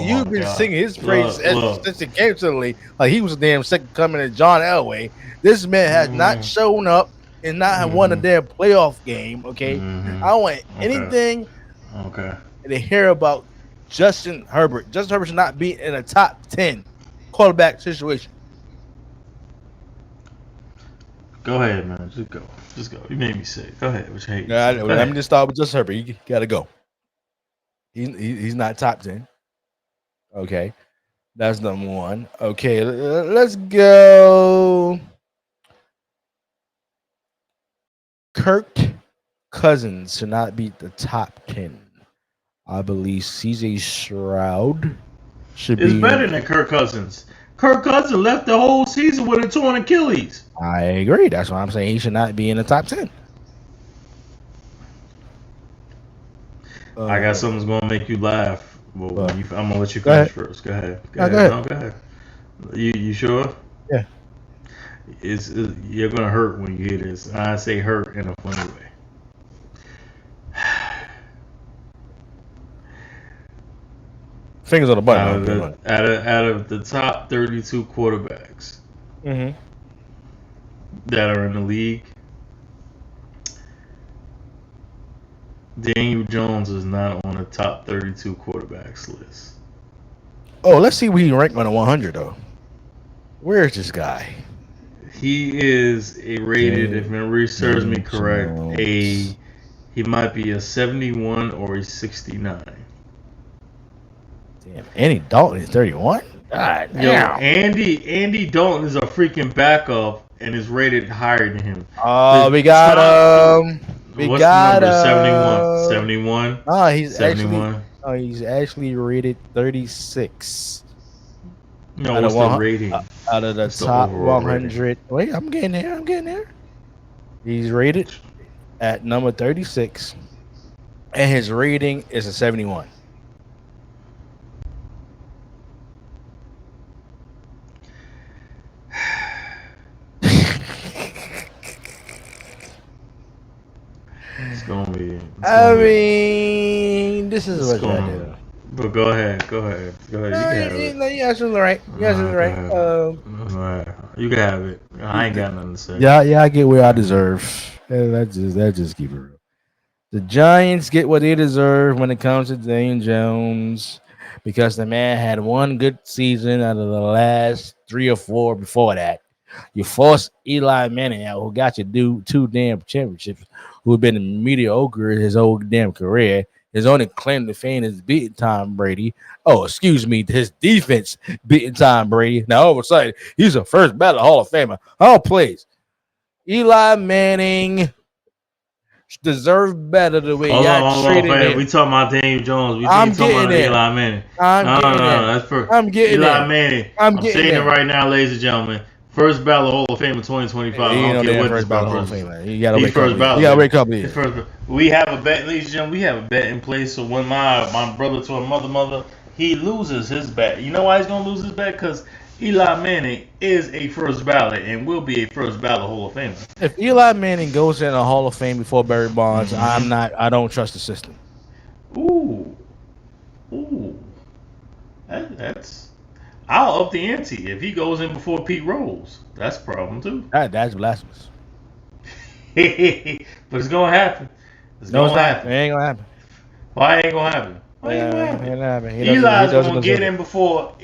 You've been singing his praise since the game suddenly, like he was a damn second coming to John Elway. This man has not shown up and not have won a damn playoff game. Okay, I don't want anything to hear about Justin Herbert. Justin Herbert should not be in a top 10 quarterback situation. Go ahead, man. Just go. You made me sick. Go ahead. What you hate? Let me just start with Justin Herbert. You gotta go. He's not top 10. Okay, that's number 1. Okay, let's go. Kirk Cousins should not be the top 10. I believe CJ Stroud should be. It's better than Kirk Cousins. Kirk Cousins left the whole season with a torn Achilles. I agree. That's why I'm saying he should not be in the top 10. I got something that's going to make you laugh. Well, I'm going to let you finish first. Go ahead. Go ahead. You sure? Yeah. You're going to hurt when you hear this. I say hurt in a funny way. Fingers on the button. Out of the top 32 quarterbacks that are in the league, Daniel Jones is not on the top 32 quarterbacks list. Oh, let's see where he ranked on the 100 though. Where is this guy? He is rated, if memory serves me correct, he might be a 71 or a 69. Damn, Andy Dalton is 31. God Yo, damn. Andy Dalton is a freaking backup and is rated higher than him. We got What's the number? 71. 71. No, he's 71. actually rated 36 No, out of what's the one rating? out of the What's the top overall 100. rating? Wait, I'm getting there. He's rated at number 36, and his rating is a 71. It's gonna be. This is what I do. But go ahead. You can have it. No, you're absolutely right. You're absolutely right. You can have it. I ain't got nothing to say. Yeah, I get where I deserve. That just keep it real. The Giants get what they deserve when it comes to Daniel Jones, because the man had one good season out of the last 3 or 4 before that. You forced Eli Manning out, who got you two damn championships, who had been mediocre his whole damn career. His only claim to fame is beating Tom Brady. Oh, excuse me, his defense beating Tom Brady. Now all of a sudden, he's a first ballot Hall of Famer. Oh, please. Eli Manning deserve better the way y'all treated him. We talking about Daniel Jones. We I'm talking about getting Eli Manning. That's for I'm getting Eli there. Manning. I'm I'm getting saying there. it right now, ladies and gentlemen. First ballot Hall of Fame in 2025. I don't care what this brother is. You gotta wait first ballot. You gotta wait a couple years. We have a bet, ladies and gentlemen. We have a bet in place. So when my brother to a mother, he loses his bet. You know why he's gonna lose his bet? Because Eli Manning is a first ballot and will be a first ballot Hall of Famer. If Eli Manning goes in a Hall of Fame before Barry Bonds, I don't trust the system. Ooh. That's. I'll up the ante if he goes in before Pete Rose. That's a problem too. That's blasphemous. But it's gonna happen. It's gonna happen. It ain't gonna happen. Why ain't gonna happen? Why ain't gonna happen? Eli's gonna get in before.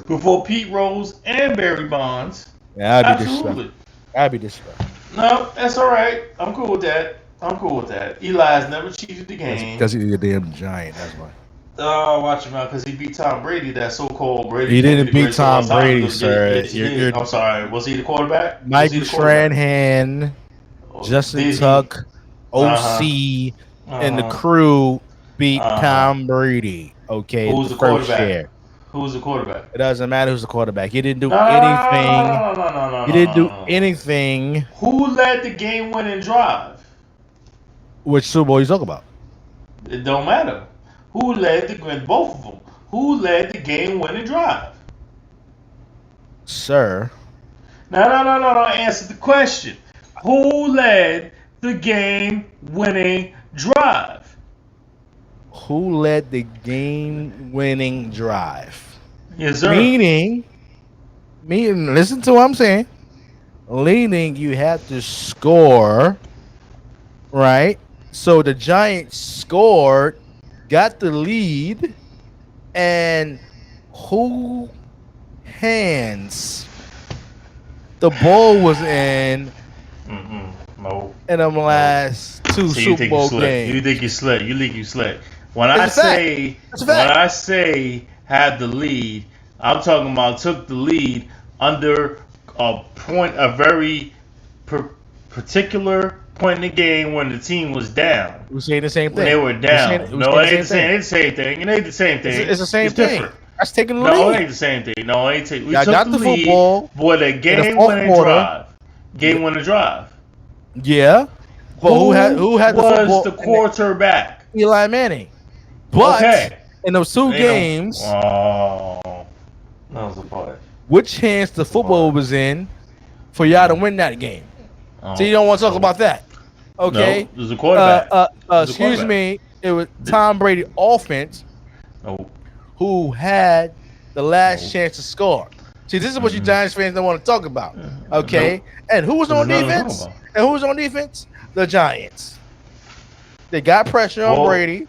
Before Pete Rose and Barry Bonds. Yeah, Absolutely. I'd be disrespectful. No, that's all right. I'm cool with that. Eli's never cheated the game. Because he's a damn giant. That's why. Oh, watch him out, because he beat Tom Brady, that so-called Brady. He didn't beat Tom Brady, sir. I'm sorry. Was he the quarterback? Mike Shanahan, Justin Tuck, OC, and the crew beat Tom Brady. Okay, who's the quarterback? Who's the quarterback? It doesn't matter who's the quarterback. He didn't do anything. No. He didn't do anything. Who led the game-winning drive? Which Super Bowl you talking about? It don't matter. Who led both of them? Who led the game-winning drive? Sir. No. Answer the question. Who led the game-winning drive? Who led the game-winning drive? Yes, sir. Meaning, listen to what I'm saying. Meaning you have to score, right? So the Giants scored, got the lead, and who hands the ball was in No. in them last two Super Bowl games. You think you slick. When I say had the lead, I'm talking about took the lead under a very particular point in the game when the team was down. We're saying the same thing. When they were down. It ain't the same thing. It ain't the same thing. It's the same thing. Different. That's taking the lead. No, it ain't the same thing. No, it ain't taking. We took got the lead football for the game-winning drive. Game-winning drive. Yeah. But who had the football? The quarterback? Eli Manning. But in those two games, that was a part. which hands the football was in for y'all to win that game? So you don't want to talk about that. Okay. No, it was a quarterback. Excuse me. It was Tom Brady offense who had the last chance to score. See, this is what you Giants fans don't want to talk about. Okay. And who was on defense? The Giants. They got pressure on Brady.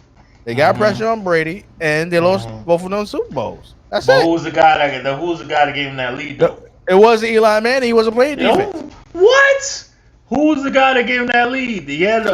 And they lost both of them Super Bowls. That's it. Who's the guy that gave him that lead though? It wasn't Eli Manning. He wasn't playing defense. What? Who's the guy that gave him that lead? Yeah, the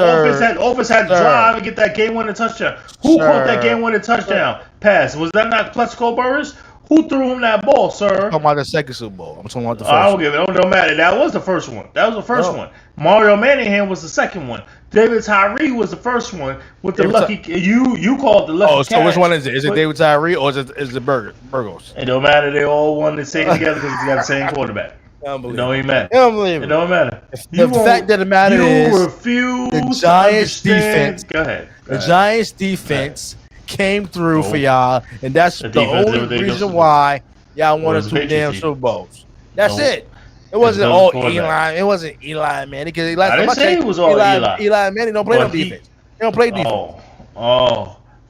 offense had to drive and get that game-winning touchdown. Who caught that game-winning touchdown? pass. Was that not Plexico Burris? Who threw him that ball, sir? I'm talking about the second Super Bowl. I'm talking about the first. I don't give it. Don't matter. That was the first one. That was the first one. Mario Manningham was the second one. David Tyree was the first one with the lucky. You called the lucky. Oh, so which one is it? Is it David Tyree or is it Burgos? It don't matter. They all won the same together because they got the same quarterback. It don't even matter. Unbelievable. It don't matter. The fact that the matter is refuse the Giants defense. Go ahead. The Giants defense came through for y'all, and that's the only reason why y'all won 2 damn Super Bowls. That's it. It wasn't all Eli. It wasn't Eli Manning because I didn't say it was all Eli. Eli Manning don't play no defense. He don't play defense.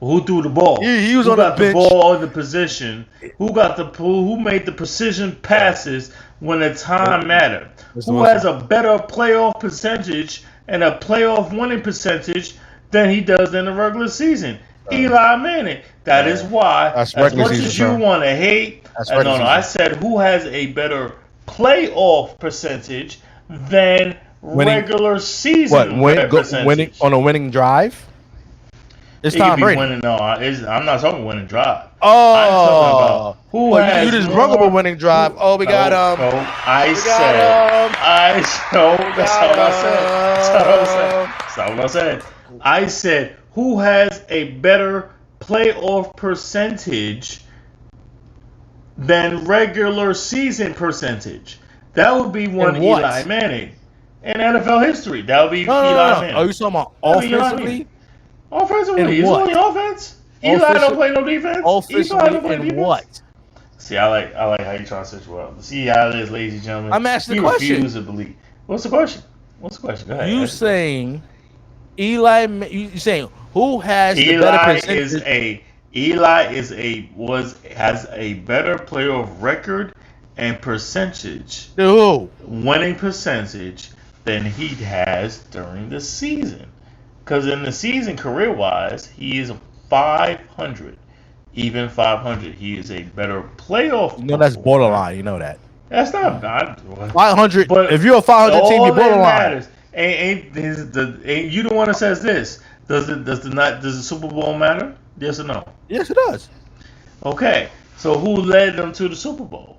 Who threw the ball? He was on the bench. Who got the ball in the position? Who made the precision passes when the time mattered? Who has a better playoff percentage and a playoff winning percentage than he does in the regular season? Eli Manning. That is why, as much as you want to hate, I said who has a better playoff percentage than regular season percentage. Winning on a winning drive? It's Tom Brady. I'm not talking winning drive. Oh, I'm talking about who you just broke up a winning drive. Oh, we got That's not what I said. I said who has a better playoff percentage than regular season percentage. That would be Eli Manning. In NFL history, that would be Eli Manning. Are you talking about offensively? Offensively, he's only offense. Eli don't play no defense. Offensively in what? See, I like how you trying to set you up. See how it is, ladies and gentlemen. I'm asking the question. Refuse to believe. What's the question? Go ahead. You saying Eli? You saying who has the better percentage? Eli has a better playoff record and percentage. Who? Winning percentage than he has during the season. Because in the season, career-wise, he is 500. Even 500. He is a better playoff. You know that's borderline. You know that. That's not 500. But if you're a 500 team, you're borderline. Ain't you the one that says this? Does the Super Bowl matter? Yes or no? Yes, it does. Okay. So who led them to the Super Bowl?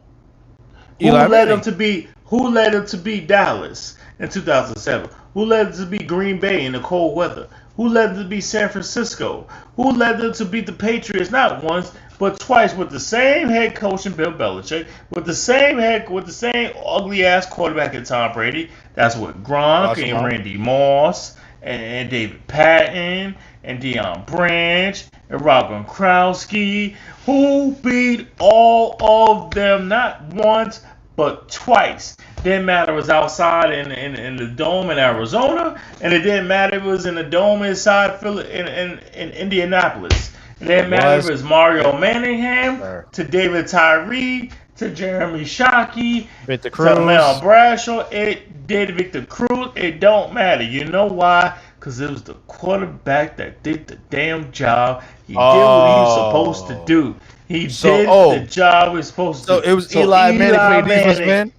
Who Eli led Manning. them to beat Dallas in 2007? Who led them to beat Green Bay in the cold weather? Who led them to beat San Francisco? Who led them to beat the Patriots not once but twice with the same head coach in Bill Belichick, with the same ugly ass quarterback in Tom Brady? That's what Gronk and Randy Moss and David Patton and Deion Branch and Rob Gronkowski, who beat all of them not once but twice. Didn't matter it was outside in the dome in Arizona, and it didn't matter if it was in the dome inside in Indianapolis. It didn't matter if it was Mario Manningham to David Tyree to Jeremy Shockey to Mel Bradshaw. It did Victor Cruz. It don't matter. You know why? Because it was the quarterback that did the damn job. He did what he was supposed to do. He did the job he was supposed to do. So it was Eli Manning playing defense, man?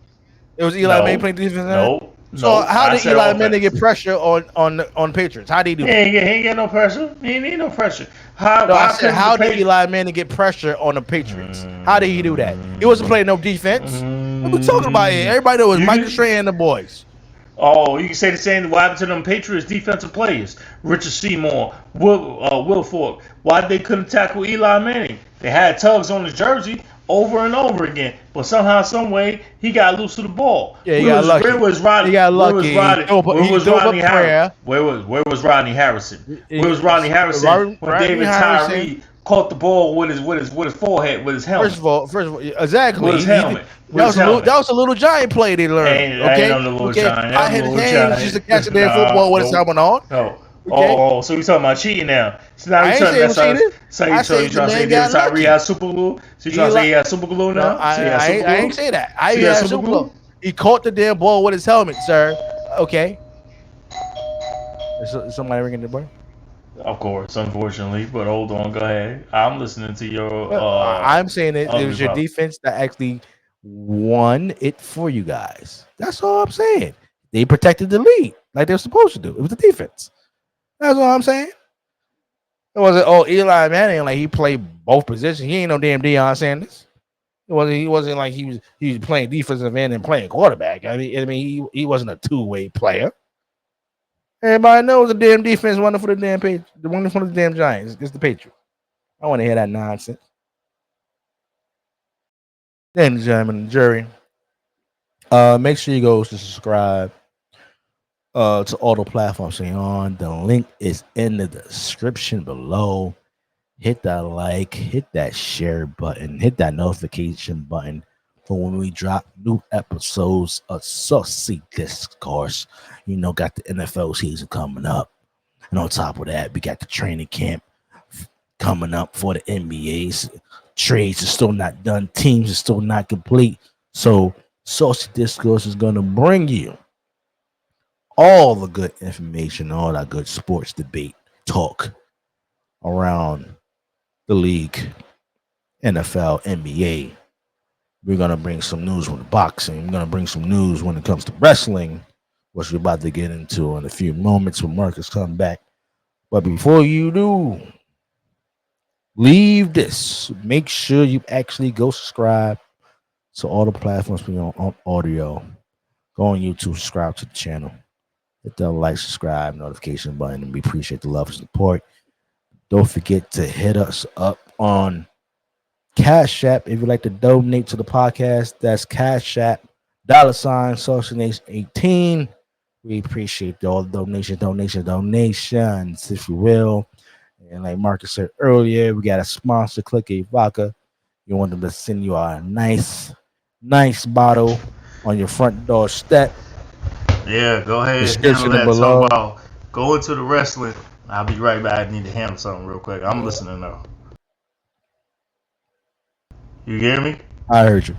It was Eli Manning playing defense, man? Nope. So how did Eli Manning get pressure on Patriots? How did he do that? He ain't get no pressure. He ain't need no pressure. How did Eli Manning get pressure on the Patriots? How did he do that? He wasn't playing no defense. What we talking about here? Everybody knows Michael Strahan and the boys. Oh, you can say the same. What happened to them Patriots defensive players? Richard Seymour, Will Fork. Why they couldn't tackle Eli Manning? They had tugs on his jersey over and over again, but somehow, some way, he got loose to the ball. Yeah, he got lucky. Where was Rodney? He got lucky. Where was Rodney Harrison? Where was Rodney Harrison? Where was Rodney Harrison when David Tyree caught the ball with his forehead, with his helmet? First of all, exactly. With his helmet. That was a little giant play they learned. Okay, I had his hands just to catch the damn football with his helmet on. No. Okay. So we talking about cheating now. So now we talking about cheating. So you trying to say David Tyree has super glue? So you trying to say he has super glue now? No, I ain't say that. I ain't have super glue. He caught the damn ball with his helmet, sir. Okay. Is somebody ringing the bell? Of course, unfortunately, but hold on, go ahead. I'm listening to your. I'm saying it was your defense that actually won it for you guys. That's all I'm saying. They protected the lead like they're supposed to do. It was the defense. That's all I'm saying. It wasn't Eli Manning like he played both positions. He ain't no damn Deion Sanders. He wasn't like he was playing defensive end and playing quarterback. He wasn't a two-way player. Everybody knows the damn defense won for the damn the one for the damn Giants. It's the Patriots. I want to hear that nonsense. Then, gentlemen, the jury. Make sure you go to subscribe to all the platforms you're on. The link is in the description below. Hit that like, hit that share button, hit that notification button for when we drop new episodes of Saucy Discourse. Got the NFL season coming up. And on top of that, we got the training camp coming up for the NBA's. Trades are still not done. Teams are still not complete. So Saucy Discourse is going to bring you all the good information, all that good sports debate talk around the league, NFL, NBA. We're going to bring some news with boxing. We're going to bring some news when it comes to wrestling, which we're about to get into in a few moments when Marcus comes back. But before you do, leave this. Make sure you actually go subscribe to all the platforms on audio. Go on YouTube, subscribe to the channel. Hit that like, subscribe, notification button, and we appreciate the love and support. Don't forget to hit us up on Cash App if you'd like to donate to the podcast. That's Cash App, $ Saucy Nation 18. We appreciate all the donations, if you will. And like Marcus said earlier, we got a sponsor, Click a Vodka. You want them to send you a nice bottle on your front door step. Yeah, go ahead. Description Handle that. below. Talk about go into the wrestling. I'll be right back. I need to handle something real quick. I'm listening now. You hear me? I heard you.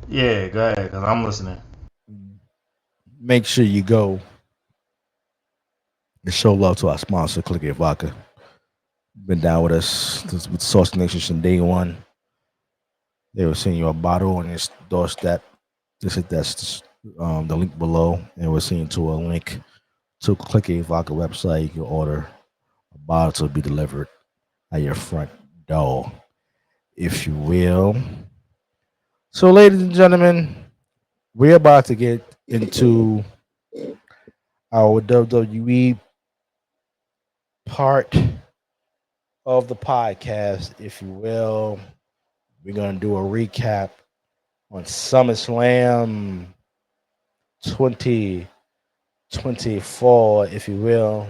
Yeah, go ahead, because I'm listening. Make sure you go and show love to our sponsor, Click a Vodka. Been down with us with Saucy Nation from day one. They will send you a bottle on your doorstep. Just hit that the link below, and we'll send you to a link to Click a Vodka website. You can order a bottle to be delivered at your front door, if you will. So, ladies and gentlemen, we're about to get into our WWE part of the podcast, if you will. We're going to do a recap on SummerSlam 2024, if you will.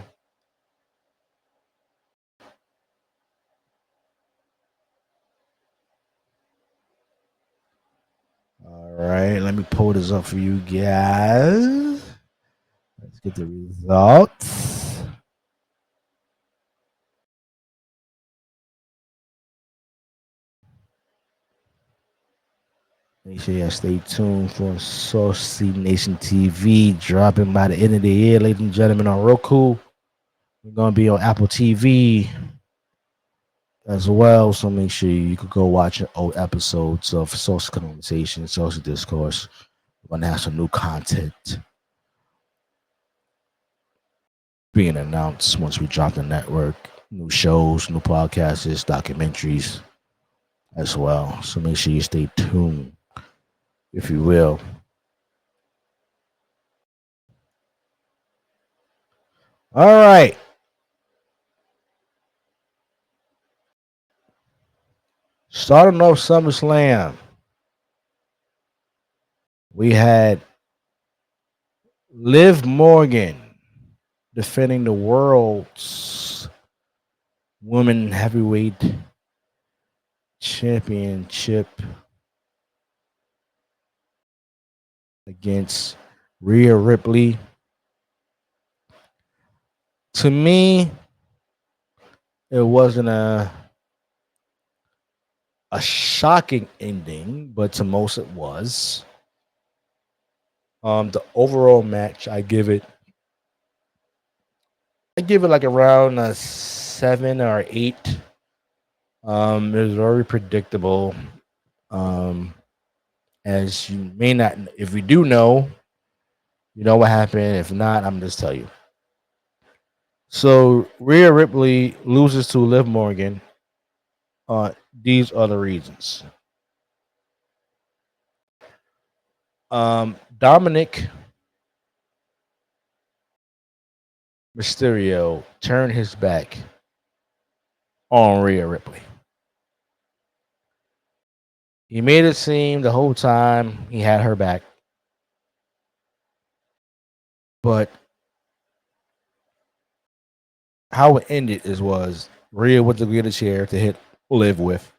All right, let me pull this up for you guys. Let's get the results. Make sure you stay tuned for Saucy Nation TV dropping by the end of the year, ladies and gentlemen, on Roku. We're going to be on Apple TV as well, so make sure you could go watch old episodes of Saucy Conversation, Saucy Discourse. We're going to have some new content being announced once we drop the network. New shows, new podcasts, documentaries as well. So make sure you stay tuned, if you will. All right. Starting off SummerSlam, we had Liv Morgan defending the world's women heavyweight championship against Rhea Ripley. To me, it wasn't a shocking ending, but to most it was. The overall match, I give it like around a 7 or 8. It was very predictable. As you may not, if you do know, you know what happened. If not, I'm just tell you. So Rhea Ripley loses to Liv Morgan. These are the reasons. Dominic Mysterio turned his back on Rhea Ripley. He made it seem the whole time he had her back. But how it ended was Rhea went to get a chair to hit Liv with.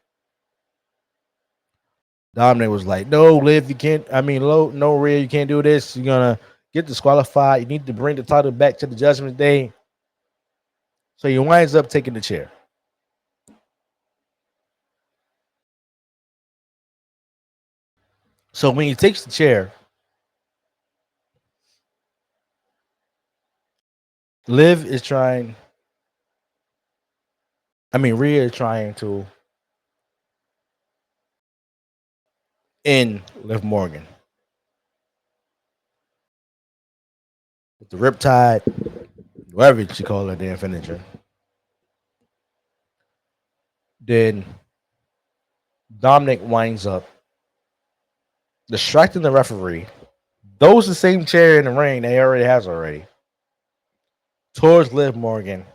Dominic was like, "No, Liv, you can't. No, Rhea, you can't do this. You're gonna get disqualified. You need to bring the title back to the Judgment Day." So he winds up taking the chair. So when he takes the chair, Liv is trying. Rhea is trying to end Liv Morgan with the Riptide, whatever you call her damn finisher. Then Dominic winds up distracting the referee. Throws the same chair in the ring that he already has towards Liv Morgan.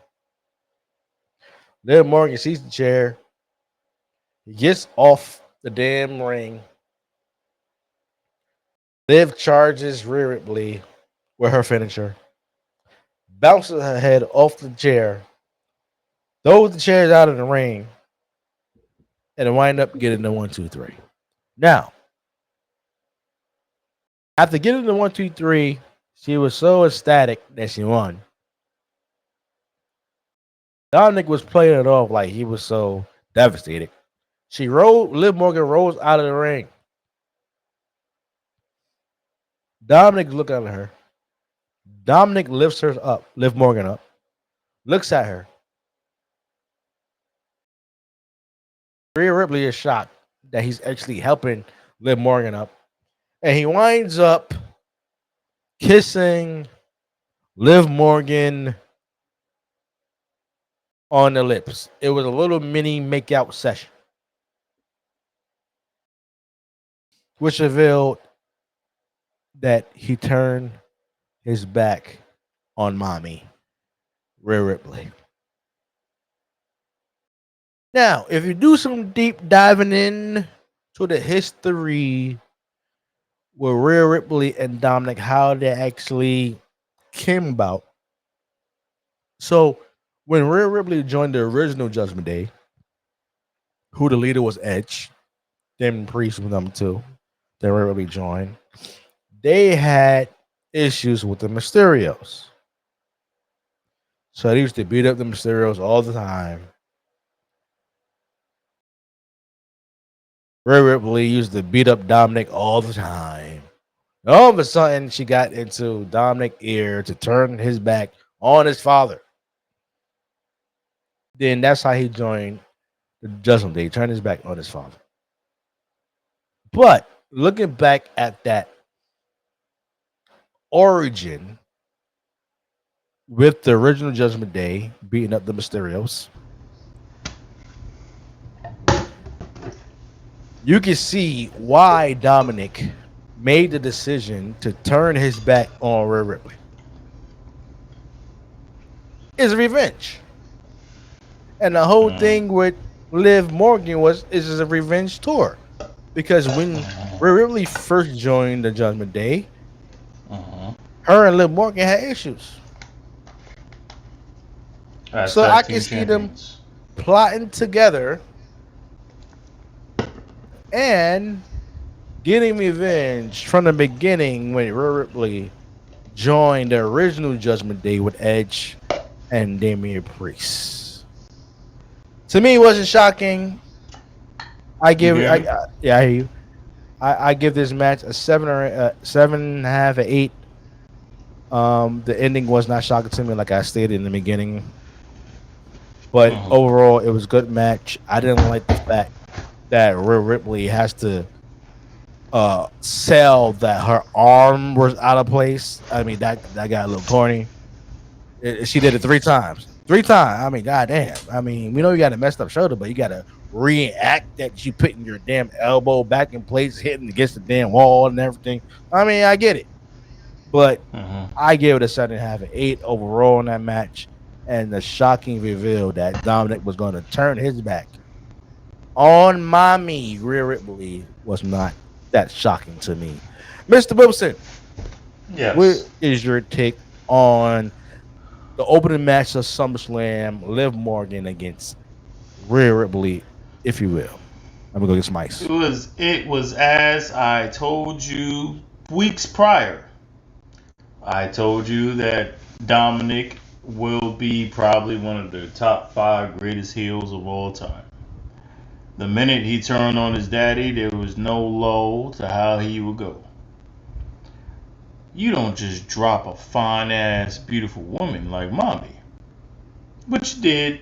Liv Morgan sees the chair. He gets off the damn ring. Liv charges Rhea Ripley with her finisher. Bounces her head off the chair. Throws the chairs out of the ring. And wind up getting the 1, 2, 3. Now, after getting the 1, 2, 3, she was so ecstatic that she won. Dominic was playing it off like he was so devastated. Liv Morgan rolls out of the ring. Dominic looks at her. Dominic lifts her up, Liv Morgan up, looks at her. Rhea Ripley is shocked that he's actually helping Liv Morgan up. And he winds up kissing Liv Morgan on the lips. It was a little mini makeout session, which revealed that he turned his back on mommy, Rhea Ripley. Now, if you do some deep diving in to the history with Rhea Ripley and Dominic, how they actually came about. So, when Rhea Ripley joined the original Judgment Day, who the leader was Edge, Damon Priest was number 2, then Rhea Ripley joined. They had issues with the Mysterios. So they used to beat up the Mysterios all the time. Rhea Ripley used to beat up Dominic all the time. All of a sudden, she got into Dominic's ear to turn his back on his father. Then that's how he joined the Judgment Day, turned his back on his father. But looking back at that origin with the original Judgment Day beating up the Mysterios, you can see why Dominic made the decision to turn his back on Rhea Ripley. It's revenge. And the whole thing with Liv Morgan is a revenge tour. Because when Rhea Ripley first joined the Judgment Day, her and Liv Morgan had issues. So I can see them plotting together and getting revenge from the beginning when Rhea Ripley joined the original Judgment Day with Edge and Damian Priest. To me, it wasn't shocking. I give I hear you. I give this match a 7 or 7.5 or 8. The ending was not shocking to me, like I stated in the beginning. But overall, it was a good match. I didn't like the fact that Rhea Ripley has to sell that her arm was out of place. I mean, that got a little corny. She did it 3 times. 3 times. I mean, goddamn. I mean, we know you got a messed up shoulder, but you got to react that you putting your damn elbow back in place, hitting against the damn wall and everything. I mean, I get it, but I gave it a 7.5, an 8 overall in that match, and the shocking reveal that Dominic was going to turn his back on mommy Rhea Ripley was not that shocking to me. Mr. Wilson, Yes. what is your take on the opening match of SummerSlam? Liv Morgan against Rhea Ripley, if you will. I'm gonna go get some ice. It was as I told you weeks prior. I told you that Dominic will be probably one of the top 5 greatest heels of all time. The minute he turned on his daddy, there was no low to how he would go. You don't just drop a fine ass, beautiful woman like mommy. But you did.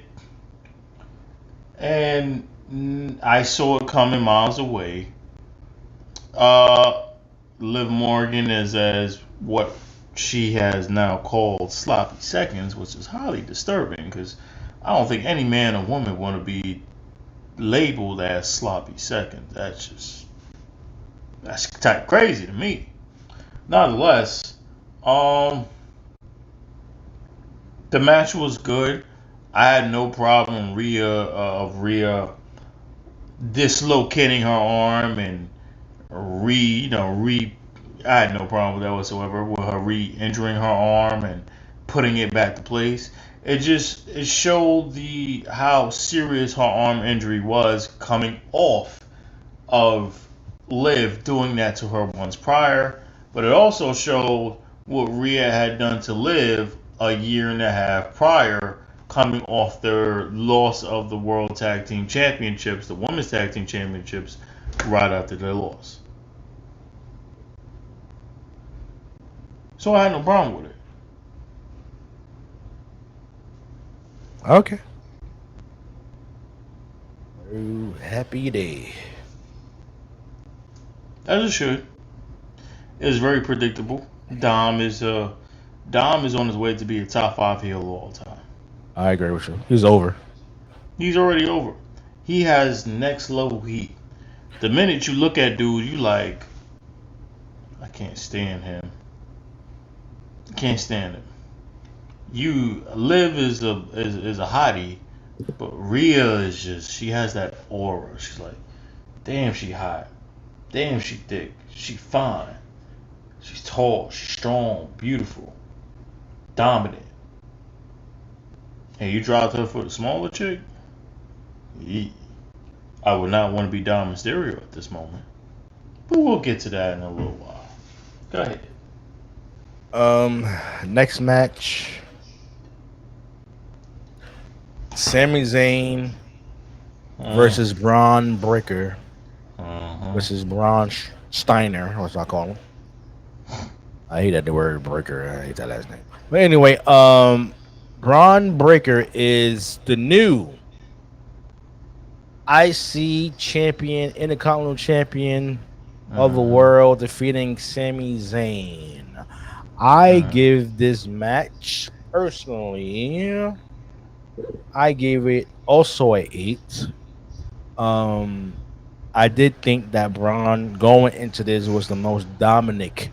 And I saw it coming miles away. Liv Morgan is as what she has now called sloppy seconds, which is highly disturbing because I don't think any man or woman want to be labeled as sloppy seconds. That's type crazy to me. Nonetheless, the match was good. I had no problem Rhea dislocating her arm and I had no problem with that whatsoever, with her re-injuring her arm and putting it back to place. It showed how serious her arm injury was coming off of Liv doing that to her once prior, but it also showed what Rhea had done to Liv a year and a half prior, coming off their loss of the World Tag Team Championships, the Women's Tag Team Championships, right after their loss. So I had no problem with it. Okay. Oh, happy day. As it should. It is very predictable. Dom is on his way to be a top 5 heel of all time. I agree with you. He's over. He's already over. He has next level heat. The minute you look at dude, you like, I can't stand him. Can't stand him. Liv is a hottie, but Rhea is just, she has that aura. She's like, damn, she hot. Damn, she thick. She fine. She's tall. She's strong. Beautiful. Dominant. And you dropped her for the smaller chick? I would not want to be Dom Mysterio at this moment. But we'll get to that in a little while. Go ahead. Next match. Sami Zayn versus Braun Breaker versus Braun Steiner, what's I call him? I hate that the word breaker. I hate that last name. But anyway, Braun Breaker is the new IC champion, Intercontinental champion of the world, defeating Sami Zayn. I give this match personally, I gave it also an 8. I did think that Braun going into this was the most dominant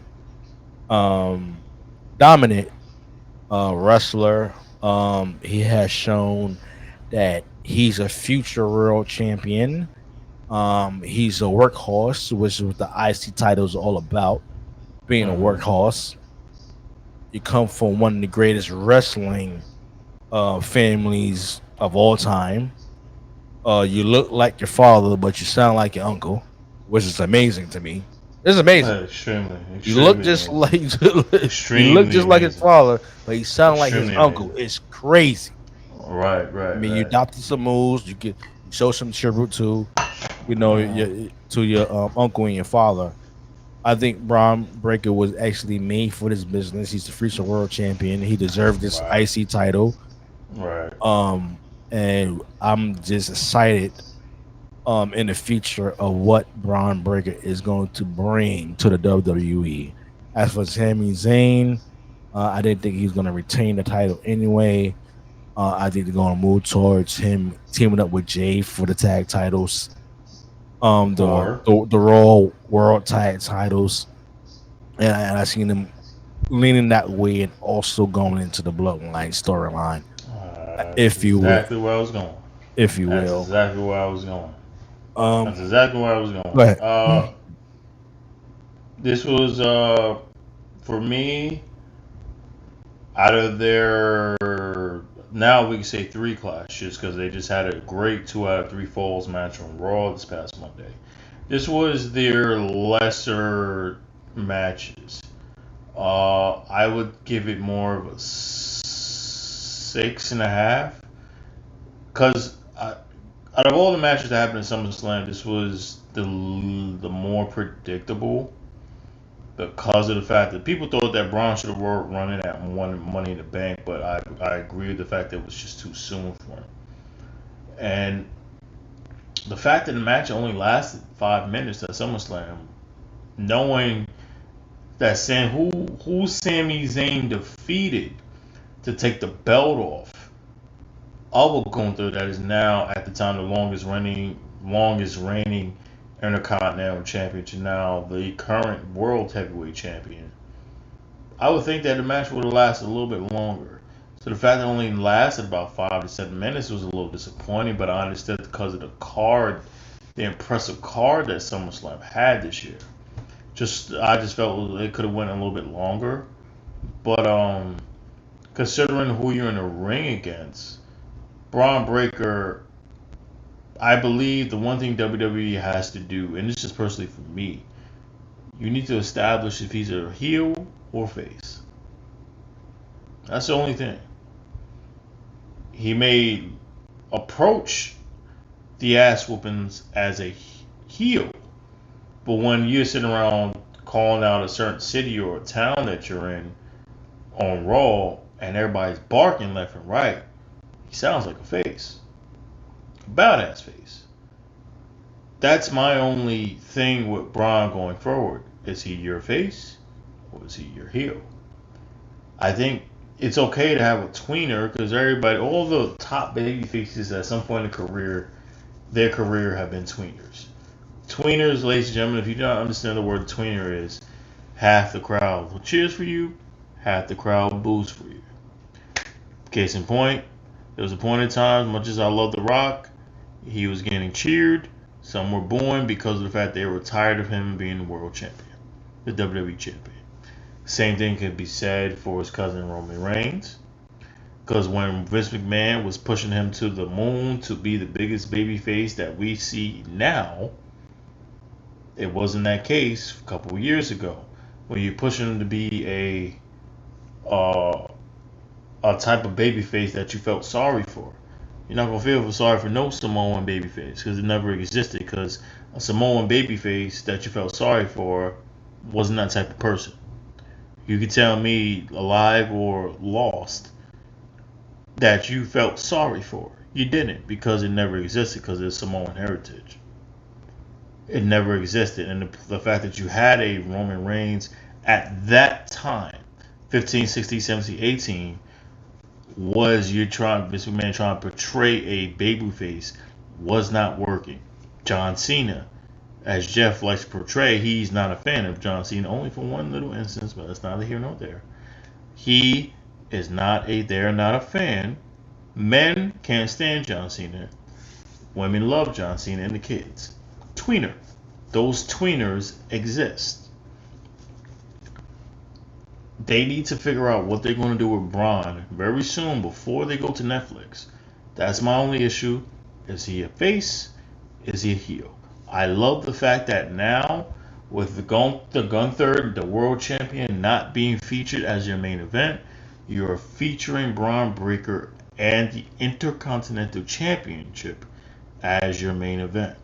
wrestler. He has shown that he's a future world champion. He's a workhorse, which is what the IC title is all about, being a workhorse. You come from one of the greatest wrestling families of all time. You look like your father, but you sound like your uncle, which is amazing to me. It's amazing. Extremely. You look just like you look just like his father, but you sound like his uncle. It's crazy. Right. I mean, you adopted some moves. You show some tribute to, your uncle and your father. I think Braun Breaker was actually made for this business. He's the future world champion. He deserved this IC title. Right. And I'm just excited in the future of what Braun Breaker is going to bring to the WWE. As for Sami Zayn, I didn't think he was going to retain the title anyway. I think they're going to move towards him teaming up with Jay for the tag titles. The Raw World Tag titles, and I seen them leaning that way, and also going into the Bloodline storyline, That's exactly where I was going. if you That's will. exactly where I was going. Um, That's exactly where I was going. go ahead. This was for me out of their now we can say 3 clashes because they just had a great 2 out of 3 falls match on Raw this past Monday. This was their lesser matches. I would give it more of a 6.5 because out of all the matches that happened in SummerSlam, this was the more predictable because of the fact that people thought that Braun should have run it at one Money in the Bank, but I agree with the fact that it was just too soon for him. And the fact that the match only lasted 5 minutes at SummerSlam, knowing that who Sami Zayn defeated to take the belt off of Gunther, that is now at the time the longest reigning Intercontinental Champion to now the current World Heavyweight Champion. I would think that the match would have lasted a little bit longer. So the fact that it only lasted about 5 to 7 minutes was a little disappointing, but I understood because of the impressive card that SummerSlam had this year. I just felt it could have went a little bit longer. But considering who you're in the ring against, Braun Breaker, I believe the one thing WWE has to do, and this is personally for me, you need to establish if he's a heel or face. That's the only thing. He may approach the ass whoopings as a heel, but when you're sitting around calling out a certain city or a town that you're in on Raw and everybody's barking left and right, he sounds like a face. A badass face. That's my only thing with Braun going forward. Is he your face or is he your heel? I think it's okay to have a tweener because all the top baby faces at some point in their career have been tweeners. Tweeners, ladies and gentlemen, if you don't understand the word tweener is, half the crowd cheers for you, half the crowd boos for you. Case in point, there was a point in time, much as I love The Rock, he was getting cheered. Some were booing because of the fact they were tired of him being the world champion, the WWE champion. Same thing could be said for his cousin Roman Reigns. Because when Vince McMahon was pushing him to the moon to be the biggest babyface that we see now, it wasn't that case a couple of years ago. When you're pushing him to be a type of babyface that you felt sorry for. You're not gonna feel sorry for no Samoan babyface because it never existed. Because a Samoan babyface that you felt sorry for wasn't that type of person. You could tell me, alive or lost, that you felt sorry for. You didn't because it never existed because it's Samoan heritage. It never existed, and the fact that you had a Roman Reigns at that time, 15, 16, 17, 18, was Vince McMahon trying to portray a babyface was not working. John Cena, as Jeff likes to portray, he's not a fan of John Cena, only for one little instance, but that's neither here nor there. He is they're not a fan. Men can't stand John Cena. Women love John Cena and the kids. Tweener. Those tweeners exist. They need to figure out what they're going to do with Braun very soon before they go to Netflix. That's my only issue. Is he a face? Is he a heel? I love the fact that now, with the Gunther, the world champion, not being featured as your main event, you're featuring Braun Breaker and the Intercontinental Championship as your main event.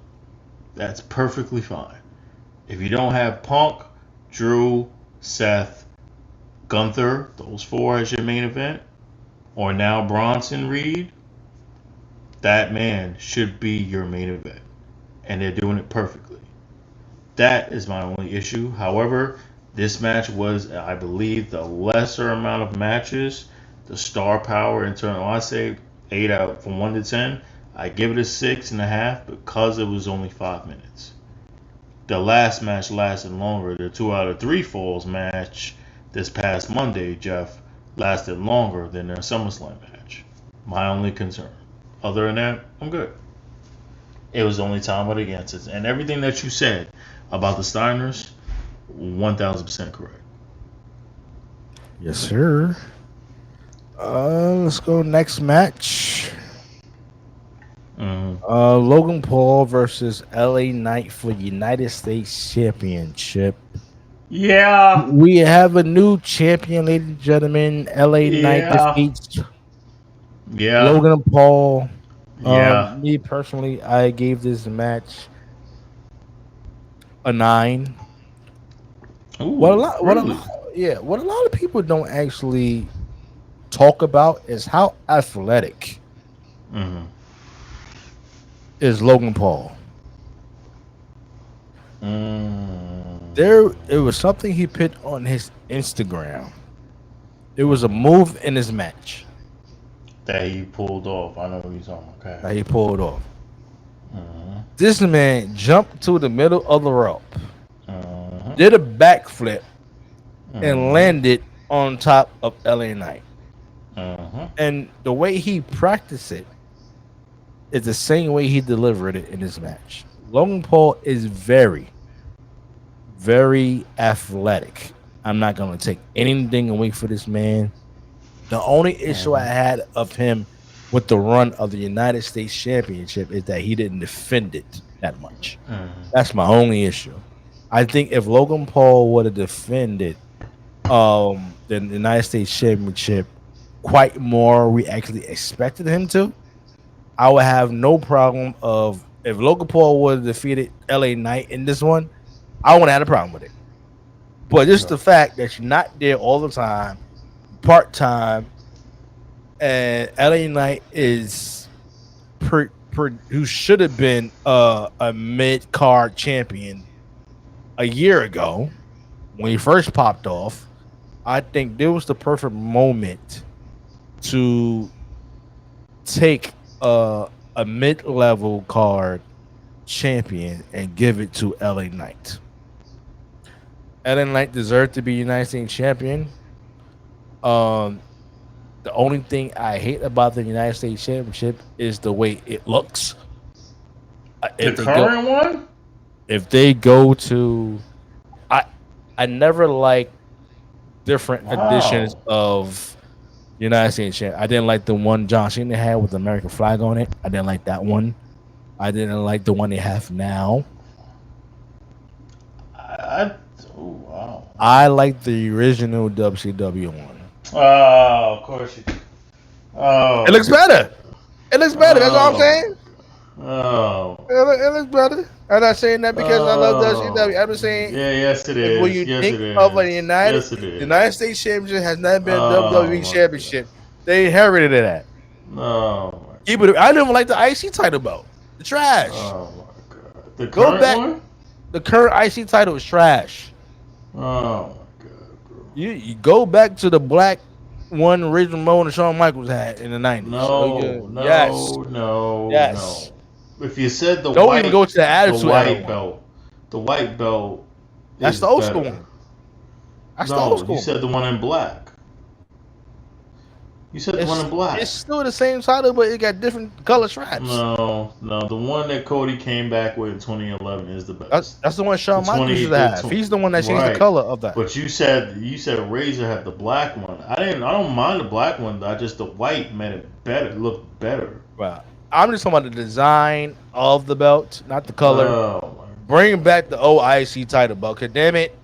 That's perfectly fine. If you don't have Punk, Drew, Seth, Gunther, those 4 as your main event, or now Bronson Reed, that man should be your main event. And they're doing it perfectly. That is my only issue. However, This match was, I believe, the lesser amount of matches. The star power in terms, I say 8 out from 1 to 10. I give it a 6.5 because it was only 5 minutes. The last match lasted longer. The 2 out of 3 falls match this past Monday, Jeff, lasted longer than their SummerSlam match. My only concern. Other than that, I'm good. It was the only time but against it. And everything that you said about the Steiners, 1,000% correct. Yes, sir. Let's go next match. Logan Paul versus LA Knight for United States Championship. Yeah. We have a new champion, ladies and gentlemen. LA Knight defeats Logan Paul. Me personally, I gave this match a 9. Ooh, what a lot of people don't actually talk about is how athletic is Logan Paul. It was something he put on his Instagram. It was a move in his match that he pulled off. I know what he's on. Okay. That he pulled off. This man jumped to the middle of the rope, did a backflip, and landed on top of LA Knight. And the way he practiced it is the same way he delivered it in his match. Logan Paul is very, very athletic. I'm not going to take anything away for this man. The only issue I had of him with the run of the United States Championship is that he didn't defend it that much. That's my only issue. I think if Logan Paul would have defended the United States Championship quite more we actually expected him to, I would have no problem of if Logan Paul would have defeated LA Knight in this one, I wouldn't have had a problem with it. But just the fact that you're not there all the time, part-time, and LA Knight is who should have been a mid-card champion a year ago when he first popped off, I think there was the perfect moment to take a mid-level card champion and give it to LA Knight. LA Knight deserved to be United States champion. The only thing I hate about the United States Championship is the way it looks. The current one? If they go to, I never like different editions of United States Champ. I didn't like the one John Cena had with the American flag on it. I didn't like that one. I didn't like the one they have now. I like the original WCW one. Oh, of course you do. Oh, it looks better. It looks better. That's all I'm saying. Oh, it looks better. I'm not saying that because I love WCW. I'm just saying. Yeah, yes it is. When you think of a United States Championship has not been a WWE Championship, they inherited that. No. I didn't even like the IC title belt. The trash. Oh my god. The current one? The current IC title is trash. Oh my god, bro. You go back to the black one original mode that Shawn Michaels had in the 90s. No. If you said the don't white, even go to the attitude the white belt. That's the old school one. That's the old school. You said the one in black. You said the one in black. It's still the same title, but it got different color stripes. No. The one that Cody came back with in 2011 is the best. That's the one Shawn Michaels used to have. He's the one that changed the color of that. But you said Razor had the black one. I don't mind the black one. The white made it better. Look better. Wow. I'm just talking about the design of the belt, not the color. Oh, bring back the old IC title belt. Cause damn it,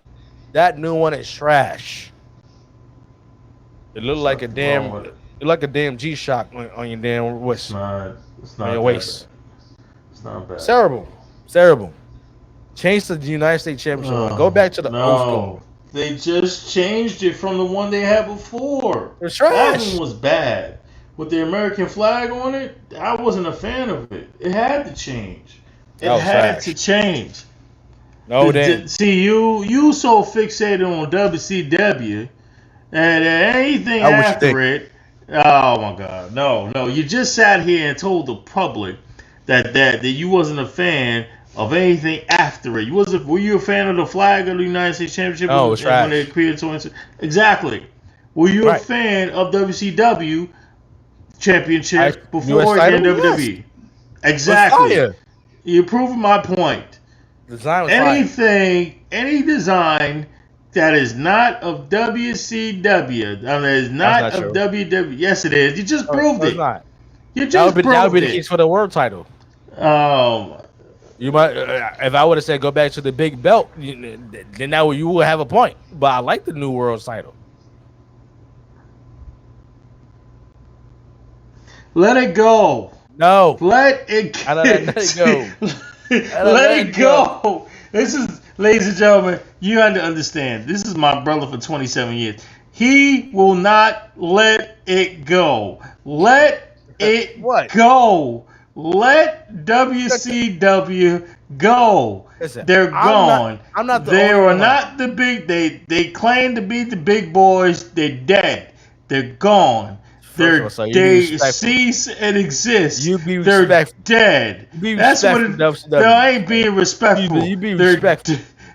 that new one is trash. It looked like a damn G-Shock on your damn waist. It's not on your waist. It's not bad. It's terrible. Change the United States Championship. Go back to the old school. They just changed it from the one they had before. It's trash. That one was bad. With the American flag on it, I wasn't a fan of it. It had to change. It had to change. No, then. See, you so fixated on WCW and anything after it. Oh my God, no! You just sat here and told the public that you wasn't a fan of anything after it. Were you a fan of the flag of the United States Championship when they created 20? Exactly. Were you a fan of WCW Championship before again WWE? Yes. Exactly. You're proving my point. Design was any design that is not of WCW, that is not of WWE. Yes, it is. You just proved it. Not. You just proved it. That would be the case for the world title. You might, if I would have said go back to the big belt, then now you would have a point. But I like the new world title. Let it go. No. Let it go. Let it go. Let it go. This is, ladies and gentlemen, you have to understand. This is my brother for 27 years. He will not let it go. Let it go. Let WCW go. Listen, they're gone. I'm not the they are not the big. They claim to be the big boys. They're dead. They're gone. They cease and exist. They're dead. That's what they ain't being respectful.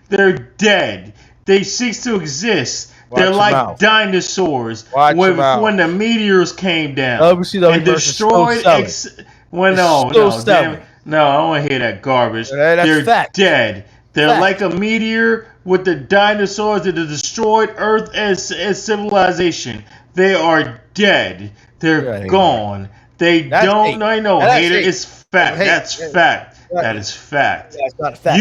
They're dead. They cease to exist. They're like dinosaurs. When the meteors came down and destroyed. No, damn it. No, I don't want to hear that garbage. They're dead. They're like a meteor with the dinosaurs that have destroyed Earth as civilization. They are dead. They're gone. They don't know. I know, hater. It's fact. That's fact. That is fact. That's not fact,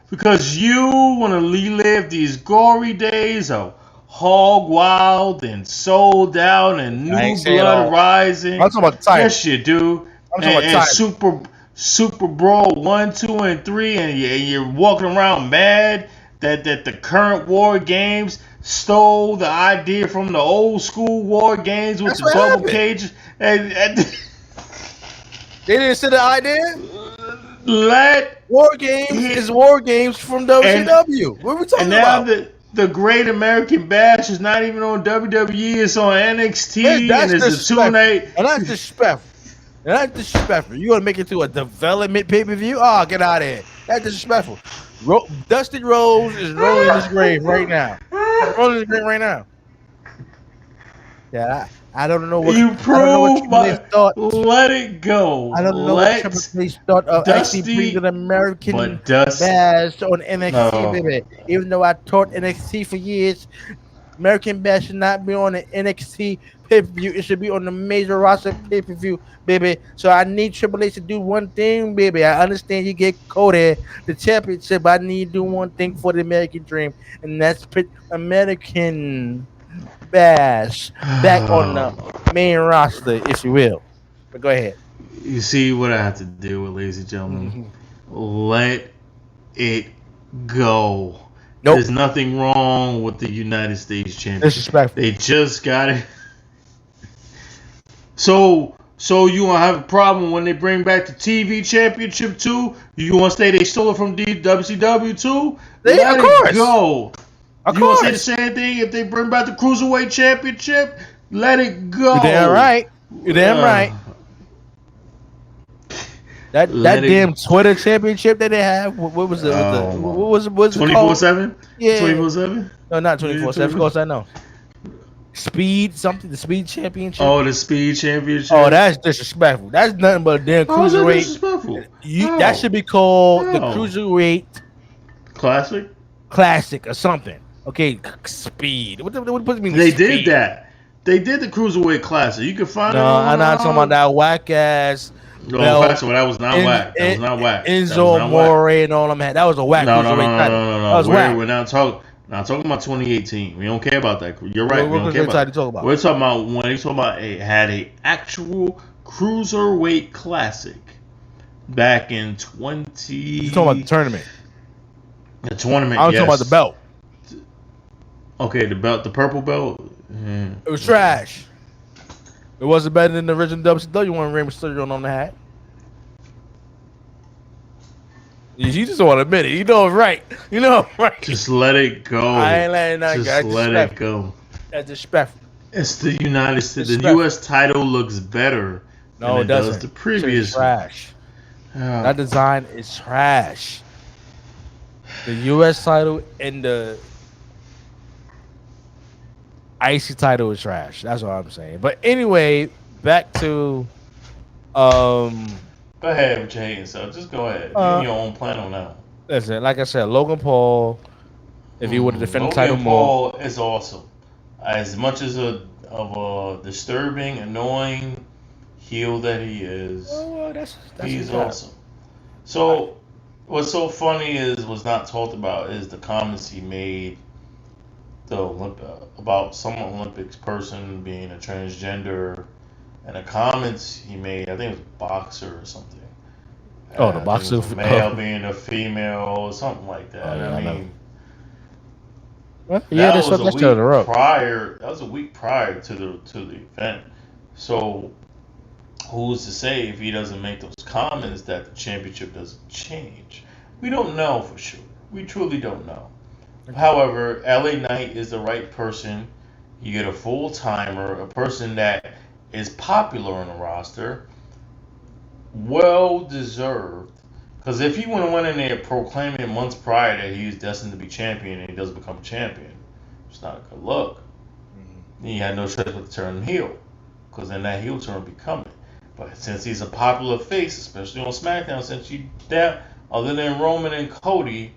because you want to relive these gory days of Hog Wild and Sold Out and New Blood Rising. I'm talking about the title. Yes, you do. And Super Brawl 1, 2, and 3, and you're walking around mad that the current war games stole the idea from the old school war games with the bubble cages. And they didn't say the idea? Let war games is war games from WCW. What are we talking about? And now the Great American Bash is not even on WWE. It's on NXT. That's and it's a 2-night. And that's disrespectful. You want to make it to a development pay-per-view? Oh, get out of here. That's disrespectful. Dusty Rhodes is rolling in his grave right now. Yeah, I don't know what you proved. Thought. Let it go. I don't know what Triple H thought of actually bringing an American Bash on NXT, baby. Even though I taught NXT for years, American Bash should not be on the NXT pay-per-view. It should be on the major roster pay-per-view, baby. So I need Triple H to do one thing, baby. I understand you get Cody the championship, but I need to do one thing for the American Dream, and that's put American Bash back on the main roster, if you will. But go ahead. You see what I have to deal with, ladies and gentlemen. Let it go. Nope. There's nothing wrong with the United States Championship. Disrespectful. They just got it. So you gonna have a problem when they bring back the TV Championship too? You want to say they stole it from WCW too? Let it go. You want to say the same thing if they bring back the Cruiserweight Championship? Let it go. You're damn right. Right. That damn Twitter Championship that they have. What was it? What was it 24/7? Yeah. 24/7? No, not 24/7. Of course I know. Speed something, the Speed Championship. Oh, the Speed Championship. Oh, that's disrespectful. That's nothing but a damn cruiserweight. Disrespectful. That should be called the Cruiserweight Classic or something. Okay, Speed. What does it mean? They did that. They did the Cruiserweight Classic. You can find it. No, I'm not talking about that whack ass. No, that was not whack. That was not whack. Enzo Amore and all them had. That was a whack. No. That was whack. We're not talking about 2018. We don't care about that. You're right. What we don't care talk about? We're talking about when they talking about had a actual Cruiserweight Classic back in 20. You talking about the tournament? The tournament. I'm talking about the belt. Okay, the belt, the purple belt. It was trash. It wasn't better than the original WCW one Rey Mysterio on the hat. You just want to admit it. You know it right. You know it right. Just let it go. I ain't letting that Just let it go. That's disrespectful. It's the United States. The U.S. title looks better than it does the previous. It's trash. That design is trash. The U.S. title and the IC title is trash. That's what I'm saying. But anyway, back to Go ahead with your hating self. Just go ahead. You're in your own plan on that. Listen, like I said, Logan Paul, if he would have defended the title more. Logan Paul is awesome. As much as of a disturbing, annoying heel that he is, he's awesome. So, what's so funny was not talked about is the comments he made about some Olympics person being a transgender, and the comments he made, I think it was a boxer or something. The boxer, a male being a female, or something like that. That was a week prior to the event. So who's to say if he doesn't make those comments that the championship doesn't change? We don't know for sure. We truly don't know. However, LA Knight is the right person. You get a full timer, a person that is popular on the roster, well deserved. Because if he would have went in there proclaiming months prior that he was destined to be champion and he doesn't become champion, it's not a good look. Mm-hmm. He had no choice but to turn heel, because then that heel turn will be coming. But since he's a popular face, especially on SmackDown, other than Roman and Cody,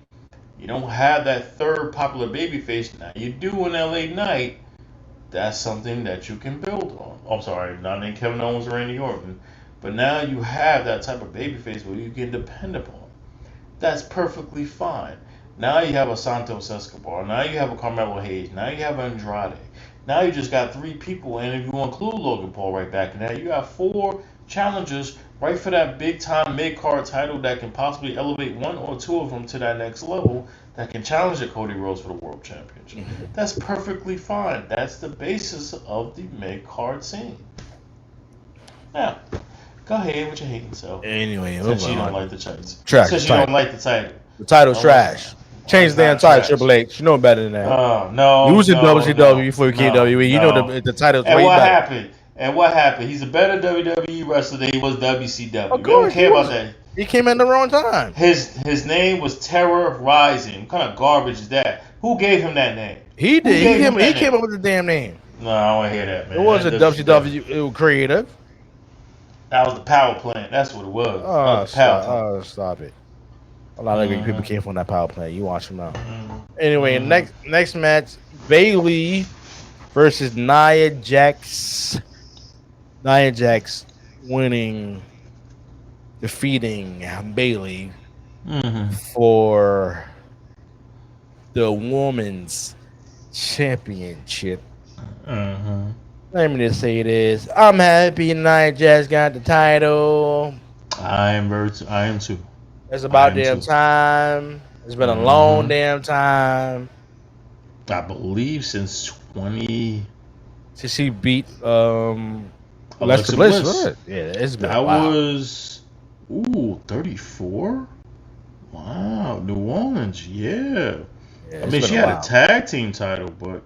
you don't have that third popular babyface. Now you do in LA Knight. That's something that you can build on. I'm sorry, not named Kevin Owens or Randy Orton. But now you have that type of babyface where you can depend upon. That's perfectly fine. Now you have a Santos Escobar. Now you have a Carmelo Hayes. Now you have Andrade. Now you just got 3 people, and if you include Logan Paul right back in that, you got 4 challengers right for that big-time mid-card title that can possibly elevate 1 or 2 of them to that next level that can challenge the Cody Rhodes for the World Championship. That's perfectly fine. That's the basis of the mid-card scene. Now, go ahead with your hating self. Anyway, since you don't like the title. Since you don't like the title. The title's trash. Change the damn title, Triple H. You know better than that. No. You was in WCW before you came to WWE. You know the title's way better. And what happened? He's a better WWE wrestler than he was WCW. Of course, we don't care about that. He came in the wrong time. His name was Terror Rising. What kind of garbage is that? Who gave him that name? He did. He came up with the damn name. No, I don't want to hear that, man. It wasn't WCW creative. That was the power plant. That's what it was. Stop it. A lot of people came from that power plant. You watch them now. Anyway, next match, Bayley versus Nia Jax. Nia Jax defeating Bayley for the women's championship. Let me just say this. I'm happy Nia Jax got the title. I am too. It's about damn time. It's been a long damn time. I believe since she beat Alexa Bliss. Right? Yeah, it's been. That was 34. Wow, New Orleans. Yeah I mean, she had a tag team title, but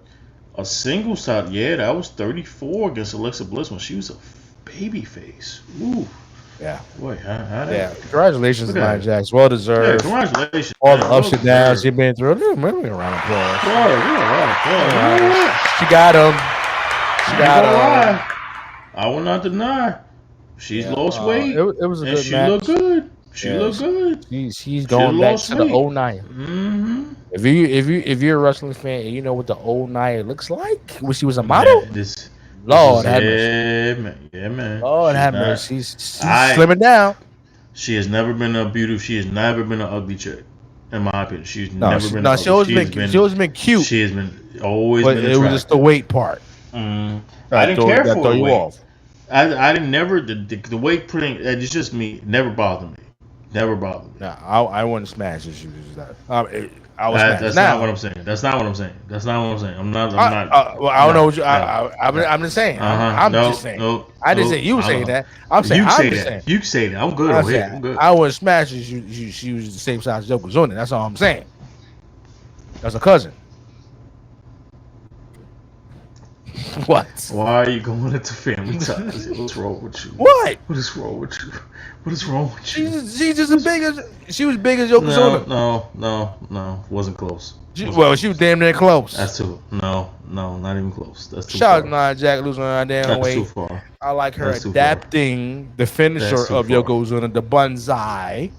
a singles title. Yeah, that was 34 against Alexa Bliss when she was a baby face. Ooh. Yeah. Boy, congratulations, Nia Jax. Well deserved. Yeah, congratulations. All the ups and downs she's been through. Maybe a round of applause. She got him. I will not deny. She's lost weight. It was a good match. She looked good. She looked good. She's going back to the old Nia. If you're a wrestling fan and you know what the old Nia looks like when she was a model, Lord have mercy. Yeah, man. Lord have mercy. She's slimming down. She has never been a beautiful. She has never been an ugly chick, in my opinion. She's never been. No, she always been cute. She has been always. But been it was just the weight part. I didn't care for the weight. Off. I didn't never the weight putting. It's just me. Never bothered me. Never bothered me. No, I wouldn't smash if she was that. I was smashed. That's now, not what I'm saying. That's not what I'm saying. That's not what I'm saying. I'm not. well, I don't know what you. I'm just saying. I'm just saying. I didn't say you were saying that. I'm saying. I'm just saying. You can say that. I'm good over here. I'm good. I wouldn't smash her. She was the same size as Yokozuna. That's all I'm saying. That's a cousin. What? Why are you going into family ties? What's wrong with you? What? What is wrong with you? What is wrong with you? She's just as big as she was big as Yokozuna. No. Wasn't close. She was damn near close. That's too. No, not even close. That's too Shout far. out to Nia Jax losing her damn That's weight. too far. I like her That's too adapting the finisher of Yokozuna, the Banzai.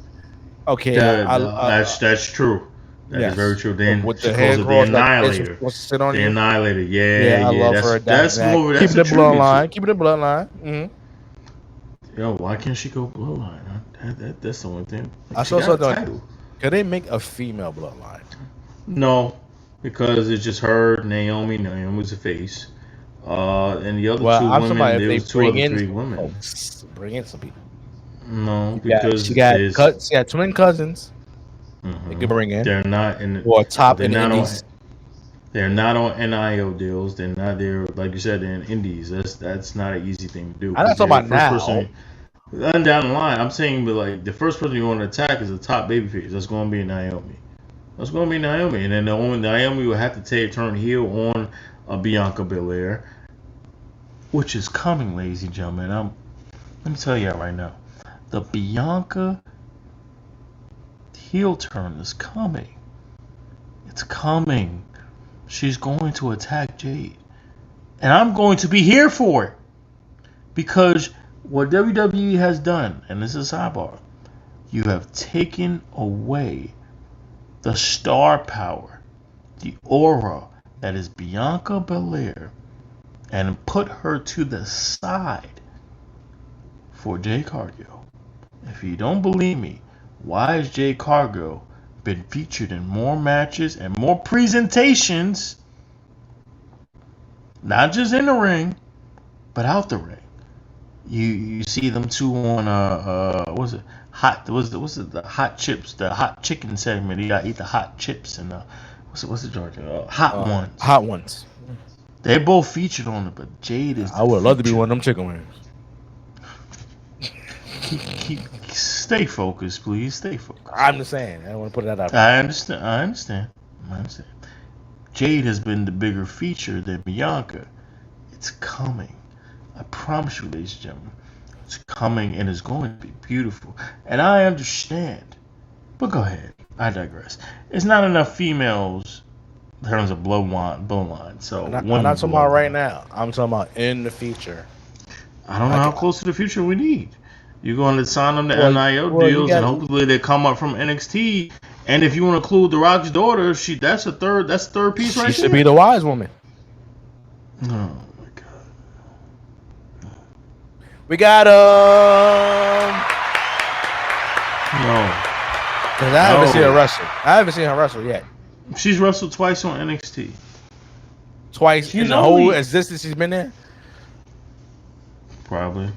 Okay, that's true. That is very true. Then with she the calls hand it the crossed, Annihilator. Wants to sit on The you. Annihilator. Yeah. I love her. That's more. Keep the bloodline. Keep the bloodline. Mm-hmm. Yo, why can't she go bloodline? That's the only thing. I saw something. Could they make a female bloodline? No, because it's just her, Naomi. Naomi's a face. And the other two women, there was three women. Bring in some people. No, because she got twin cousins. They could bring in. They're not in. Or top they're in not indies. They're not on NIL deals. They're not there, like you said, they're in indies. That's not an easy thing to do. I'm not talking about now. And down the line, I'm saying, but like the first person you want to attack is the top babyface. That's going to be Naomi. And then Naomi will have to turn heel on Bianca Belair, which is coming, ladies and gentlemen. Let me tell you right now, the Bianca heel turn is coming. It's coming. She's going to attack Jade, and I'm going to be here for it because what WWE has done, and this is a sidebar, you have taken away the star power, the aura that is Bianca Belair, and put her to the side for Jade Cargill. If you don't believe me, why has Jade Cargill been featured in more matches and more presentations, not just in the ring, but out the ring? You see them two on the hot chips, the hot chicken segment. You gotta eat the hot chips and what's it, Georgia? Hot ones. They're both featured on it, but Jade is. I would love to be one of them chicken wings. Stay focused, please. Stay focused. I'm just saying. I don't want to put that out. I understand. Jade has been the bigger feature than Bianca. It's coming. I promise you, ladies and gentlemen, it's coming and it's going to be beautiful. And I understand. But go ahead. I digress. It's not enough females in terms of bloodline. So I'm not talking about right now. I'm talking about in the future. I don't know how close to the future we need. You're going to sign them to NIL deals, and hopefully they come up from NXT. And if you want to include The Rock's daughter, that's a third piece right there. She should be the wise woman. Oh my God. We got No. Because I haven't seen her wrestle. I haven't seen her wrestle yet. She's wrestled twice on NXT. Twice in the whole existence she's been there? Probably.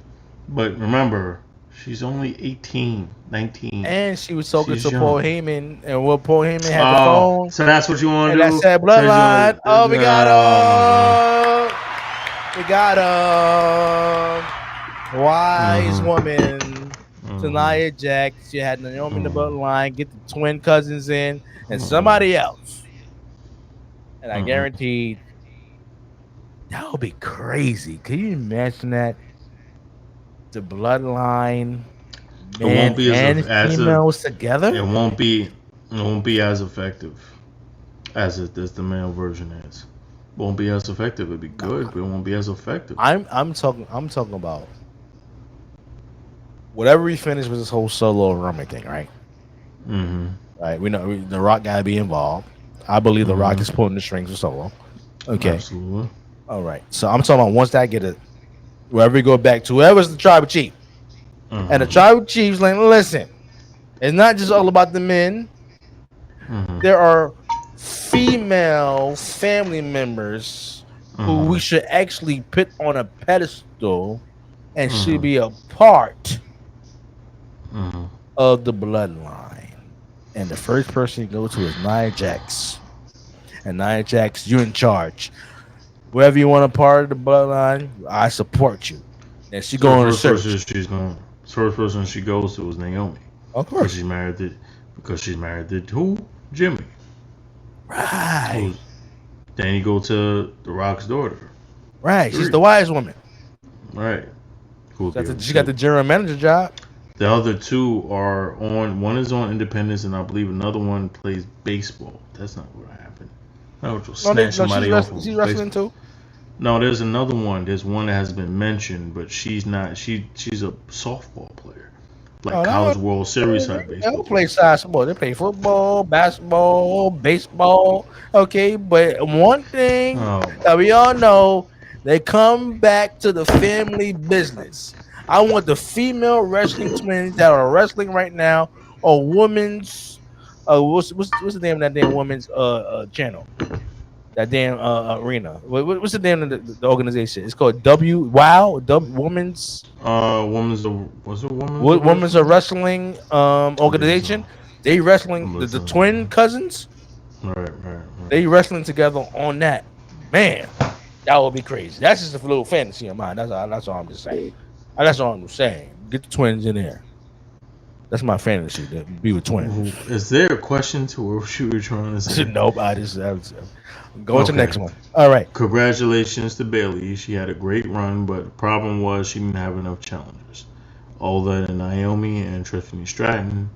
But remember, she's only 18, 19. And she was talking to Paul Heyman, and what Paul Heyman had the phone. So that's what you want to do? And that said bloodline. Oh, we got her. We got her. Wise woman. Nia Jax. She had Naomi in the bloodline. Get the twin cousins in. And somebody else. And I guaranteed that would be crazy. Can you imagine that? The bloodline, man and females together. It won't be as effective as the male version is. Won't be as effective. It'd be good, but it won't be as effective. I'm talking about whatever we finish with this whole Solo Roman thing, right? Mm-hmm. Right. We know the Rock gotta be involved. I believe the Rock is pulling the strings for Solo. Okay. Absolutely. All right. So I'm talking about once that get it. Wherever we go back to, whoever's the tribal chief. And the tribal chief's like, listen, it's not just all about the men. There are female family members who we should actually put on a pedestal and should be a part of the bloodline. And the first person you go to is Nia Jax. And Nia Jax, you're in charge. Wherever you want a part of the bloodline, I support you. And she going to search. First person she goes to is Naomi. Of course. Because she's married to who? Jimmy. Right. Then you go to The Rock's daughter. Right. She's the wise woman. Right. She got the general manager job. The other two are on. One is on Independence, and I believe another one plays baseball. That's not what happened. She's wrestling too. No, there's another one. There's one that has been mentioned, but she's not. She's a softball player, like College World Series type baseball. They don't play side sport. They play football, basketball, baseball. Okay, but one thing that we all know, they come back to the family business. I want the female wrestling twins that are wrestling right now, or women's. What's the name of that damn women's channel? That damn arena. What's the name of the organization? It's called Women's. Women's a wrestling organization. They wrestling the twin cousins. Right. They wrestling together on that. Man, that would be crazy. That's just a little fantasy of mine. That's all I'm just saying. That's all I'm saying. Get the twins in there. That's my fantasy, to be with twins. Is there a question to what you were trying to say? Nope. I was going to the next one. All right. Congratulations to Bayley. She had a great run, but the problem was she didn't have enough challengers. Other than Naomi and Tiffany Stratton,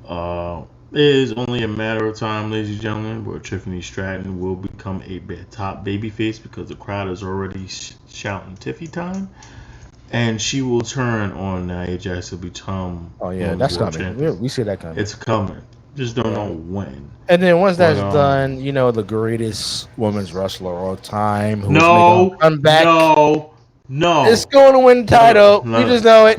it is only a matter of time, ladies and gentlemen, where Tiffany Stratton will become a top babyface because the crowd is already shouting Tiffy time. And she will turn on Nia Jax to become. Oh yeah, that's coming. We see that coming. It's coming. Just don't know when. And then once that's done, the greatest women's wrestler of all time. Who's come back. No. It's going to win the title. You just know it.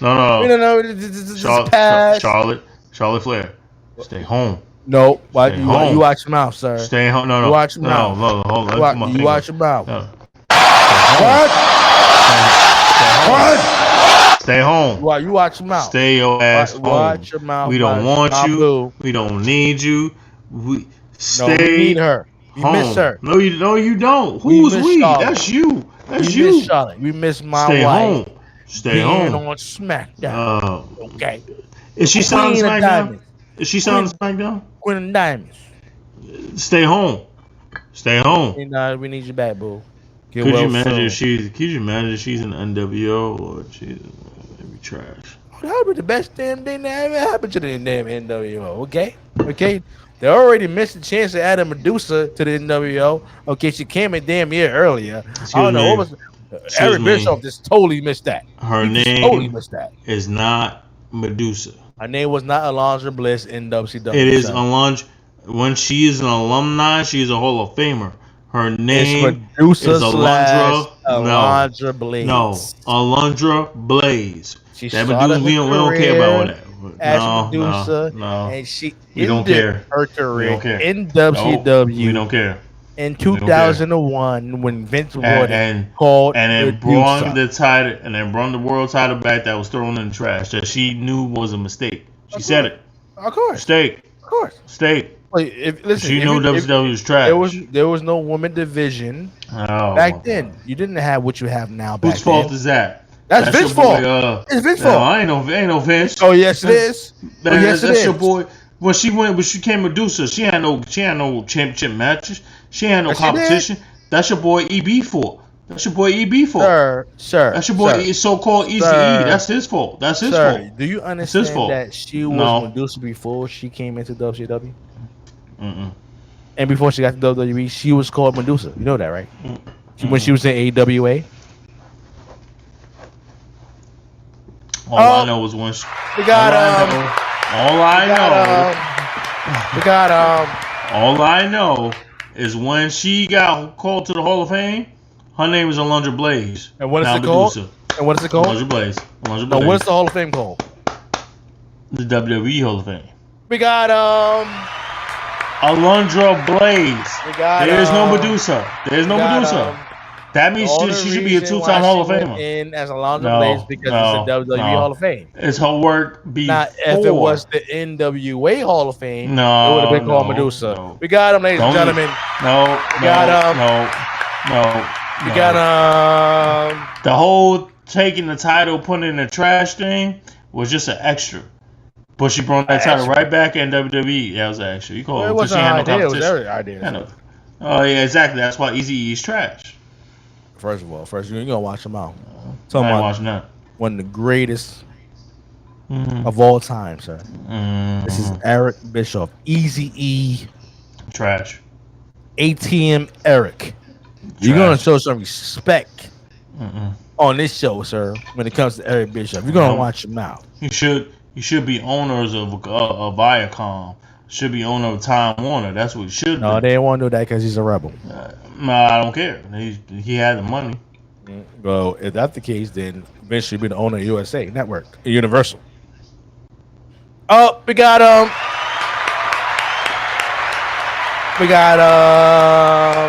No. We don't know. It's Charlotte Flair. Stay home. No. You watch your mouth, sir. Stay home. No. You watch your mouth. No. Hold on. You watch your mouth. What? Stay home. You watch your mouth. Stay your ass home. Watch your mouth. We don't want you. We don't need you. We need her. You miss her. No, you don't. Who's we? That's you. That's you. Miss Charlotte. We miss my wife. Stay home. On SmackDown. Okay. Is she signed SmackDown? SmackDown? Queen of Diamonds. Stay home. We need you back, boo. Could you imagine if she's in NWO or she's maybe trash? That would be the best damn thing that ever happened to the damn NWO. Okay. They already missed the chance to add a Medusa to the NWO. Okay, she came a damn year earlier. I don't know what was. Eric Bischoff just totally missed that. Her name is not Medusa. Her name was not Alundra Bliss in WCW. It is Alundra. When she is an alumni, she is a Hall of Famer. Her name is Alundra Blaze. No, Alundra Blaze. We don't care about that. Medusa, and she don't care. Her career in WCW. We don't care. In 2001, when Vince Warden called and then brought the world title back that was thrown in the trash that she knew was a mistake. She said it. Of course. Mistake. Of course. Mistake. She knew WCW was trash. There was no woman division back then. You didn't have what you have now. Whose fault is that? That's Vince's fault. It's Vince's fault. Ain't no Vince. Oh yes, it is. That's your boy. When she came Medusa, she had no championship matches. She had no competition. That's your boy EB fault. Sir. That's your boy so-called Easy E. That's his fault. Fault. Do you understand that she was Medusa before she came into WCW? And before she got to WWE, she was called Medusa. You know that, right? When she was in AWA. All I know is when she. We got All I know is when she got called to the Hall of Fame. Her name is Alundra Blaze. And what is it called? Alundra Blaze. No, what is the Hall of Fame called? The WWE Hall of Fame. We got Alundra Blaze. There's no Medusa. That means she should be a two-time Hall of Famer. In as Alonzo Blaze because it's the WWE Hall of Fame. It's her work before. Now, if it was the NWA Hall of Fame, it would have been called Medusa. No. We got him, ladies and gentlemen. No. We got him. The whole taking the title, putting it in the trash thing was just an extra. But she brought that title right back in WWE. That was an extra. You call it wasn't an idea. It was their idea. Oh, yeah, exactly. That's why Eazy-E's trash. First of all, you're going to watch him out. I ain't watching that. One of the greatest of all time, sir. This is Eric Bischoff. Eazy-E. Trash. ATM Eric. You're going to show some respect on this show, sir, when it comes to Eric Bischoff. You're going to watch him out. You should be owners of Viacom. Should be owner of Time Warner. That's what it should be. No, they didn't want to do that because he's a rebel. I don't care. He had the money. Well, if that's the case, then eventually be the owner of USA Network, Universal. Oh, we got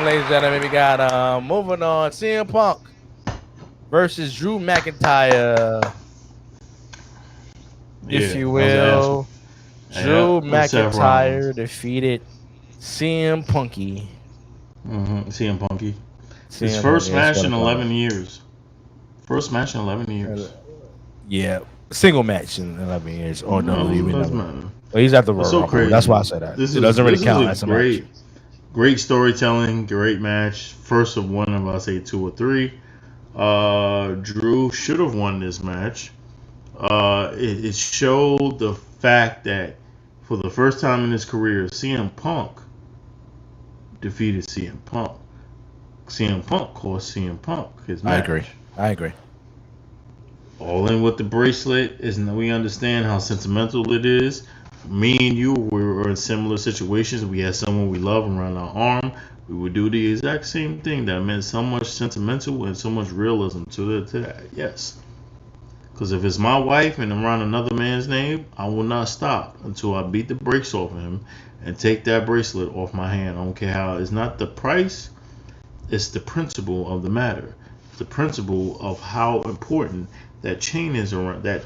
ladies and gentlemen, we got moving on. CM Punk versus Drew McIntyre, if you will. Drew McIntyre defeated CM Punky. CM Punky. His first match in 11 years. First match in 11 years. Yeah, single match in 11 years. Or no, he's at the Royal Rumble. Crazy. That's why I said that. It doesn't really count as a match. Great storytelling, great match. First of one of, I'll say 2 or 3. Drew should have won this match. It showed the fact that for the first time in his career, CM Punk defeated CM Punk. CM Punk cost CM Punk his match. I agree. All in with the bracelet is we understand how sentimental it is. Me and you were in similar situations. We had someone we love around our arm. We would do the exact same thing. That meant so much sentimental and so much realism to that. Yes. Because if it's my wife and I'm around another man's name, I will not stop until I beat the brakes off of him and take that bracelet off my hand. I don't care how. It's not the price. It's the principle of the matter. It's the principle of how important that chain is around. That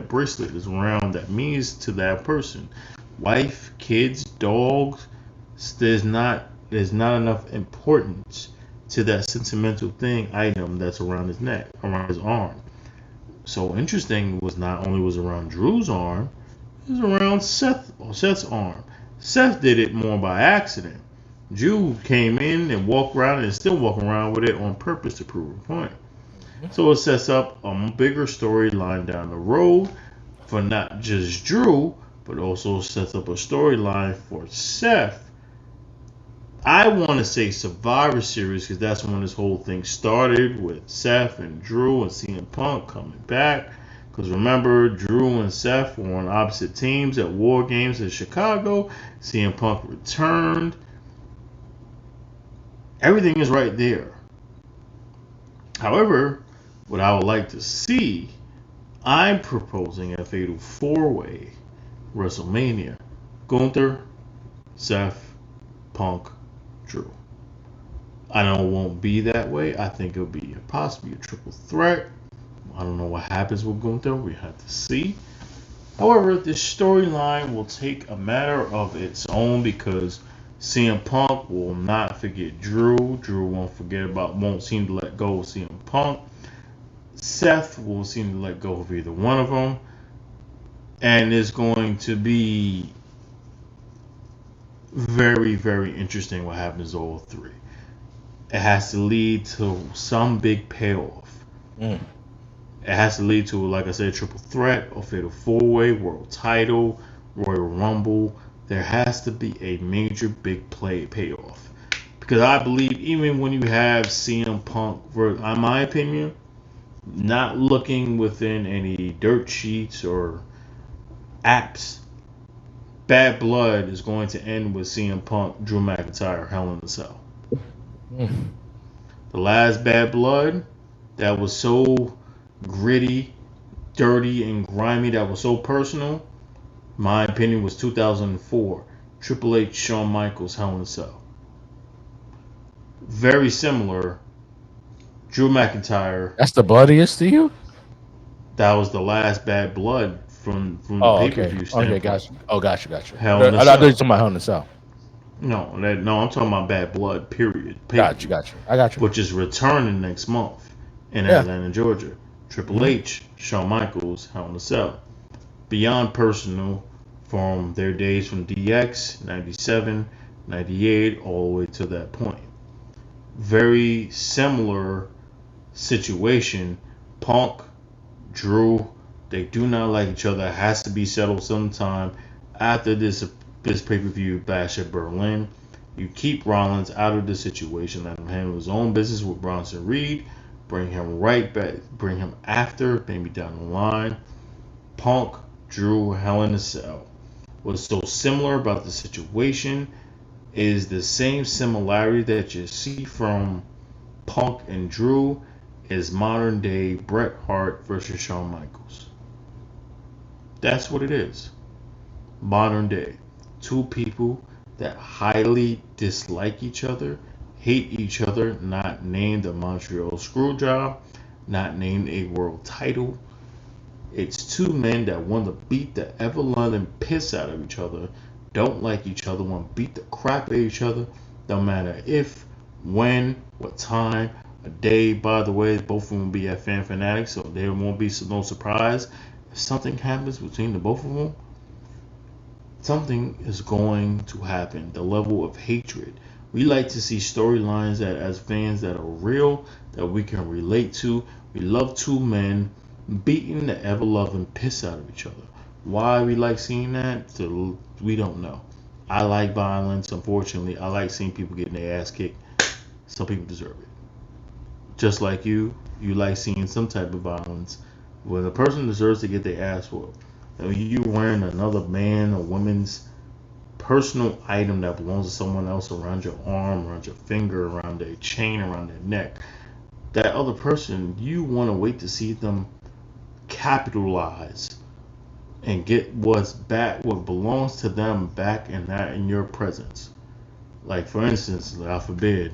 bracelet is around. That means to that person. Wife, kids, dogs. There's not enough importance to that sentimental item that's around his neck, around his arm. So interesting was not only was around Drew's arm, it was around Seth's arm. Seth did it more by accident. Drew came in and walked around and is still walking around with it on purpose to prove a point. So it sets up a bigger storyline down the road for not just Drew, but also sets up a storyline for Seth. I want to say Survivor Series because that's when this whole thing started with Seth and Drew and CM Punk coming back. Because remember, Drew and Seth were on opposite teams at War Games in Chicago. CM Punk returned. Everything is right there. However, what I would like to see, I'm proposing a fatal 4-way WrestleMania. Gunther, Seth, Punk, Drew. I know it won't be that way. I think it'll be possibly a triple threat. I don't know what happens with Gunther. We have to see. However, this storyline will take a matter of its own because CM Punk will not forget Drew. Drew won't seem to let go of CM Punk. Seth will seem to let go of either one of them. And it's going to be very, very interesting what happens to all three. It has to lead to some big payoff. It has to lead to, like I said, triple threat, a fatal 4-way, world title, Royal Rumble. There has to be a major big payoff. Because I believe even when you have CM Punk, in my opinion, not looking within any dirt sheets or apps, Bad Blood is going to end with CM Punk, Drew McIntyre, Hell in a Cell. The last Bad Blood that was so gritty, dirty, and grimy, that was so personal, my opinion was 2004. Triple H, Shawn Michaels, Hell in a Cell. Very similar Drew McIntyre. That's the bloodiest to you? That was the last bad blood from the Oh, pay-per-view okay. standpoint. Okay, gotcha. Oh, gotcha. Hell in a I Cell. thought you were talking about Hell in a Cell. No, I'm talking about bad blood. Period. Gotcha. I got you. Which is returning next month in Atlanta, Georgia. Triple H, Shawn Michaels, Hell in a Cell. Beyond Personal, from their days from DX, 97, 98, all the way to that point. Very similar situation. Punk, Drew, they do not like each other. It has to be settled sometime after this pay-per-view Bash at Berlin. You keep Rollins out of the situation, let him handle his own business with Bronson Reed. Bring him right back. Bring him after, maybe down the line. Punk, Drew, Hell in a Cell. What's so similar about the situation is the same similarity that you see from Punk and Drew is modern day Bret Hart versus Shawn Michaels. That's what it is. Modern day. Two people that highly dislike each other, hate each other, not named a Montreal Screwjob, not named a world title. It's two men that want to beat the ever-loving piss out of each other, don't like each other, want to beat the crap out of each other, don't matter if, when, what time, a day. By the way, both of them will be at Fan Fanatics, so there won't be no surprise. If something happens between the both of them, something is going to happen. The level of hatred. We like to see storylines that, as fans, that are real, that we can relate to. We love two men beating the ever-loving piss out of each other. Why we like seeing that? We don't know. I like violence, unfortunately. I like seeing people getting their ass kicked. Some people deserve it. Just like you like seeing some type of violence. When a person deserves to get their ass whooped, you wearing another man or woman's personal item that belongs to someone else around your arm, around your finger, around their chain, around their neck. That other person, you want to wait to see them capitalize and get what belongs to them back in your presence. Like, for instance, God forbid,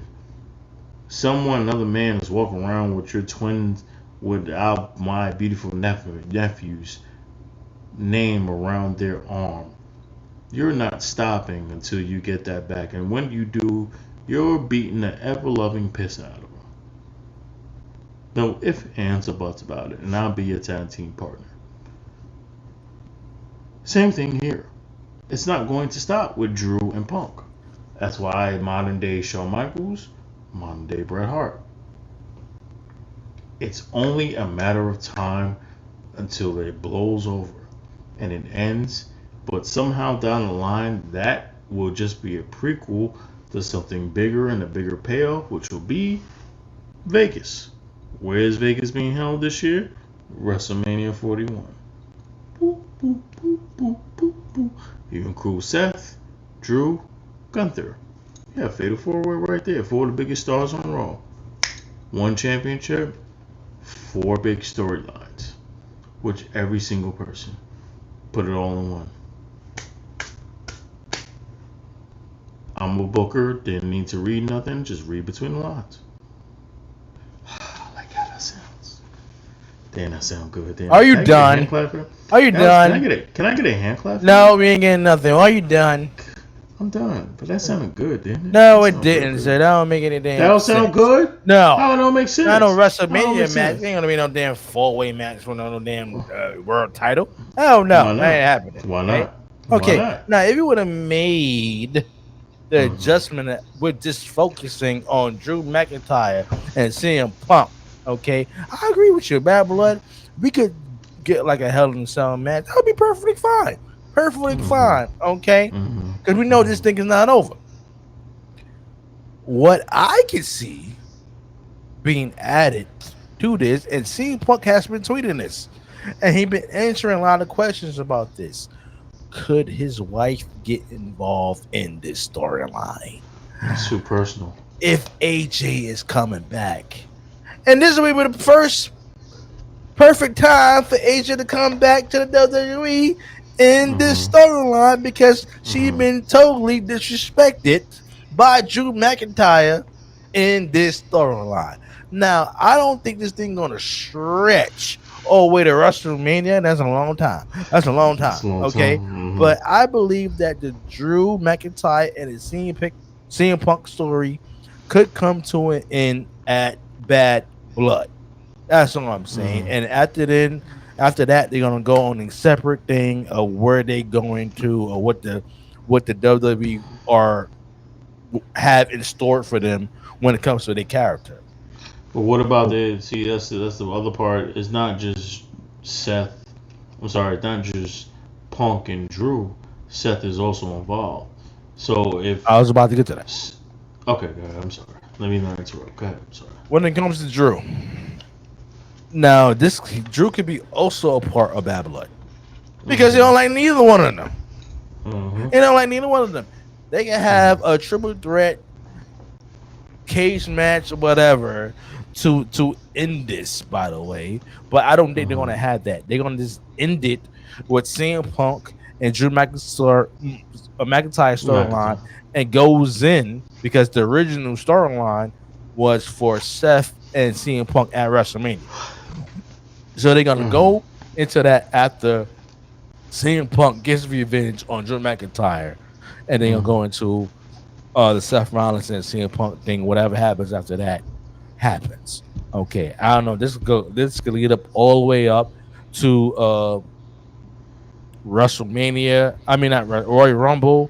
another man is walking around with your twins, without my beautiful nephew's name around their arm. You're not stopping until you get that back, and when you do, you're beating the ever-loving piss out of them. No ifs, ands, or buts about it, and I'll be your tag team partner. Same thing here. It's not going to stop with Drew and Punk. That's why modern day Shawn Michaels, modern day Bret Hart. It's only a matter of time until it blows over and it ends. But somehow down the line, that will just be a prequel to something bigger and a bigger payoff, which will be Vegas. Where is Vegas being held this year? WrestleMania 41. Boop, boop, boop, boop, boop, boop. You include Seth, Drew, Gunther. Yeah, Fatal 4-Way right there. 4 of the biggest stars on Raw. 1 championship, 4 big storylines. Which every single person. Put it all in one. I'm a booker, didn't need to read nothing, just read between the lines. I like how that sounds. Damn, that sounds good. Damn. Are you done? Are you done? Can I get a hand clap? No, we ain't getting nothing. Are you done? I'm done. But that sounded good, didn't it? No, it didn't, sir. That don't make any damn sense. That don't sound good? No. How it don't make sense? Not no WrestleMania match. Ain't gonna be no damn 4-way match for no damn world title. Oh no, that ain't happening. Why not? Right? Okay, Why not? now if you would have made the adjustment with just focusing on Drew McIntyre and CM Punk, okay, I agree with you. Bad Blood, we could get like a Hell in a Cell match. That would be perfectly fine. Perfectly fine, okay? Because we know this thing is not over. What I can see being added to this, and CM Punk has been tweeting this, and he's been answering a lot of questions about this. Could his wife get involved in this storyline? It's too personal. If AJ is coming back, and this will be the first perfect time for AJ to come back to the WWE in this storyline, because she's been totally disrespected by Drew McIntyre in this storyline. Now, I don't think this thing gonna stretch all the way to WrestleMania. That's a long time. That's a long time. It's a long Okay, time. Mm-hmm. but I believe that the Drew McIntyre and the CM Punk story could come to an end at Bad Blood. That's what I'm saying. And after that, they're gonna go on a separate thing of where they going to or what the WWE are have in store for them when it comes to their character. But what about the see? That's the other part. It's not just Seth. I'm sorry, it's not just Punk and Drew. Seth is also involved. So if I was about to get to that. okay, go ahead. I'm sorry. Let me not interrupt. Go ahead. I'm sorry. When it comes to Drew, now this Drew could be also a part of Bad Blood because they don't like neither one of them. Mm-hmm. They don't like neither one of them. They can have a triple threat cage match or whatever to end this, by the way. But I don't think they're gonna have that. They're gonna just end it with CM Punk and Drew McIntyre storyline and goes in because the original storyline was for Seth and CM Punk at WrestleMania. So they're gonna go into that after CM Punk gets revenge on Drew McIntyre, and then you'll go into the Seth Rollins and CM Punk thing. Whatever happens after that happens. Okay, I don't know. This could lead up all the way up to WrestleMania. I mean, not Royal Rumble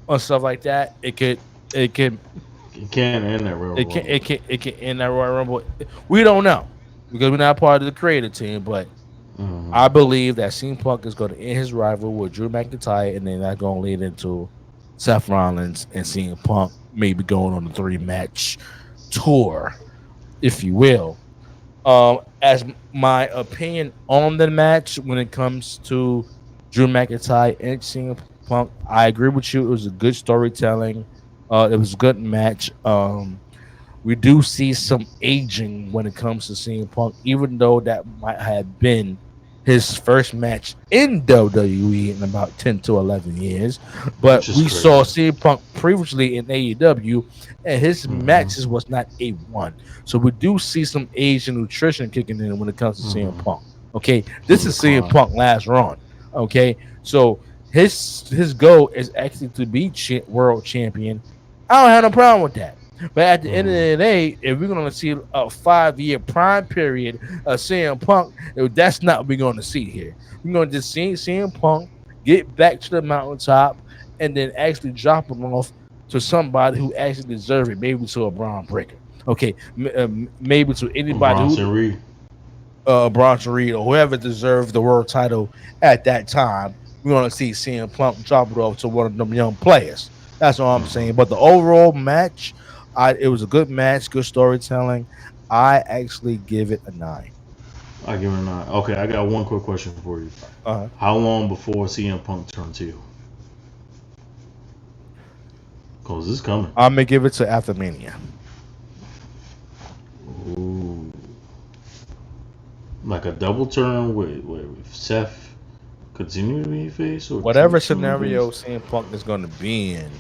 or stuff like that. It can It can't end that Royal Rumble. it can end that Royal Rumble. We don't know because we're not part of the creative team, but I believe that CM Punk is going to end his rival with Drew McIntyre, and then that's going to lead into Seth Rollins and CM Punk maybe going on a 3-match tour, if you will. As my opinion on the match when it comes to Drew McIntyre and CM Punk, I agree with you. It was a good storytelling. It was a good match. We do see some aging when it comes to CM Punk, even though that might have been his first match in WWE in about 10 to 11 years. But we saw CM Punk previously in AEW, and his matches was not A1. So we do see some Asian nutrition kicking in when it comes to CM Punk. Okay, this is CM Punk last run. Okay, so his goal is actually to be world champion. I don't have no problem with that. But at the end of the day, if we're going to see a 5-year prime period of CM Punk, that's not what we're going to see here. We're going to just see CM Punk get back to the mountaintop and then actually drop him off to somebody who actually deserves it, maybe to a Braun Breaker. Okay, maybe to anybody Bronson Reed or whoever deserved the world title at that time. We're going to see CM Punk drop it off to one of them young players. That's what I'm saying. But the overall match, it was a good match, good storytelling. I actually give it a 9. I give it a 9. Okay, I got one quick question for you. How long before CM Punk turns heel? Because it's coming. I'm going to give it to after Mania. Ooh. Like a double turn with Seth continue to be face? Or whatever scenario CM Punk is going to be in.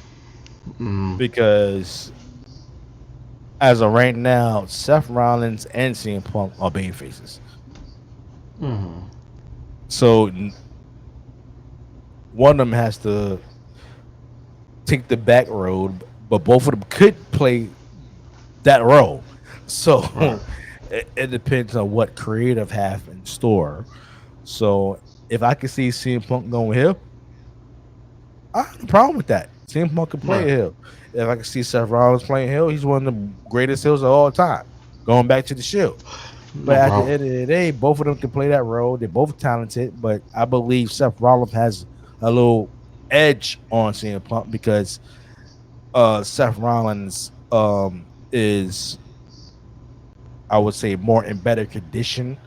Because as of right now, Seth Rollins and CM Punk are baby faces. So one of them has to take the back road, but both of them could play that role. So it depends on what creative have in store. So if I can see CM Punk going heel, I have no problem with that. CM Punk can play a heel. If I can see Seth Rollins playing heel, he's one of the greatest heels of all time. Going back to the Shield. But at the end of the day, both of them can play that role. They're both talented, but I believe Seth Rollins has a little edge on CM Punk because Seth Rollins is, I would say, more in better condition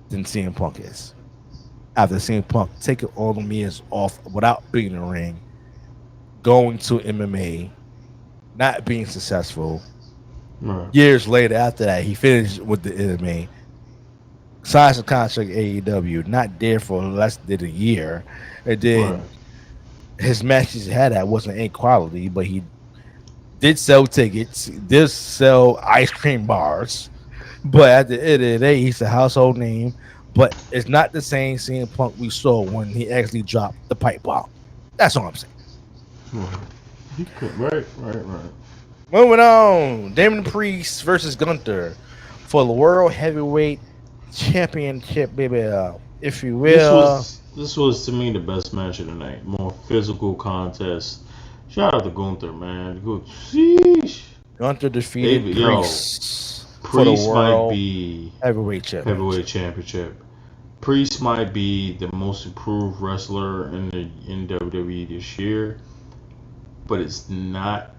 than CM Punk is. After CM Punk taking all the years off without being in the ring, going to MMA, not being successful. Years later, after that, he finished with the MMA, signs a contract at AEW, not there for less than a year. And then his matches he had that wasn't A quality, but he did sell tickets, did sell ice cream bars, but at the end of the day, he's a household name. But it's not the same CM Punk we saw when he actually dropped the pipe bomb. That's all I'm saying. Right. Moving on, Damon Priest versus Gunther for the World Heavyweight Championship, baby, if you will. This was to me the best match of the night. More physical contest. Shout out to Gunther, man. Good. Sheesh. Gunther defeated Baby, Priest for the Priest might World be Heavyweight Championship. Priest might be the most improved wrestler in WWE this year, but it's not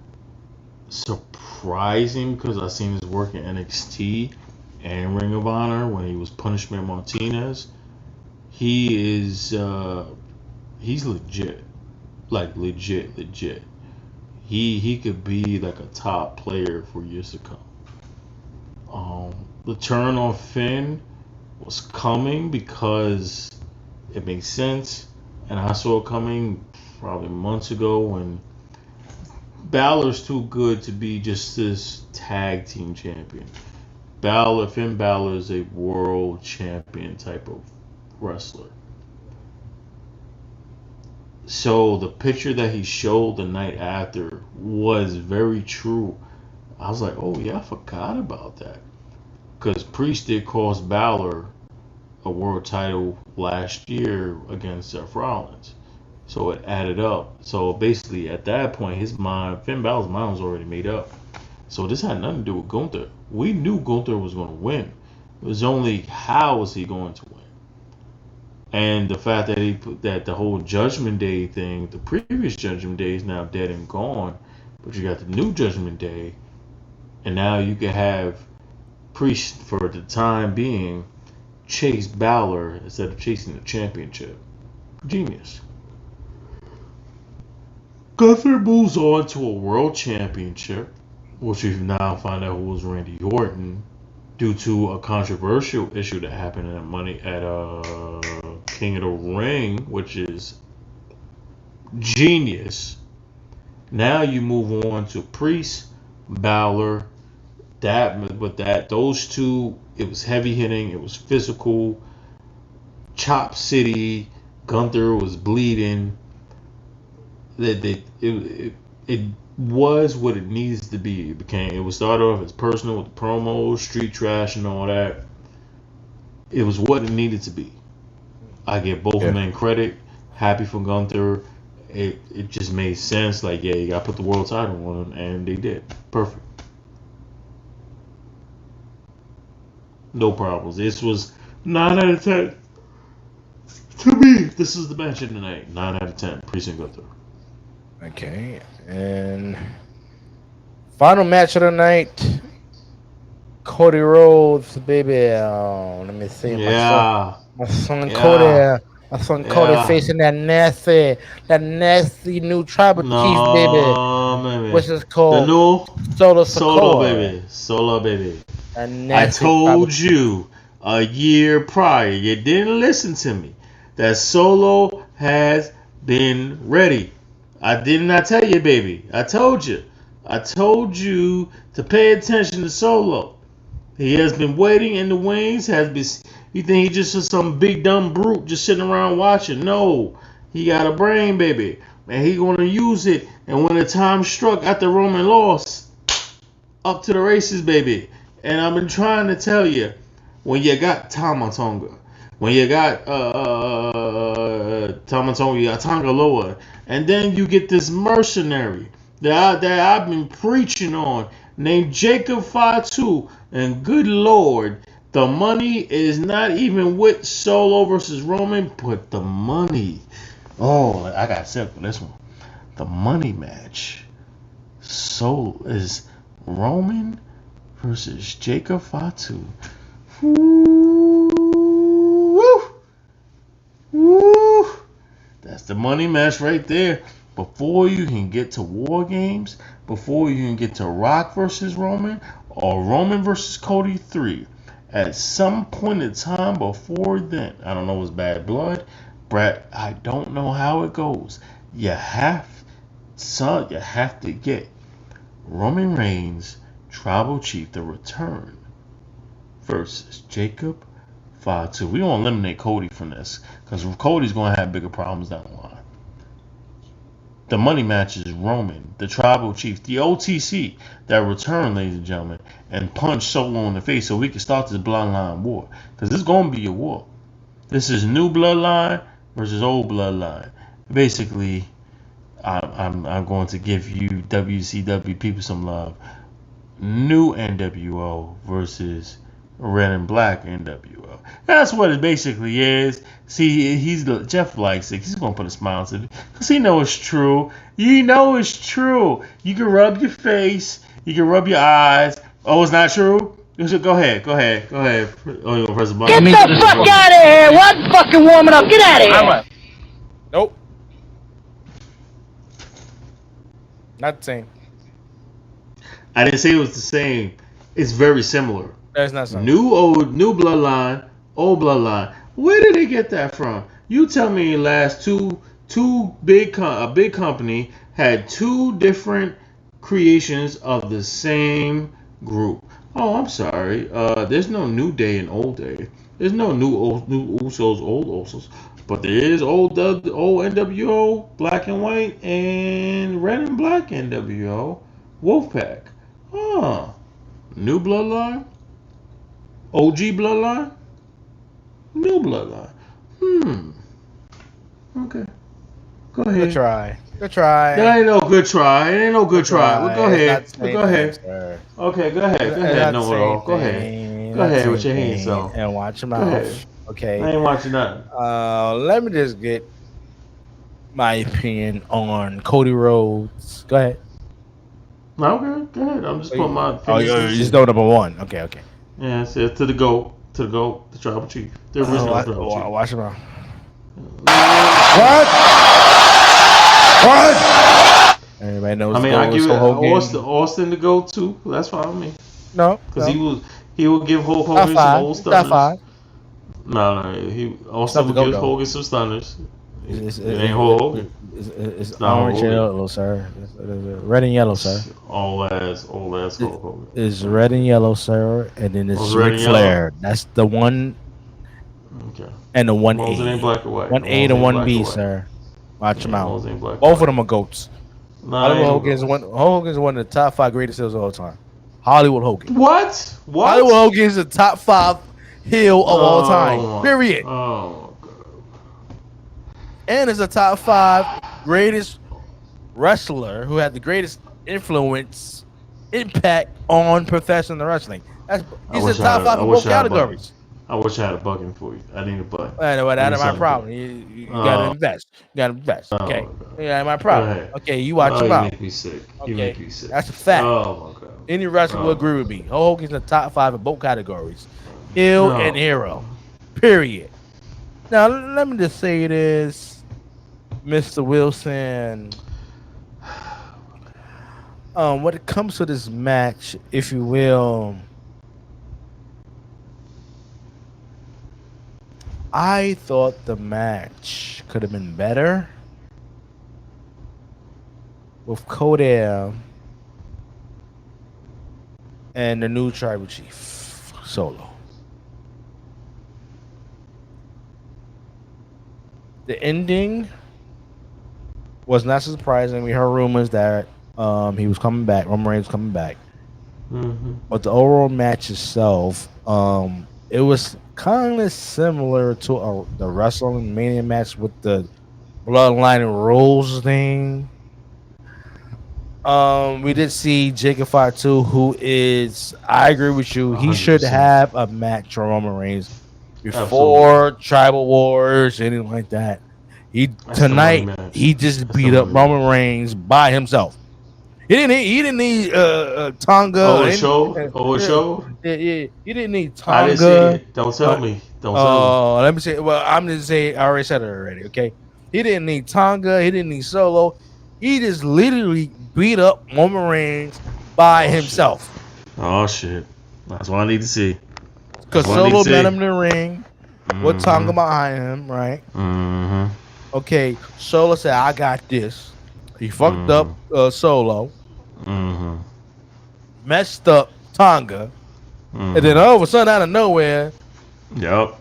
surprising because I've seen his work in NXT and Ring of Honor when he was Punishment Martinez. He is he's legit, like legit. He could be like a top player for years to come. The turn on Finn was coming because it makes sense, and I saw it coming probably months ago when Balor's too good to be just this tag team champion. Finn Balor is a world champion type of wrestler. So the picture that he showed the night after was very true. I was like, oh yeah, I forgot about that. Because Priest did cost Balor a world title last year against Seth Rollins. So it added up. So basically at that point, Finn Balor's mind was already made up. So this had nothing to do with Gunther. We knew Gunther was going to win. It was only how was he going to win. And the fact that the whole Judgment Day thing, the previous Judgment Day is now dead and gone, but you got the new Judgment Day, and now you can have Priest for the time being chase Balor instead of chasing the championship. Genius. Gunther moves on to a world championship, which we've now found out was Randy Orton, due to a controversial issue that happened at King of the Ring, which is genius. Now you move on to Priest, Balor. Those two, it was heavy hitting, it was physical. Chop City, Gunther was bleeding. It was what it needs to be. It was started off as personal with the promos, street trash, and all that. It was what it needed to be. I give both men credit. Happy for Gunther. It just made sense. Like, yeah, you got to put the world title on him, and they did. Perfect. No problems. This was 9 out of 10. To me, this is the match of the night. 9 out of 10. Priest and Gunther. Okay, and final match of the night, Cody Rhodes, baby. Let me see. My son Cody facing that nasty new tribal chief, baby. Which is called the new Solo, baby. I told you a year prior, you didn't listen to me, that Solo has been ready. I did not tell you, baby. I told you. I told you to pay attention to Solo. He has been waiting in the wings. You think he just some big dumb brute just sitting around watching? No. He got a brain, baby. And he gonna use it. And when the time struck after Roman lost, up to the races, baby. And I've been trying to tell you, when you got Tama Tonga, when you got Tama Tonga, you got Tonga Loa, and then you get this mercenary that I've been preaching on, named Jacob Fatu, and good Lord, the money is not even with Solo versus Roman, but the money. Oh, I got set for this one. The money match. So is Roman versus Jacob Fatu. Woo! Woo! That's the money match right there. Before you can get to War Games, before you can get to Rock versus Roman, or Roman versus Cody 3, at some point in time before then, I don't know if it's Bad Blood, Brett, I don't know how it goes. You have to get Roman Reigns, Tribal Chief, The Return versus Jacob Fatu. We don't eliminate Cody from this because Cody's going to have bigger problems down the line. The money match is Roman, the Tribal Chief, the OTC, that return, ladies and gentlemen, and punch Solo in the face so we can start this bloodline war. Because this is going to be a war. This is new bloodline versus old bloodline. Basically, I'm going to give you WCW people some love. New NWO versus Red and Black NWO. That's what it basically is. See, Jeff likes it. He's gonna put a smile to it because he knows it's true. You know it's true. You can rub your face. You can rub your eyes. Oh, it's not true. Go ahead. Oh, you gonna press the button? Get the fuck out of here! What fucking warming up? Get out of here! Nope. Not the same. I didn't say it was the same. It's very similar. That's not something. New bloodline, old bloodline. Where did they get that from? You tell me. Last a big company had two different creations of the same group. Oh, I'm sorry. There's no New Day and Old Day. There's no new Usos, old Usos. But there is old NWO, Black and White, and Red and Black NWO, Wolfpack. New bloodline. OG bloodline? New bloodline. Okay. Go ahead. Good try. That ain't no good try. It ain't no good try. Well, go ahead. Okay, go ahead. Know it all. Go ahead. Go ahead with your hands on. And watch them out. Okay. I ain't watching nothing. Let me just get my opinion on Cody Rhodes. Go ahead. Okay, go ahead. I'm just putting my opinion. Oh, you just know number one. Okay. Yeah, so to the GOAT, the Tribal Chief. The original Tribal Chief. Watch him out. What? Everybody knows. I mean, I give it Austin the GOAT too. That's fine with me. No, because he will give Hulk Hogan some old stunners. No, Austin will give Hogan some stunners. It ain't Hulk Hogan. It's orange and yellow, sir. Red and yellow, sir. All ass Hulk Hogan. It's red and yellow, sir, and then it's Ric Flair. That's the one. Okay. And the 1A. It ain't black or white. 1A to 1B, sir. Watch them out. Both of them are goats. Hulk Hogan's one of the top 5 greatest heels of all time. Hollywood Hogan. What? Hollywood Hogan is the top 5 heel of all time. Period. Oh, God. And is a top 5 greatest wrestler who had the greatest impact on professional wrestling. He's the top 5 in both categories. I wish I had a bucket for you. I need a bucket. That's my problem. You gotta invest. Okay. Yeah, my problem. Okay, you watch him out. You make me sick. You make me sick. That's a fact. Oh my God. Any wrestler will agree with me. Hulk Hogan's in the top 5 in both categories. Heel and hero. Period. Now let me just say this, Mr. Wilson. When it comes to this match, if you will, I thought the match could have been better with Cody and the new Tribal Chief, Solo. The ending was not surprising. We heard rumors that he was coming back, Roman Reigns was coming back. Mm-hmm. But the overall match itself, it was kind of similar to the WrestleMania match with the Bloodline Rules thing. We did see Jacob Fatu, who is, I agree with you, he 100%. Should have a match for Roman Reigns before Tribal Wars, anything like that. Tonight he just beat up Roman Reigns by himself. He didn't need Tonga. Show. Yeah. He didn't need Tonga. I didn't see it. Don't tell me. Let me say. Well, I'm just saying. I already said it already. Okay. He didn't need Tonga. He didn't need Solo. He just literally beat up Roman Reigns by himself. Shit. Oh shit! That's what I need to see. Because Solo met him in the ring with Tonga behind him, right? Mm-hmm. Okay. Solo said, "I got this." He fucked up Solo. Mm-hmm. messed up Tonga, and then all of a sudden out of nowhere, Yep.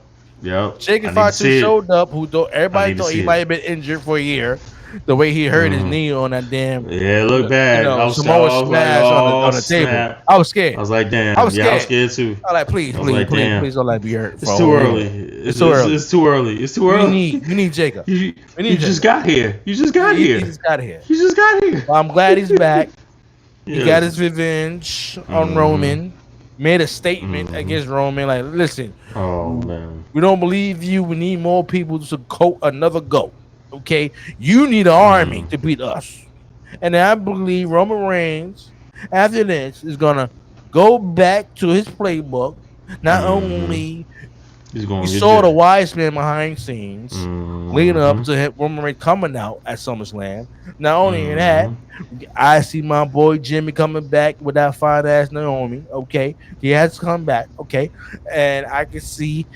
Jacob I need to Fatu see it. showed up. Who thought I everybody need to thought he see might it. have been injured for a year, the way he hurt his knee on that damn, Yeah, it looked bad. I Samoa was like, smash oh on the table. snap. I was scared. I was like, I damn. was Yeah, I was scared. scared too. I was like, please, I was like, damn. please don't let me hurt for It's a too whole early. year. It's too early. It's too early. It's too early. We need Jacob. You We need just Jacob. got here. You just got He here. just got here. You just got here. Well, I'm glad he's back. He Yeah. got his revenge on Roman. Made a statement against Roman. Like, listen, Oh man. we don't believe you. We need more people to coat another goat. Okay, you need an army to beat us. And I believe Roman Reigns, after this, is gonna go back to his playbook. Not only He's going we to get saw the Jay. wise man behind scenes leading up to him, Roman Reigns coming out at SummerSlam. Not only that, I see my boy Jimmy coming back with that fine ass Naomi. Okay, he has to come back. Okay, and I can see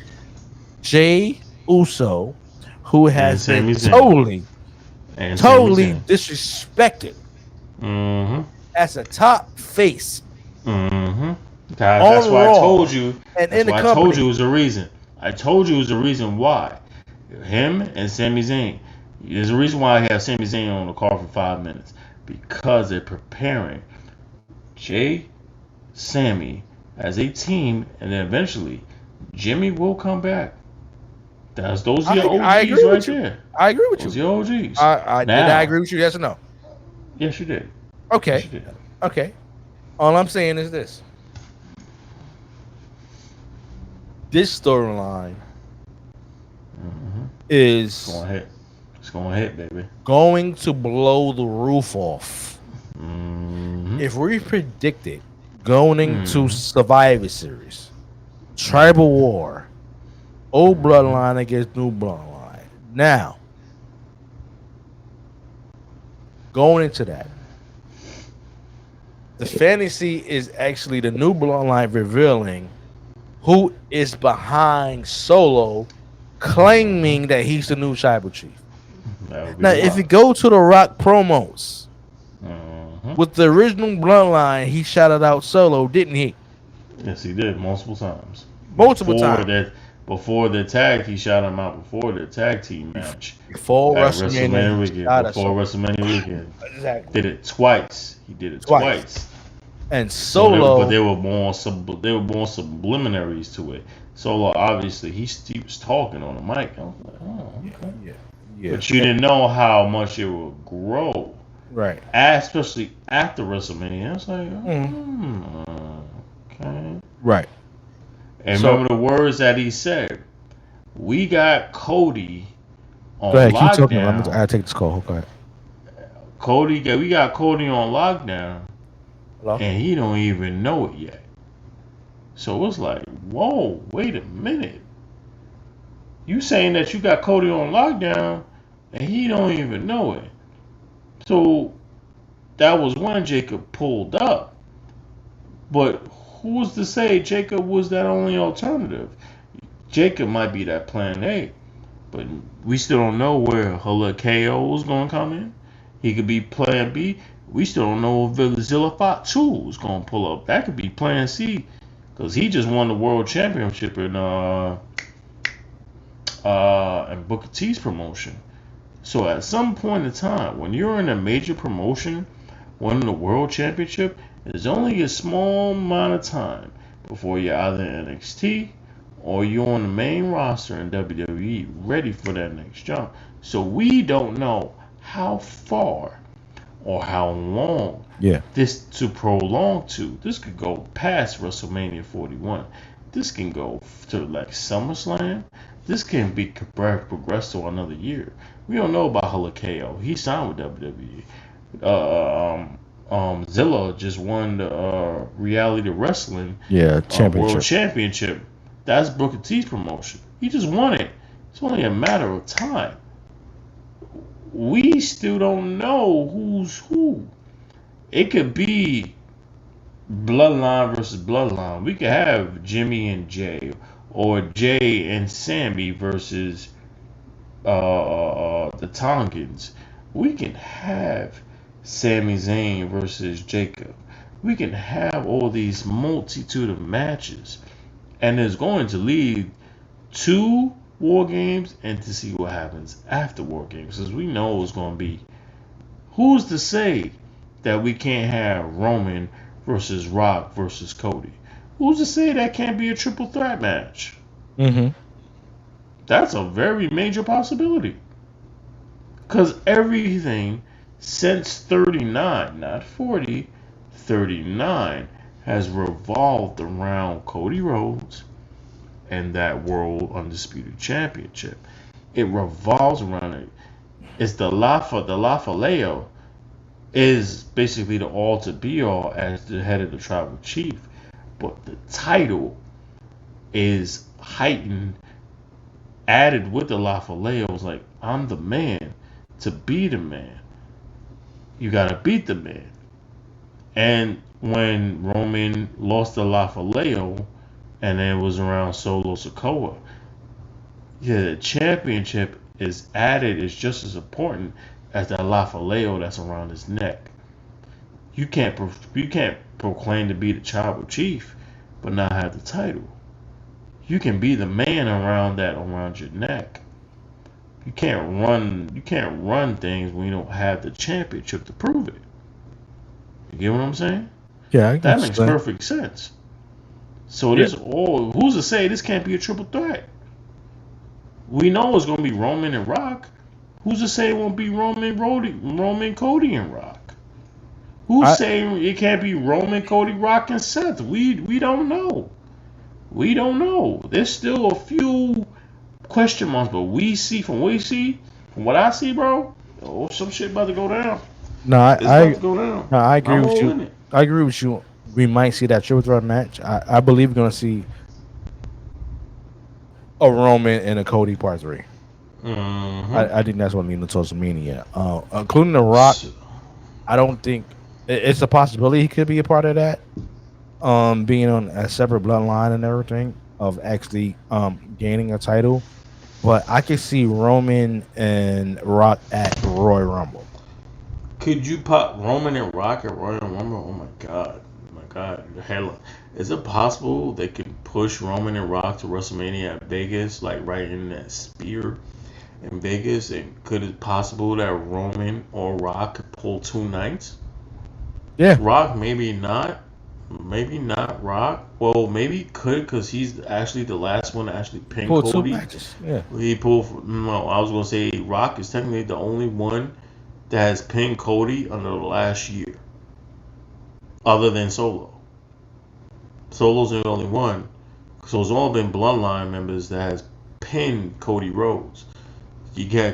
Jay Uso, who has been Sami Zayn. totally disrespected Mm-hmm. as a top face. Mm-hmm. That's why I told you. And That's in the why I company. told you it was a reason. I told you it was a reason why. Him and Sami Zayn. There's a reason why I have Sami Zayn on the card for 5 minutes. Because they're preparing Jay, Sammy as a team, and then eventually Jimmy will come back. Those are your OGs I agree right with you. there. I agree with Those you. are your OGs. Did I agree with you? Yes or no? Yes, you did. Okay. Yes, you did. Okay. All I'm saying is this. This storyline is Going to hit. It's going to hit, baby. going to blow the roof off. Mm-hmm. If we predicted going into Survivor Series, Tribal War, old bloodline against new bloodline. Now, going into that, the fantasy is actually the new bloodline revealing who is behind Solo, claiming that he's the new tribal chief. Now, if you go to the Rock promos with the original bloodline, he shouted out Solo, didn't he? Yes, he did multiple times. Before the tag, he shot him out before the tag team match. Before at WrestleMania weekend. Before WressleMania weekend. Exactly. Did it twice. He did it twice. And Solo, but they were more subliminaries to it. Solo, obviously, he was talking on the mic. I was like, oh, okay. Yeah. But you didn't know how much it would grow. Right. Especially after WrestleMania. I was like, okay. Right. And remember the words that he said. We got Cody on go ahead, lockdown. keep talking. I'll take this call. Go ahead. We got Cody on lockdown. Hello? And he don't even know it yet. So it's like, whoa, wait a minute. You saying that you got Cody on lockdown and he don't even know it. So that was when Jacob pulled up. But who's to say Jacob was that only alternative? Jacob might be that plan A. But we still don't know where KO is going to come in. He could be plan B. We still don't know if Zilla Fatu is going to pull up. That could be plan C. Because he just won the world championship in Booker T's promotion. So at some point in time, when you're in a major promotion, winning the world championship, there's only a small amount of time before you're either in NXT or you're on the main roster in WWE ready for that next jump. So we don't know how far or how long this to prolong to. This could go past WrestleMania 41. This can go to like SummerSlam. This can be progressed to another year. We don't know about KO. He signed with WWE. Zilla just won the Reality Wrestling World Championship. That's Booker T's promotion. He just won it. It's only a matter of time. We still don't know who's who. It could be Bloodline versus Bloodline. We could have Jimmy and Jay, or Jay and Sammy versus the Tongans. We can have Sami Zayn versus Jacob. we can have all these multitude of matches, and it's going to lead to War Games and to see what happens after War Games, because we know it's going to be. Who's to say that we can't have Roman versus Rock versus Cody? Who's to say that can't be a triple threat match? Mm-hmm. That's a very major possibility. Because everything since 39, not 40, 39 has revolved around Cody Rhodes and that World Undisputed Championship. It revolves around it. It's the Lafaleo is basically the all to be all as the head of the tribal chief. But the title is heightened, added with the Lafaleo. It's like, I'm the man. To be the man, you gotta beat the man. And when Roman lost the Lafaleo, and it was around Solo Sikoa, the championship is added, is just as important as that Lafaleo that's around his neck. You can't proclaim to be the tribal chief, but not have the title. You can be the man around your neck. You can't run things when you don't have the championship to prove it. You get what I'm saying? Yeah, that makes perfect sense. So this who's to say this can't be a triple threat? We know it's gonna be Roman and Rock. Who's to say it won't be Roman, Cody, and Rock? Who's saying it can't be Roman, Cody, Rock, and Seth? We don't know. We don't know. There's still a few question marks, but from what I see, bro, some shit about to go down. I agree with you. I agree with you. We might see that triple threat match. I believe we're gonna see a Roman and a Cody part 3. Mm-hmm. I think that's what leading to WrestleMania. Including The Rock, I don't think it's a possibility he could be a part of that. Being on a separate bloodline and everything of actually gaining a title. But I could see Roman and Rock at Royal Rumble. Could you put Roman and Rock at Royal Rumble? Oh my god. Hell, is it possible they can push Roman and Rock to WrestleMania at Vegas, like right in that spear in Vegas? And could it possible that Roman or Rock could pull 2 nights? Yeah. Rock, maybe not. Maybe not Rock. Well, maybe he could, because he's actually the last one to actually pin Cody. 2 matches. Yeah. He pulled. No, I was gonna say Rock is technically the only one that has pinned Cody under the last year, other than Solo. Solo's the only one. So it's all been bloodline members that has pinned Cody Rhodes.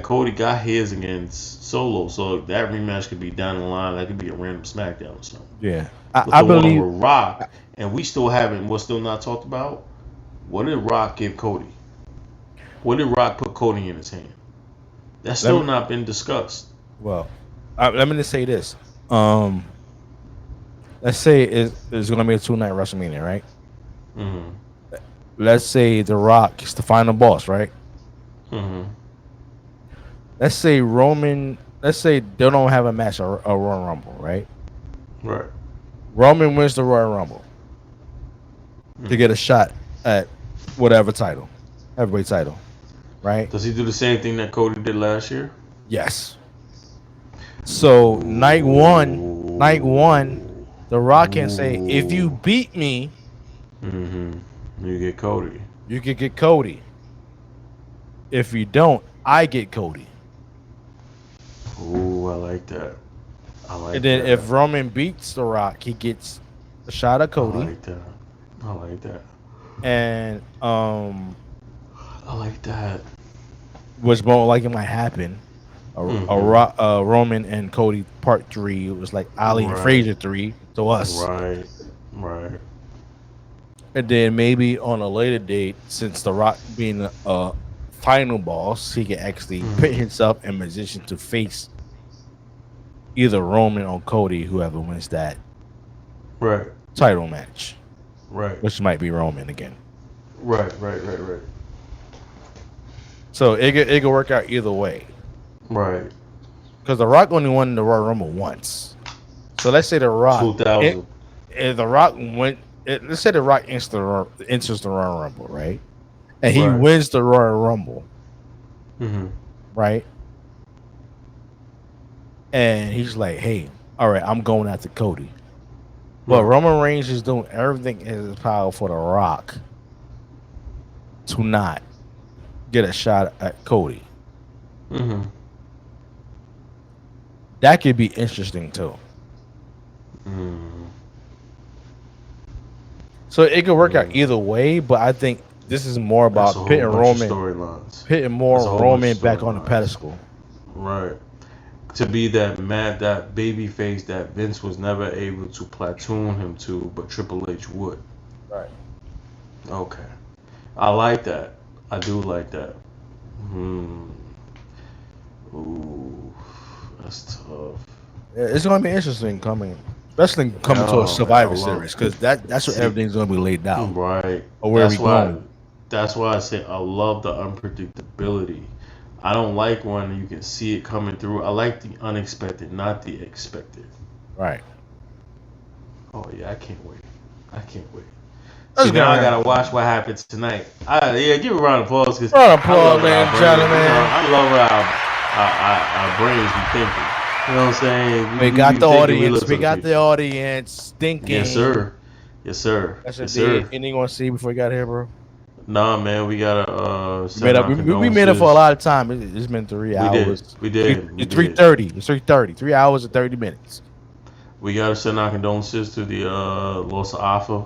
Cody got his against Solo, so that rematch could be down the line. That could be a random SmackDown or something. Yeah. I believe with Rock, and we're still not talked about. What did Rock give Cody? What did Rock put Cody in his hand? That's still not been discussed. Well, let me just say this. Let's say it's going to be a 2-night WrestleMania, right? Mm-hmm. Let's say The Rock is the final boss, right? Mm-hmm. Let's say Roman. Let's say they don't have a match at Royal Rumble, right? Right. Roman wins the Royal Rumble to get a shot at whatever title, heavyweight title, right? Does he do the same thing that Cody did last year? Yes. So night one, The Rock can say, if you beat me, you get Cody. You can get Cody. If you don't, I get Cody. Ooh, I like that. And then if Roman beats The Rock, he gets a shot at Cody. I like that. And I like that. Which more like it might happen. Roman and Cody part 3. It was like Ali and Frazier 3 to us. Right. And then maybe on a later date, since The Rock being a final boss, he can actually put himself in position to face either Roman or Cody, whoever wins that title match. Right. Which might be Roman again. Right. So it could work out either way. Right. Because The Rock only won the Royal Rumble once. So let's say The Rock. 2000. if The Rock went. Let's say The Rock enters the Royal Rumble, right? And he Right. wins the Royal Rumble, Mm-hmm. right? And he's like, "Hey, all right, I'm going after Cody." But Right. Roman Reigns is doing everything in his power for The Rock to not get a shot at Cody. Mm-hmm. That could be interesting too. Mm-hmm. So it could work out either way, but I think this is more That's a about whole bunch of storylines. pitting That's a more whole bunch Roman of back on the storylines. pedestal. Right. To be that baby face that Vince was never able to platoon him to, but Triple H would. Right. Okay. I like that. I do like that. Ooh, that's tough. It's going to be interesting especially coming to a I Survivor love. Series, because that's where See, everything's going to be laid out. right. Or where we That's why. going? That's why I say I love the unpredictability. I don't like when you can see it coming through. I like the unexpected, not the expected. Right. Oh yeah, I can't wait. I can't wait. Let's See, go now I around. gotta watch what happens tonight. Give a round of applause because Round of I love applause, what ladies our and brains, gentlemen. I love what our brains be thinking. You know what I'm saying? We got be the thinking, we audience. listen We to got people. the audience thinking. Yes, sir. Yes, sir. That's Yes, what they sir. anything you want to see before we got here, bro? Nah, man, we gotta We send our we made up for a condolences. lot of time. It's been 3 We did. hours. We did. We It's 3:30. did. It's 3:30. 3 hours and 30 minutes. We gotta send our condolences to the loss of Alpha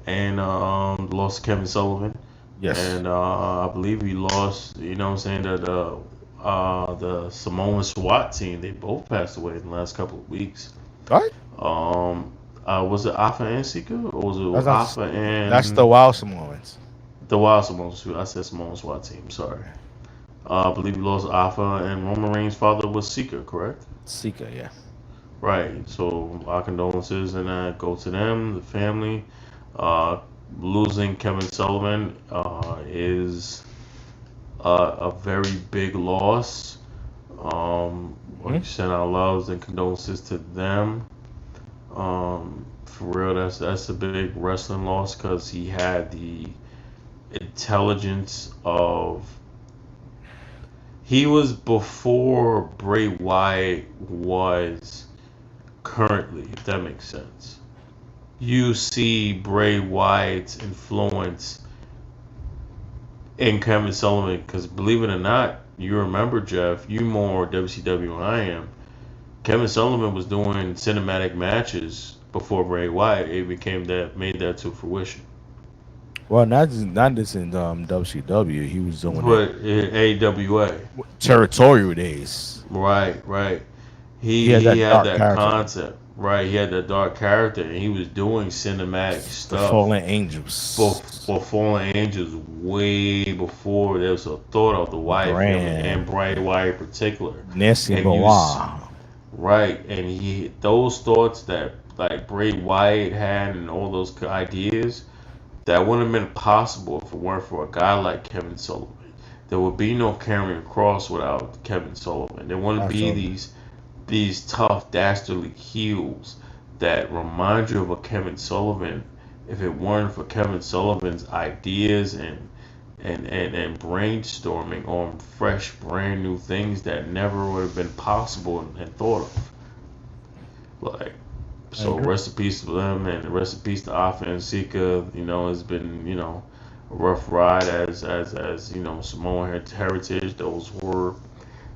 and the loss of Kevin Sullivan. Yes. And I believe we lost. You know what I'm saying, that the Samoan SWAT team, they both passed away in the last couple of weeks. Right? Was it Alpha and Seeker, or was it That's Alpha and that's the Wild Samoans. the Wild Samoan? I said Samoan SWAT team. Sorry. I believe we lost Alpha, and Roman Reigns' father was Seeker, correct? Sika, yeah. Right. So our condolences and go to them, the family. Uh, Losing Kevin Sullivan is a very big loss. We send our loves and condolences to them. For real, that's a big wrestling loss because he had the intelligence of. He was before Bray Wyatt was currently, if that makes sense. You see Bray Wyatt's influence in Kevin Sullivan, because believe it or not, you remember, Jeff, you more WCW than I am. Kevin Sullivan was doing cinematic matches before Bray Wyatt made that to fruition. Well, not just in WCW. He was doing But in AWA, territorial days. right. He had He that had dark that character. concept, right? He had that dark character, and he was doing cinematic The stuff. Fallen Angels. For Fallen Angels, way before there was a thought of the Wyatt family and Bray Wyatt in particular. Nancy And Benoit. right, and those thoughts that like Bray Wyatt had and all those ideas, that wouldn't have been possible if it weren't for a guy like Kevin Sullivan. There would be no Karrion Kross without Kevin Sullivan. There wouldn't be these tough, dastardly heels that remind you of a Kevin Sullivan if it weren't for Kevin Sullivan's ideas and brainstorming on fresh, brand new things that never would have been possible and thought of. Like, so rest in peace to them, and rest in peace to Alpha and Sika. You know, it's been a rough ride as Samoan heritage. Those were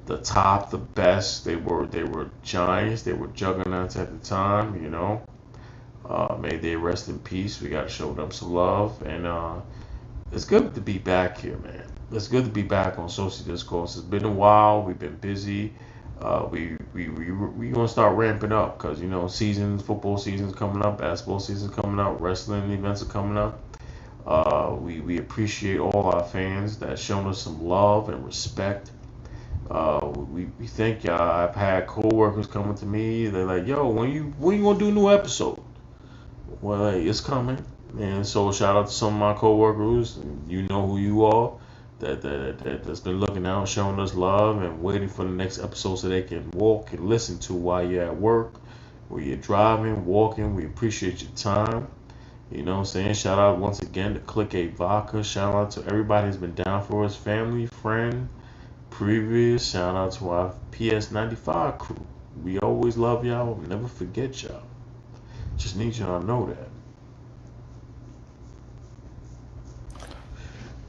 the top, the best. They were giants. They were juggernauts at the time. May they rest in peace. We got to show them some love, and it's good to be back here, man. It's good to be back on Saucy Discourse. It's been a while. We've been busy. We gonna start ramping up because football season's coming up, basketball season's coming up, wrestling events are coming up. We appreciate all our fans that shown us some love and respect. We thank y'all. I've had co-workers coming to me. They're like, "Yo, when you gonna do a new episode?" Well, hey, it's coming. And so shout out to some of my co-workers. You know who you are. That's been looking out, showing us love, and waiting for the next episode so they can walk and listen to while you're at work, where you're driving, walking. We appreciate your time. You know what I'm saying? Shout out once again to Click A Vodka. Shout out to everybody who's been down for us, family, friend, previous. Shout out to our PS95 crew. We always love y'all. We'll never forget y'all. Just need y'all to know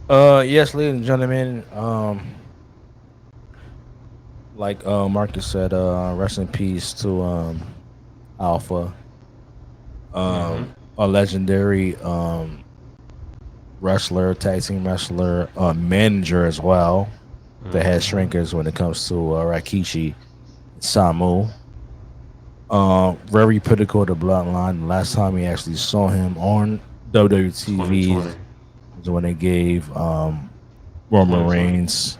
that. Yes, ladies and gentlemen. Like Marcus said, rest in peace to Alpha. A legendary wrestler, tag team wrestler, manager as well. The head shrinkers when it comes to Rikishi, Samu. Very critical to Bloodline. The last time we actually saw him on WWTV was when they gave Roman Reigns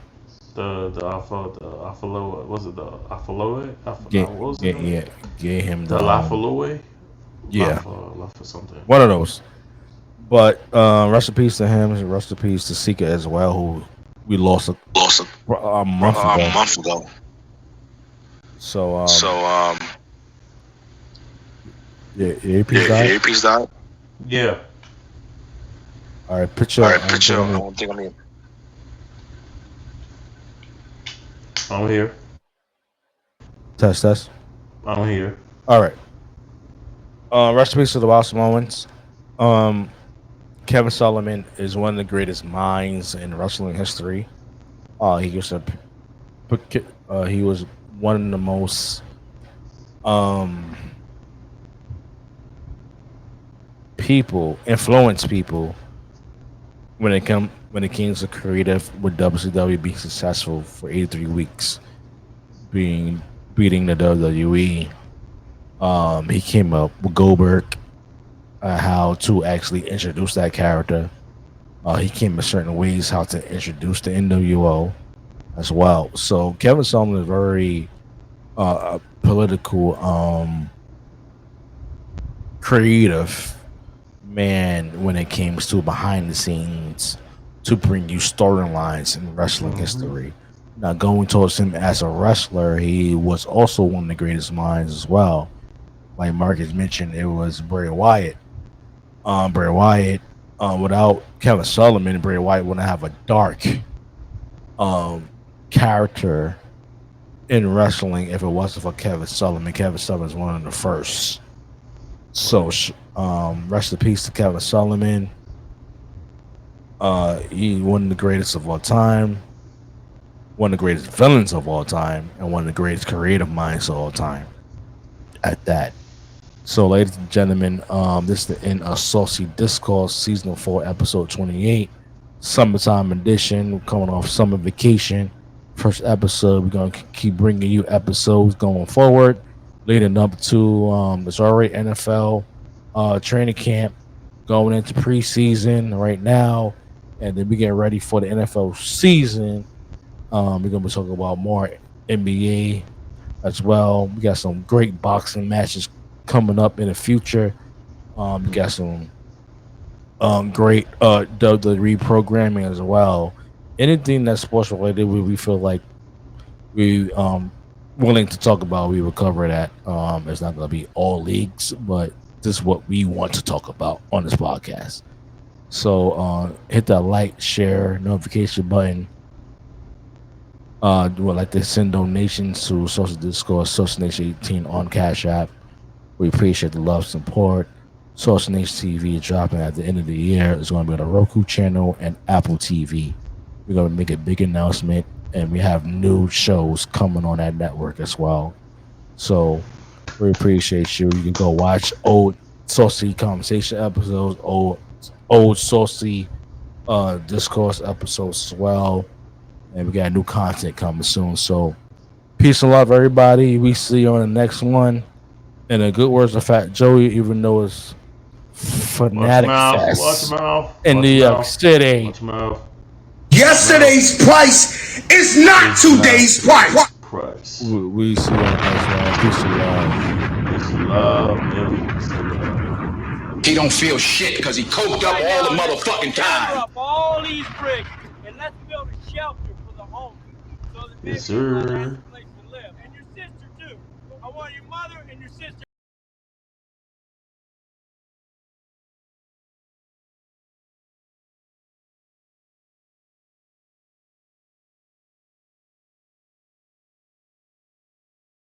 the Alpha was it the Alpha gave him the Lafaloe? Yeah, Lafa something. One of those. But rest in peace to him. Rest in peace to Sika as well, who we lost a month ago. So yeah, earpiece died. Yeah. All right, picture. I'm here. Test. I'm here. All right. Rest in peace to the Wild Samoans. Kevin Sullivan is one of the greatest minds in wrestling history. He was one of the most influenced people when it came to creative with WCW being successful for 83 weeks, beating the WWE. He came up with Goldberg, how to actually introduce that character. He came in certain ways how to introduce the NWO as well. So Kevin Sullivan is very political, creative man when it comes to behind the scenes to bring you storylines in wrestling history. Now, going towards him as a wrestler, he was also one of the greatest minds as well. Like Marcus mentioned, it was Bray Wyatt. Without Kevin Sullivan, Bray Wyatt wouldn't have a dark character in wrestling if it wasn't for Kevin Sullivan. Kevin Sullivan is one of the first. So, rest in peace to Kevin Sullivan. He one of the greatest of all time, one of the greatest villains of all time, and one of the greatest creative minds of all time. At that. So, ladies and gentlemen, this is the end of Saucy Discourse, Season 4, Episode 28, Summertime Edition. We're coming off summer vacation. First episode, we're going to keep bringing you episodes going forward, leading up to it's already NFL training camp, going into preseason right now, and then we get ready for the NFL season. We're going to be talking about more NBA as well. We got some great boxing matches coming up in the future. We got some great WWE programming as well. Anything that's sports related, we feel like we willing to talk about, we will cover that. It's not going to be all leagues, but this is what we want to talk about on this podcast. So hit that like, share, notification button. Would like to send donations to Saucy Discourse, Saucy Nation 18 on Cash App. We appreciate the love, support. Saucy Nation TV is dropping at the end of the year. It's going to be on the Roku channel and Apple TV. We're going to make a big announcement, and we have new shows coming on that network as well. So we appreciate you. You can go watch old Saucy Conversation episodes, old Saucy Discourse episodes as well. And we got new content coming soon. So peace and love, everybody. We see you on the next one. And the good words of Fat Joey, even though it's Fanatic Fest in New York City. Yesterday's price is not today's price. We see you on the next one. Peace and love. Peace and love. He don't feel shit because he coked up all the motherfucking time. Up all these bricks and let's build a shelter for the homeless so that Yes, maybe your mother sir. has a place to live. And your sister too. I want your mother and your sister